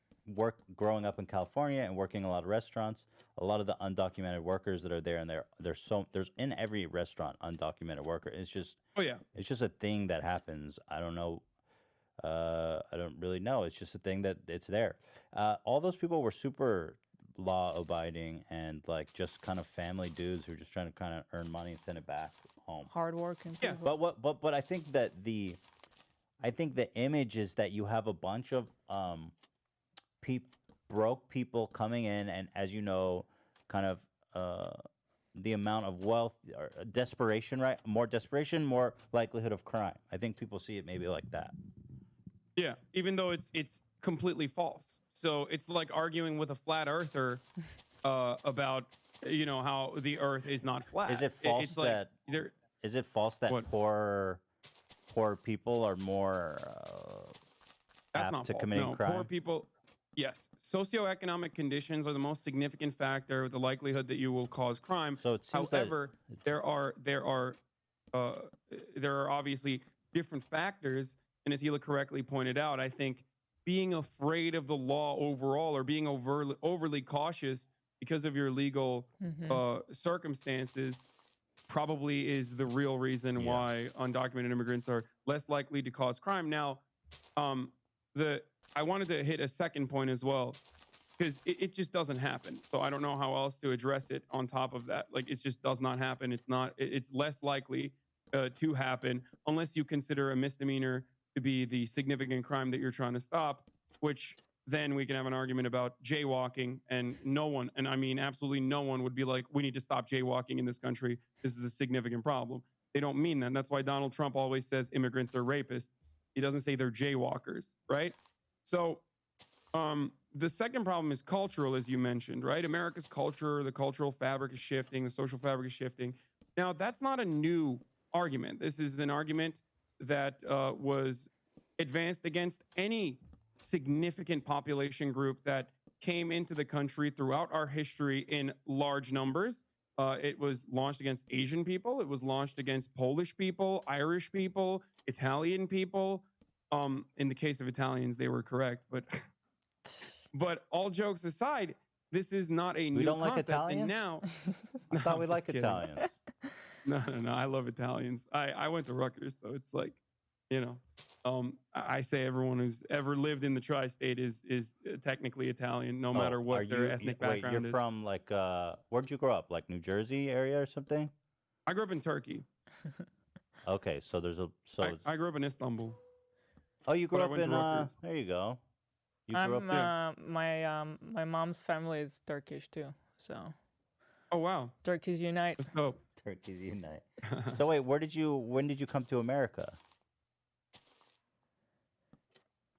Speaker 4: growing up in California and working in a lot of restaurants, a lot of the undocumented workers that are there, and there's in every restaurant undocumented worker. It's just it's just a thing that happens. I don't know. I don't really know. It's just a thing that it's there. All those people were super law abiding and like just kind of family dudes who are just trying to kind of earn money and send it back home.
Speaker 5: Hard working.
Speaker 4: Yeah. But I think that the image is that you have a bunch of broke people coming in, and as you know, kind of the amount of wealth or desperation, right? More desperation, more likelihood of crime. I think people see it maybe like that.
Speaker 8: Yeah, even though it's completely false. So it's like arguing with a flat earther about how the Earth is not flat.
Speaker 4: Is it false is it false that poor people are more apt to committing crime?
Speaker 8: Poor people. Yes, socioeconomic conditions are the most significant factor with the likelihood that you will cause crime.
Speaker 4: So it seems
Speaker 8: however, there are obviously different factors, and as Hila correctly pointed out, I think being afraid of the law overall or being overly cautious because of your legal circumstances probably is the real reason why undocumented immigrants are less likely to cause crime. Now, I wanted to hit a second point as well, because it just doesn't happen. So I don't know how else to address it on top of that. Like, it just does not happen. It's less likely to happen unless you consider a misdemeanor to be the significant crime that you're trying to stop, which then we can have an argument about jaywalking, and no one, and I mean absolutely no one, would be like, we need to stop jaywalking in this country. This is a significant problem. They don't mean that. That's why Donald Trump always says immigrants are rapists. He doesn't say they're jaywalkers, right? So the second problem is cultural, as you mentioned, right? America's culture, the cultural fabric is shifting, the social fabric is shifting. Now, that's not a new argument. This is an argument that was advanced against any significant population group that came into the country throughout our history in large numbers. It was launched against Asian people. It was launched against Polish people, Irish people, Italian people. In the case of Italians, they were correct. But all jokes aside, this is not a new
Speaker 4: don't like
Speaker 8: concept.
Speaker 4: Italians?
Speaker 8: And now,
Speaker 4: I thought we like Italians.
Speaker 8: No. I love Italians. I went to Rutgers, so it's like, you know, I say everyone who's ever lived in the tri-state is technically Italian, no matter what their ethnic background is.
Speaker 4: You're from like where'd you grow up? Like New Jersey area or something?
Speaker 8: I grew up in Turkey.
Speaker 4: Okay, so there's
Speaker 8: I grew up in Istanbul.
Speaker 4: Oh, you grew up in there you go. You grew up
Speaker 5: my mom's family is Turkish too, so.
Speaker 8: Oh wow.
Speaker 5: Turkeys unite.
Speaker 8: Let's go.
Speaker 4: Turkeys unite. So wait, when did you come to America?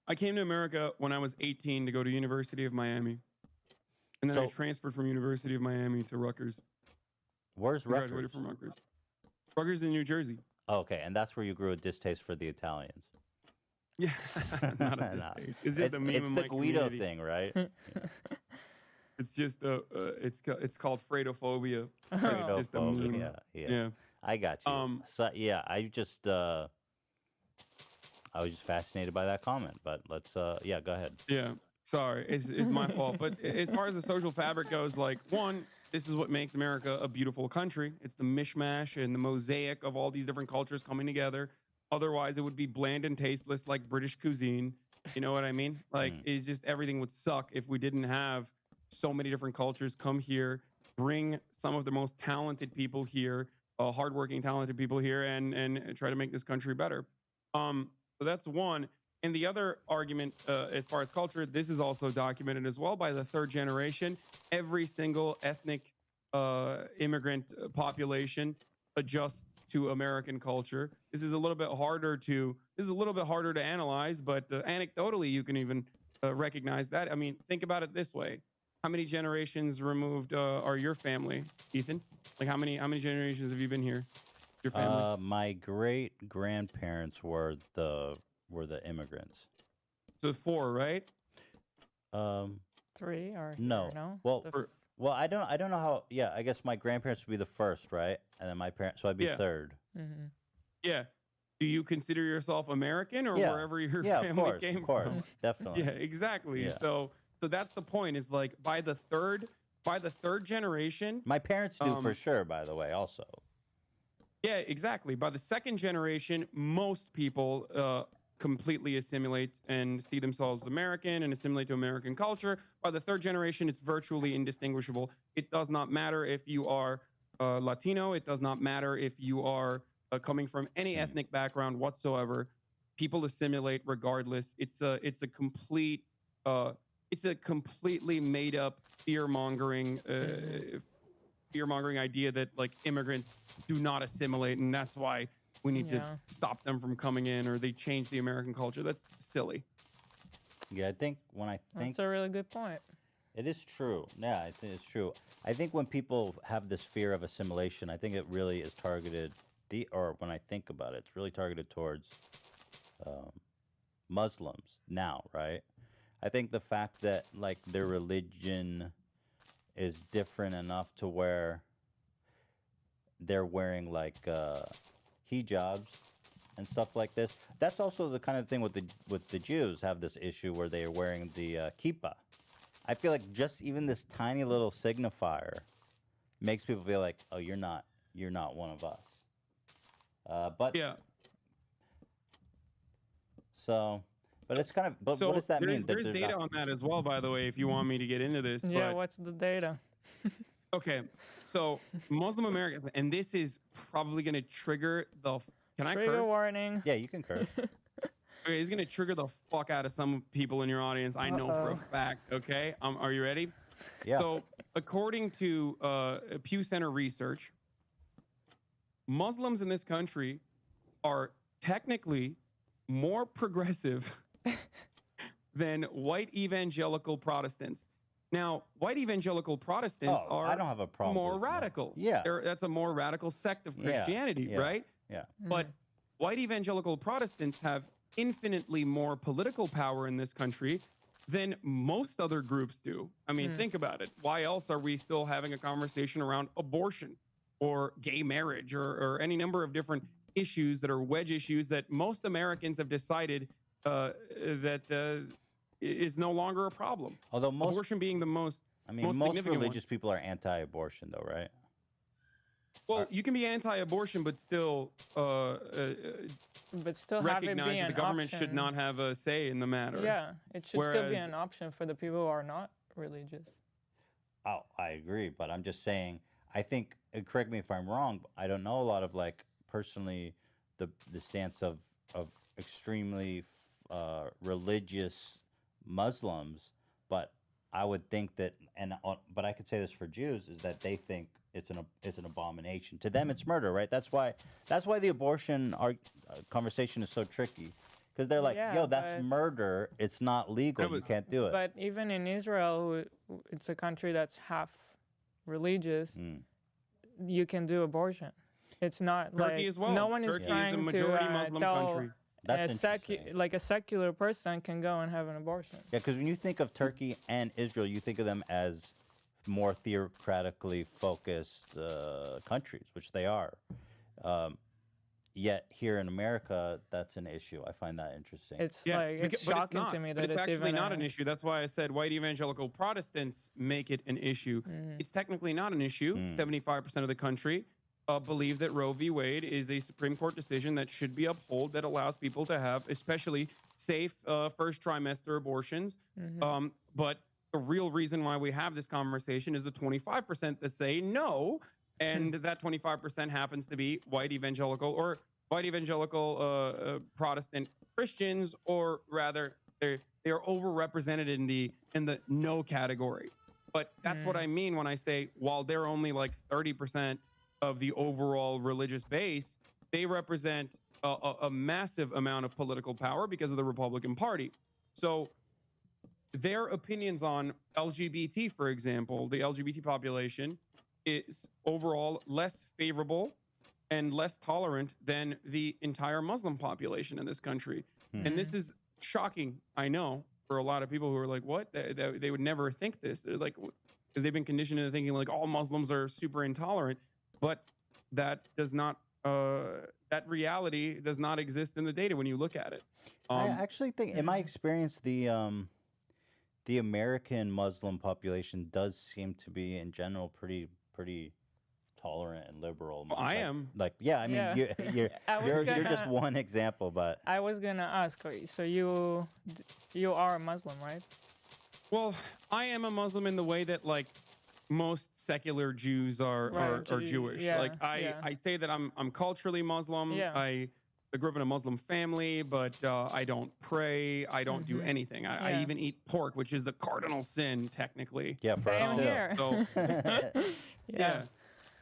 Speaker 8: I came to America when I was 18 to go to University of Miami. And then I transferred from University of Miami to Rutgers.
Speaker 4: Where's Rutgers?
Speaker 8: Graduated from Rutgers. Rutgers in New Jersey.
Speaker 4: Oh, okay, and that's where you grew a distaste for the Italians.
Speaker 8: Yeah, not a distaste. It's just a meme
Speaker 4: it's
Speaker 8: in
Speaker 4: the
Speaker 8: my
Speaker 4: Guido
Speaker 8: community.
Speaker 4: thing, right?
Speaker 8: It's just it's called Fredophobia.
Speaker 4: Fredophobia.
Speaker 8: Just a meme.
Speaker 4: Yeah. I got you. So yeah, I was just fascinated by that comment, but let's go ahead.
Speaker 8: Yeah. Sorry, it's my fault. But as far as the social fabric goes, like, one, this is what makes America a beautiful country. It's the mishmash and the mosaic of all these different cultures coming together. Otherwise, it would be bland and tasteless like British cuisine. You know what I mean? Like, it's just everything would suck if we didn't have so many different cultures come here, bring some of the most talented people here, hardworking, talented people here, and try to make this country better. So that's one. And the other argument, as far as culture, this is also documented as well by the third generation. Every single ethnic immigrant population adjusts to American culture. This is a little bit harder to analyze, but anecdotally, you can even recognize that. I mean, think about it this way: how many generations removed are your family, Ethan? Like, how many generations have you been here? Your family?
Speaker 4: My great grandparents were the immigrants.
Speaker 8: So 4, right?
Speaker 5: 3 or
Speaker 4: no. Well, I don't know how. Yeah, I guess my grandparents would be the first, right? And then my parents, so I'd be third.
Speaker 5: Mm-hmm.
Speaker 8: Yeah. Do you consider yourself American or wherever your family came from?
Speaker 4: Definitely.
Speaker 8: Yeah, exactly.
Speaker 4: Yeah.
Speaker 8: So that's the point. Is like by the third generation.
Speaker 4: My parents do for sure. By the way, also.
Speaker 8: Yeah, exactly. By the second generation, most people completely assimilate and see themselves as American and assimilate to American culture. By the third generation, it's virtually indistinguishable. It does not matter if you are Latino. It does not matter if you are coming from any ethnic background whatsoever. People assimilate regardless. It's a completely made up fear-mongering idea that like immigrants do not assimilate, and that's why we need to stop them from coming in, or they change the American culture. That's silly.
Speaker 4: Yeah, I think
Speaker 5: that's a really good point.
Speaker 4: It is true. Yeah, I think it's true. I think when people have this fear of assimilation, I think it really is targeted. Or when I think about it, it's really targeted towards Muslims now, right? I think the fact that like their religion is different enough to where they're wearing like hijabs and stuff like this. That's also the kind of thing with the Jews have this issue where they are wearing the kippah. I feel like just even this tiny little signifier makes people feel like, oh, you're not one of us. But
Speaker 8: yeah.
Speaker 4: So, but it's kind of. But so what does that mean?
Speaker 8: There's data on that as well, by the way. If you want me to get into this.
Speaker 5: Yeah. What's the data?
Speaker 8: Okay, so Muslim Americans, and this is probably going to trigger the. Can I
Speaker 5: Trigger
Speaker 8: curse?
Speaker 5: warning.
Speaker 4: Yeah, you can curse.
Speaker 8: Okay, he's going to trigger the fuck out of some people in your audience. I know for a fact. Okay, are you ready?
Speaker 4: Yeah.
Speaker 8: So, according to Pew Center research, Muslims in this country are technically more progressive than white evangelical Protestants. Now, white evangelical Protestants are
Speaker 4: I don't have a problem
Speaker 8: more
Speaker 4: with
Speaker 8: radical.
Speaker 4: Yeah.
Speaker 8: That's a more radical sect of Christianity, right?
Speaker 4: Yeah.
Speaker 8: But white evangelical Protestants have infinitely more political power in this country than most other groups do. I mean, think about it. Why else are we still having a conversation around abortion or gay marriage or any number of different issues that are wedge issues that most Americans have decided that is no longer a problem?
Speaker 4: Although
Speaker 8: abortion being the most
Speaker 4: most religious people are anti-abortion, though, right?
Speaker 8: Well, you can be anti-abortion, but still recognize that the government should not have a say in the matter.
Speaker 5: Yeah, it should still be an option for the people who are not religious.
Speaker 4: Oh, I agree, but I'm just saying, I think, correct me if I'm wrong, but I don't know a lot of, like, personally, the stance of extremely religious Muslims, but I would think that, but I could say this for Jews, is that they think it's an abomination. To them, it's murder, right? That's why the abortion conversation is so tricky, because they're like, yo, that's murder. It's not legal. You can't do it.
Speaker 5: But even in Israel, it's a country that's half religious. You can do abortion. It's not
Speaker 8: Turkey
Speaker 5: like
Speaker 8: as well.
Speaker 5: no one is
Speaker 8: Turkey
Speaker 5: trying
Speaker 8: is a majority
Speaker 5: to
Speaker 8: Muslim
Speaker 5: tell
Speaker 8: country.
Speaker 4: That's
Speaker 5: like a secular person can go and have an abortion.
Speaker 4: Yeah, because when you think of Turkey and Israel, you think of them as more theocratically focused countries, which they are. Yet here in America, that's an issue. I find that interesting.
Speaker 5: It's shocking to me that
Speaker 8: it's actually
Speaker 5: even
Speaker 8: not an issue. That's why I said white evangelical Protestants make it an issue. It's technically not an issue. 75% of the country believe that Roe v. Wade is a Supreme Court decision that should be upheld, that allows people to have especially safe first trimester abortions. But the real reason why we have this conversation is the 25% that say no, and that 25% happens to be white evangelical Protestant Christians, or rather they are overrepresented in the no category. But that's what I mean when I say, while they're only like 30% of the overall religious base, they represent a massive amount of political power because of the Republican Party. So their opinions on LGBT, for example, the LGBT population, is overall less favorable and less tolerant than the entire Muslim population in this country. And this is shocking, I know, for a lot of people who are like, what? They would never think this. They're like, because they've been conditioned into thinking like all Muslims are super intolerant. But that does not, that reality does not exist in the data when you look at it.
Speaker 4: I actually think, in my experience, the American Muslim population does seem to be, in general, pretty tolerant and liberal.
Speaker 8: Well, I am.
Speaker 4: Like, yeah, I mean, you're just one example, but
Speaker 5: I was gonna ask. So you are a Muslim, right?
Speaker 8: Well, I am a Muslim in the way that like most secular Jews are Jewish.
Speaker 5: Yeah,
Speaker 8: like I say that I'm culturally Muslim.
Speaker 5: Yeah.
Speaker 8: I grew up in a Muslim family, but I don't pray. I don't do anything. I even eat pork, which is the cardinal sin, technically.
Speaker 4: Yeah, for us too.
Speaker 5: Here.
Speaker 8: So, yeah.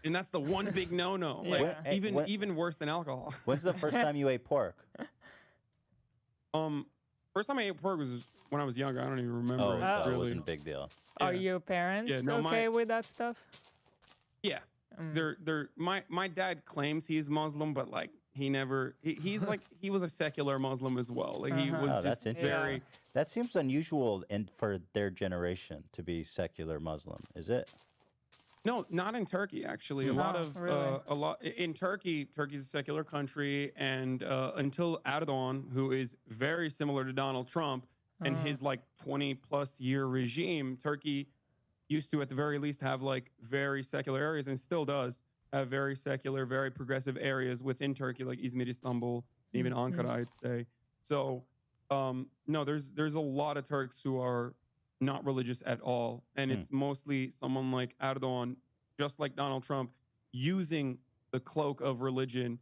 Speaker 8: And that's the one big no-no. Like even worse than alcohol.
Speaker 4: When's the first time you ate pork?
Speaker 8: First time I ate pork was when I was younger. I don't even remember.
Speaker 4: Oh,
Speaker 8: it,
Speaker 4: so
Speaker 8: really.
Speaker 4: it wasn't a big deal.
Speaker 5: Are your parents okay with that stuff?
Speaker 8: Yeah. My dad claims he's Muslim, but like he never he's like he was a secular Muslim as well. Like he was just very
Speaker 4: That seems unusual for their generation to be secular Muslim, is it?
Speaker 8: No, not in Turkey actually. A lot in Turkey. Turkey's a secular country, and until Erdogan, who is very similar to Donald Trump, and his like 20+ year regime, Turkey used to at the very least have like very secular areas, and still does have very secular, very progressive areas within Turkey, like Izmir, Istanbul, even Ankara, I'd say. So no, there's a lot of Turks who are not religious at all, and it's mostly someone like Erdogan, just like Donald Trump, using the cloak of religion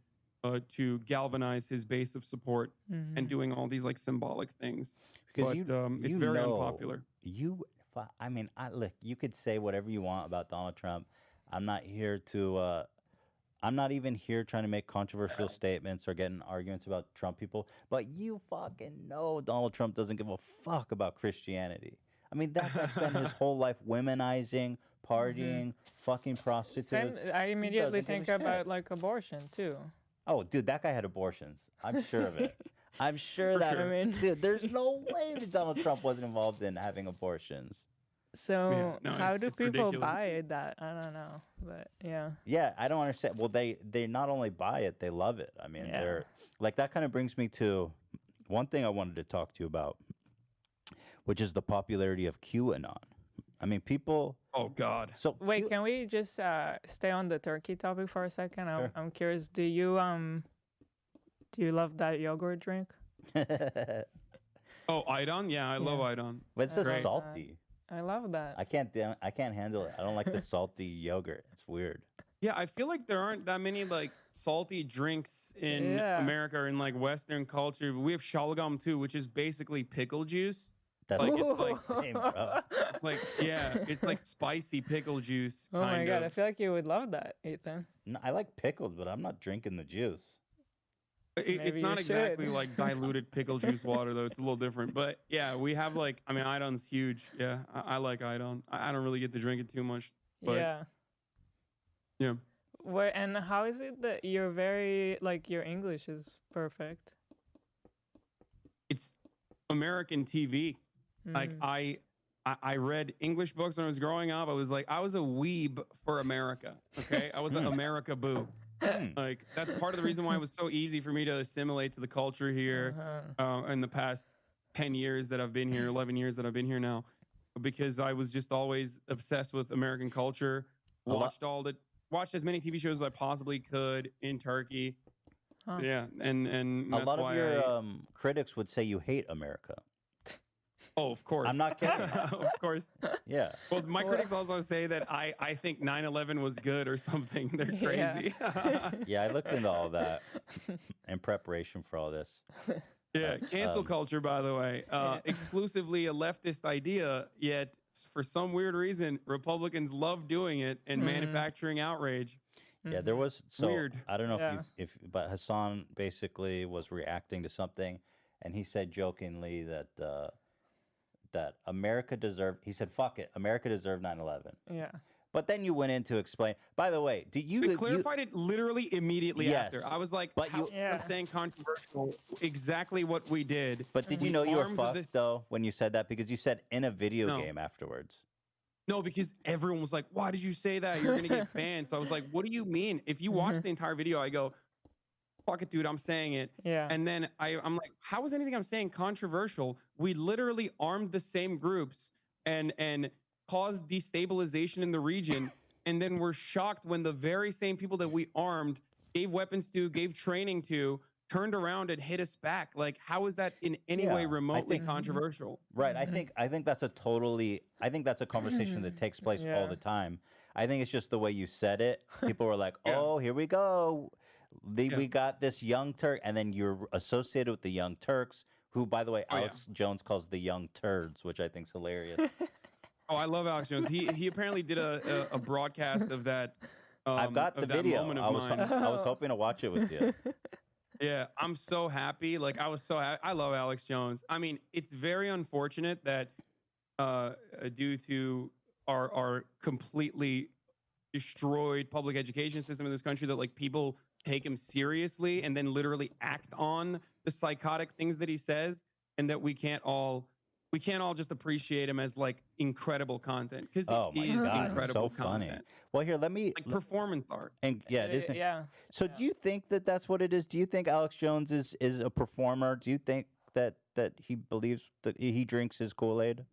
Speaker 8: to galvanize his base of support and doing all these like symbolic things.
Speaker 4: Because
Speaker 8: it's very unpopular.
Speaker 4: Look, you could say whatever you want about Donald Trump. I'm not here to. I'm not even here trying to make controversial statements or get in arguments about Trump people. But you fucking know Donald Trump doesn't give a fuck about Christianity. I mean, that guy spent his whole life womenizing, partying, fucking prostitutes.
Speaker 5: I immediately think about like abortion too.
Speaker 4: Oh, dude, that guy had abortions. I'm sure of it. I'm sure that. Dude, there's no way that Donald Trump wasn't involved in having abortions.
Speaker 5: So how do people buy that? I don't know, but yeah.
Speaker 4: Yeah, I don't understand. Well, they not only buy it, they love it. I mean, they're like, that kind of brings me to one thing I wanted to talk to you about, which is the popularity of QAnon. I mean, people.
Speaker 8: Oh God.
Speaker 5: So wait, can we just stay on the turkey topic for a second?
Speaker 4: Sure.
Speaker 5: I'm curious. Do you love that yogurt drink?
Speaker 8: Oh, Idon? Yeah, I love Idon.
Speaker 4: But it's just salty.
Speaker 5: I love that.
Speaker 4: I can't handle it. I don't like the salty yogurt. It's weird.
Speaker 8: Yeah, I feel like there aren't that many like salty drinks in America or in like Western culture. We have shalgam too, which is basically pickle juice.
Speaker 4: That's
Speaker 8: like,
Speaker 4: it's like
Speaker 8: it's like spicy pickle juice.
Speaker 5: Oh my God, I feel like you would love that, Ethan.
Speaker 4: No, I like pickles, but I'm not drinking the juice.
Speaker 8: It's not exactly like diluted pickle juice water though. It's a little different. But yeah, we have like, I mean, Idon's huge. Yeah, I like Idon. I don't really get to drink it too much. But yeah.
Speaker 5: Where and how is it that you're very like your English is perfect?
Speaker 8: It's American TV. Like I read English books when I was growing up. I was a weeb for America. Okay, I was an America boo. Like that's part of the reason why it was so easy for me to assimilate to the culture here in the past 10 years that I've been here, 11 years that I've been here now, because I was just always obsessed with American culture. Watched as many TV shows as I possibly could in Turkey. Yeah, and
Speaker 4: a lot of your critics would say you hate America.
Speaker 8: Oh, of course.
Speaker 4: I'm not kidding.
Speaker 8: Of course.
Speaker 4: Yeah.
Speaker 8: Well, my critics also say that I think 9/11 was good or something. They're crazy.
Speaker 4: Yeah, I looked into all that in preparation for all this.
Speaker 8: Yeah, cancel culture, by the way, exclusively a leftist idea, yet for some weird reason, Republicans love doing it and manufacturing outrage.
Speaker 4: Yeah, there was
Speaker 8: weird.
Speaker 4: I don't know but Hassan basically was reacting to something, and he said jokingly that that America deserved. He said, "Fuck it, America deserved 9/11."
Speaker 5: Yeah.
Speaker 4: But then you went in to explain. By the way, did you?
Speaker 8: We clarified it literally immediately after. I was like,
Speaker 4: but
Speaker 8: I'm saying controversial. Exactly what we did.
Speaker 4: But did you know you were fucked though when you said that, because you said in a video game afterwards?
Speaker 8: No, because everyone was like, "Why did you say that? You're gonna get banned." So I was like, "What do you mean?" If you watch the entire video, I go, "Fuck it, dude, I'm saying it."
Speaker 5: Yeah.
Speaker 8: And then I'm like, "How is anything I'm saying controversial? We literally armed the same groups and caused destabilization in the region, and then we're shocked when the very same people that we armed, gave weapons to, gave training to, turned around and hit us back. Like, how is that in any way remotely controversial?"
Speaker 4: Right. I think that's a conversation that takes place all the time. I think it's just the way you said it. People were like, "Oh, here we go. We got this young Turk," and then you're associated with the Young Turks, who, by the way, Alex Jones calls the Young Turds, which I think is hilarious.
Speaker 8: Oh, I love Alex Jones. He apparently did a broadcast of that.
Speaker 4: I've got the video. I was hoping to watch it with you.
Speaker 8: Yeah, I'm so happy. Like, I was so happy. I love Alex Jones. I mean, it's very unfortunate that due to our completely destroyed public education system in this country, that like people take him seriously and then literally act on the psychotic things that he says, and that we can't all just appreciate him as like incredible content, because
Speaker 4: my God,
Speaker 8: incredible
Speaker 4: so funny.
Speaker 8: content.
Speaker 4: Well, here, let me
Speaker 8: like performance art.
Speaker 4: And it is. So, do you think that that's what it is? Do you think Alex Jones is a performer? Do you think that he believes that he drinks his Kool-Aid?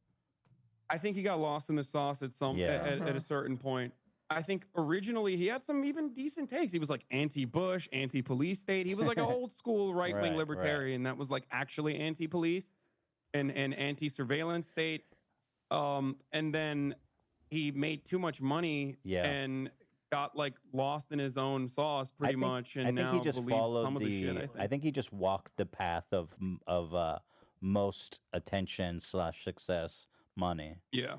Speaker 8: I think he got lost in the sauce at at a certain point. I think originally he had some even decent takes. He was like anti-Bush, anti-police state. He was like an old school right-wing libertarian that was like actually anti-police and anti-surveillance state. And then he made too much money and got like lost in his own sauce pretty much, and
Speaker 4: I think
Speaker 8: now
Speaker 4: he just
Speaker 8: believes
Speaker 4: followed
Speaker 8: some of the shit.
Speaker 4: I think he just walked the path of most attention / success money.
Speaker 8: Yeah.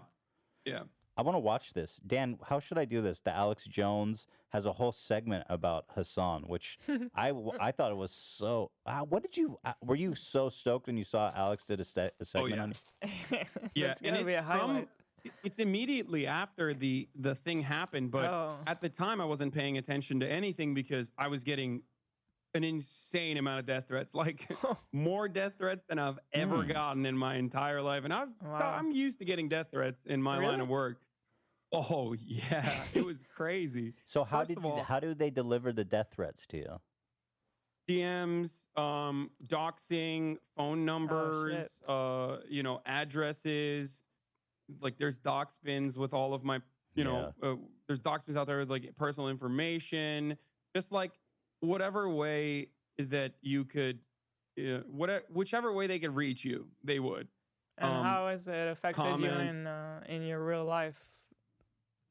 Speaker 4: I want to watch this. Dan, how should I do this? The Alex Jones has a whole segment about Hassan, which I thought it was so. What did you? Were you so stoked when you saw Alex did a segment on you?
Speaker 8: Yeah,
Speaker 5: That's gonna be a highlight.
Speaker 8: It's immediately after the thing happened, but at the time I wasn't paying attention to anything because I was getting an insane amount of death threats, like more death threats than I've ever gotten in my entire life. And I'm used to getting death threats in my line of work. Oh yeah, it was crazy.
Speaker 4: So how do they deliver the death threats to you?
Speaker 8: DMs, doxing, phone numbers, addresses. Like there's dox bins with all of my, there's dox bins out there with like personal information, just like whatever way that you could, whichever way they could reach you, they would.
Speaker 5: And how has it affected you in your real life?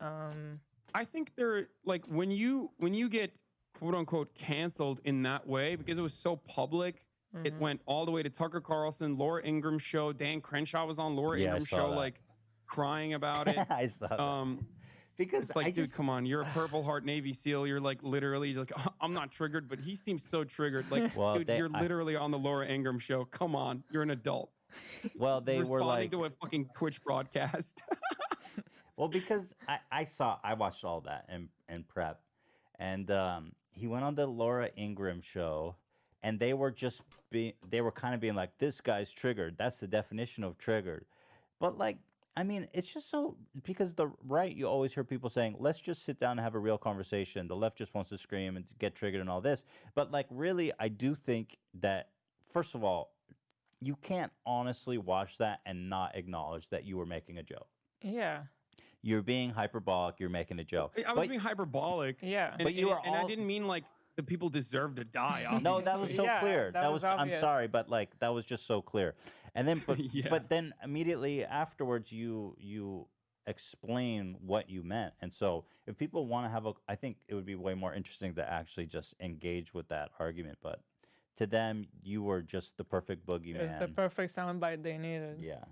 Speaker 8: I think they're like when you get quote unquote canceled in that way because it was so public. It went all the way to Tucker Carlson, Laura Ingraham's show. Dan Crenshaw was on Laura Ingram's show, like crying about it.
Speaker 4: I saw that.
Speaker 8: Because it's like, dude, come on, you're a Purple Heart Navy SEAL. You're like literally like, I'm not triggered, but he seems so triggered. Like, dude, you're literally on the Laura Ingraham show. Come on, you're an adult.
Speaker 4: Well, they were like
Speaker 8: to a fucking Twitch broadcast.
Speaker 4: Well, because I watched all that in prep, and he went on the Laura Ingraham show, and they were kind of being like, this guy's triggered. That's the definition of triggered. But like, I mean, it's just so, because the right, you always hear people saying, let's just sit down and have a real conversation. The left just wants to scream and get triggered and all this. But like, really, I do think that, first of all, you can't honestly watch that and not acknowledge that you were making a joke.
Speaker 5: Yeah.
Speaker 4: You're being hyperbolic. You're making a joke.
Speaker 8: I was being hyperbolic.
Speaker 5: Yeah.
Speaker 4: But you are
Speaker 8: and I didn't mean like the people deserve to die. Obviously.
Speaker 4: No, that was so clear. That was I'm
Speaker 5: obvious.
Speaker 4: sorry, but like that was just so clear. And then, but then immediately afterwards, you explain what you meant. And so, if people want to have I think it would be way more interesting to actually just engage with that argument. But to them, you were just the perfect boogeyman.
Speaker 5: It's the perfect soundbite they needed.
Speaker 4: Yeah.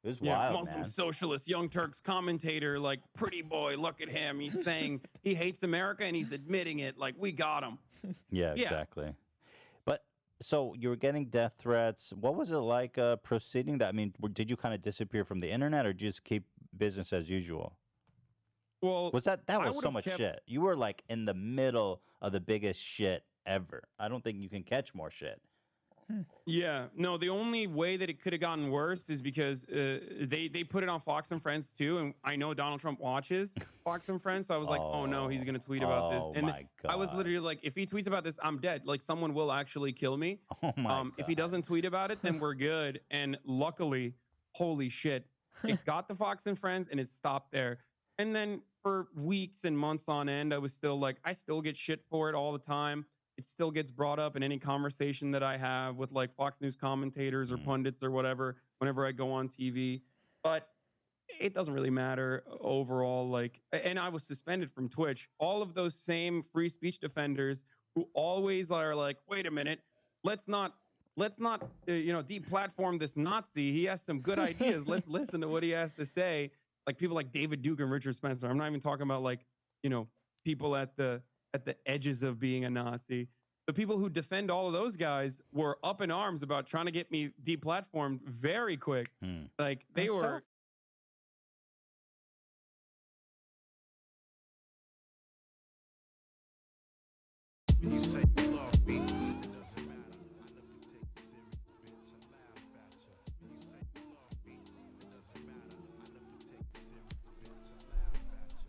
Speaker 4: It was wild,
Speaker 8: Muslim
Speaker 4: man.
Speaker 8: socialist, Young Turks commentator, like, pretty boy, look at him. He's saying he hates America and he's admitting it. Like, we got him.
Speaker 4: Yeah, exactly. But so you were getting death threats. What was it like proceeding that? I mean, did you kind of disappear from the internet or just keep business as usual?
Speaker 8: Well,
Speaker 4: was that was so much shit. You were like in the middle of the biggest shit ever. I don't think you can catch more shit.
Speaker 8: Yeah, no, the only way that it could have gotten worse is because they put it on Fox and Friends too, and I know Donald Trump watches Fox and Friends, so I was like, oh no, he's gonna tweet about this, and I was literally like, if he tweets about this, I'm dead. Like someone will actually kill me.
Speaker 4: Oh my God.
Speaker 8: If he doesn't tweet about it, then we're good. And luckily, holy shit, it got to Fox and Friends and it stopped there. And then for weeks and months on end, I was still like, I still get shit for it all the time. It still gets brought up in any conversation that I have with like Fox News commentators or pundits or whatever, whenever I go on TV. But it doesn't really matter overall. Like, and I was suspended from Twitch. All of those same free speech defenders who always are like, wait a minute, let's not deplatform this Nazi. He has some good ideas. Let's listen to what he has to say. Like people like David Duke and Richard Spencer. I'm not even talking about like, people at the edges of being a Nazi. The people who defend all of those guys were up in arms about trying to get me deplatformed very quick. Like they were.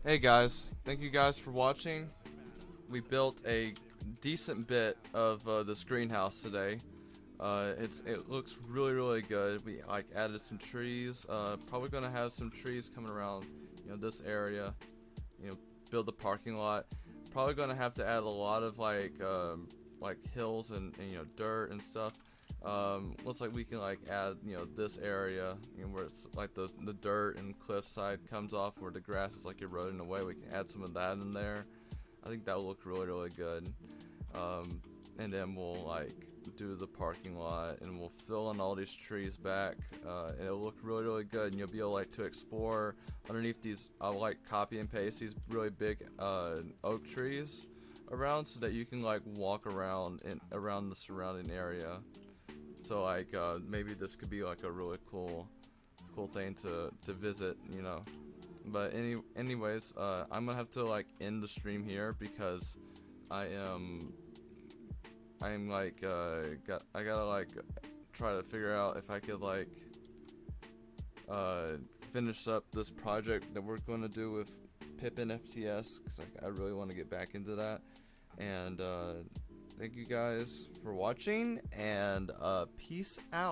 Speaker 9: Hey guys, thank you guys for watching. We built a decent bit of this greenhouse today. It looks really good. We like added some trees. Probably gonna have some trees coming around, this area. Build the parking lot. Probably gonna have to add a lot of like hills and dirt and stuff. looks like we can like add, you know, this area, you know, where it's like the dirt and cliffside comes off where the grass is like eroding away. We can add some of that in there. I think that will look really, really good. And then we'll like do the parking lot and we'll fill in all these trees back, and it'll look really, really good. And you'll be able like to explore underneath these. I'll like copy and paste these really big oak trees around so that you can like walk around around the surrounding area. So like maybe this could be like a really cool thing to visit, you know. But anyways, I'm gonna have to like end the stream here because I'm like I gotta like try to figure out if I could like finish up this project that we're gonna do with Pippin FTS, because I really want to get back into that. And thank you guys for watching, and peace out.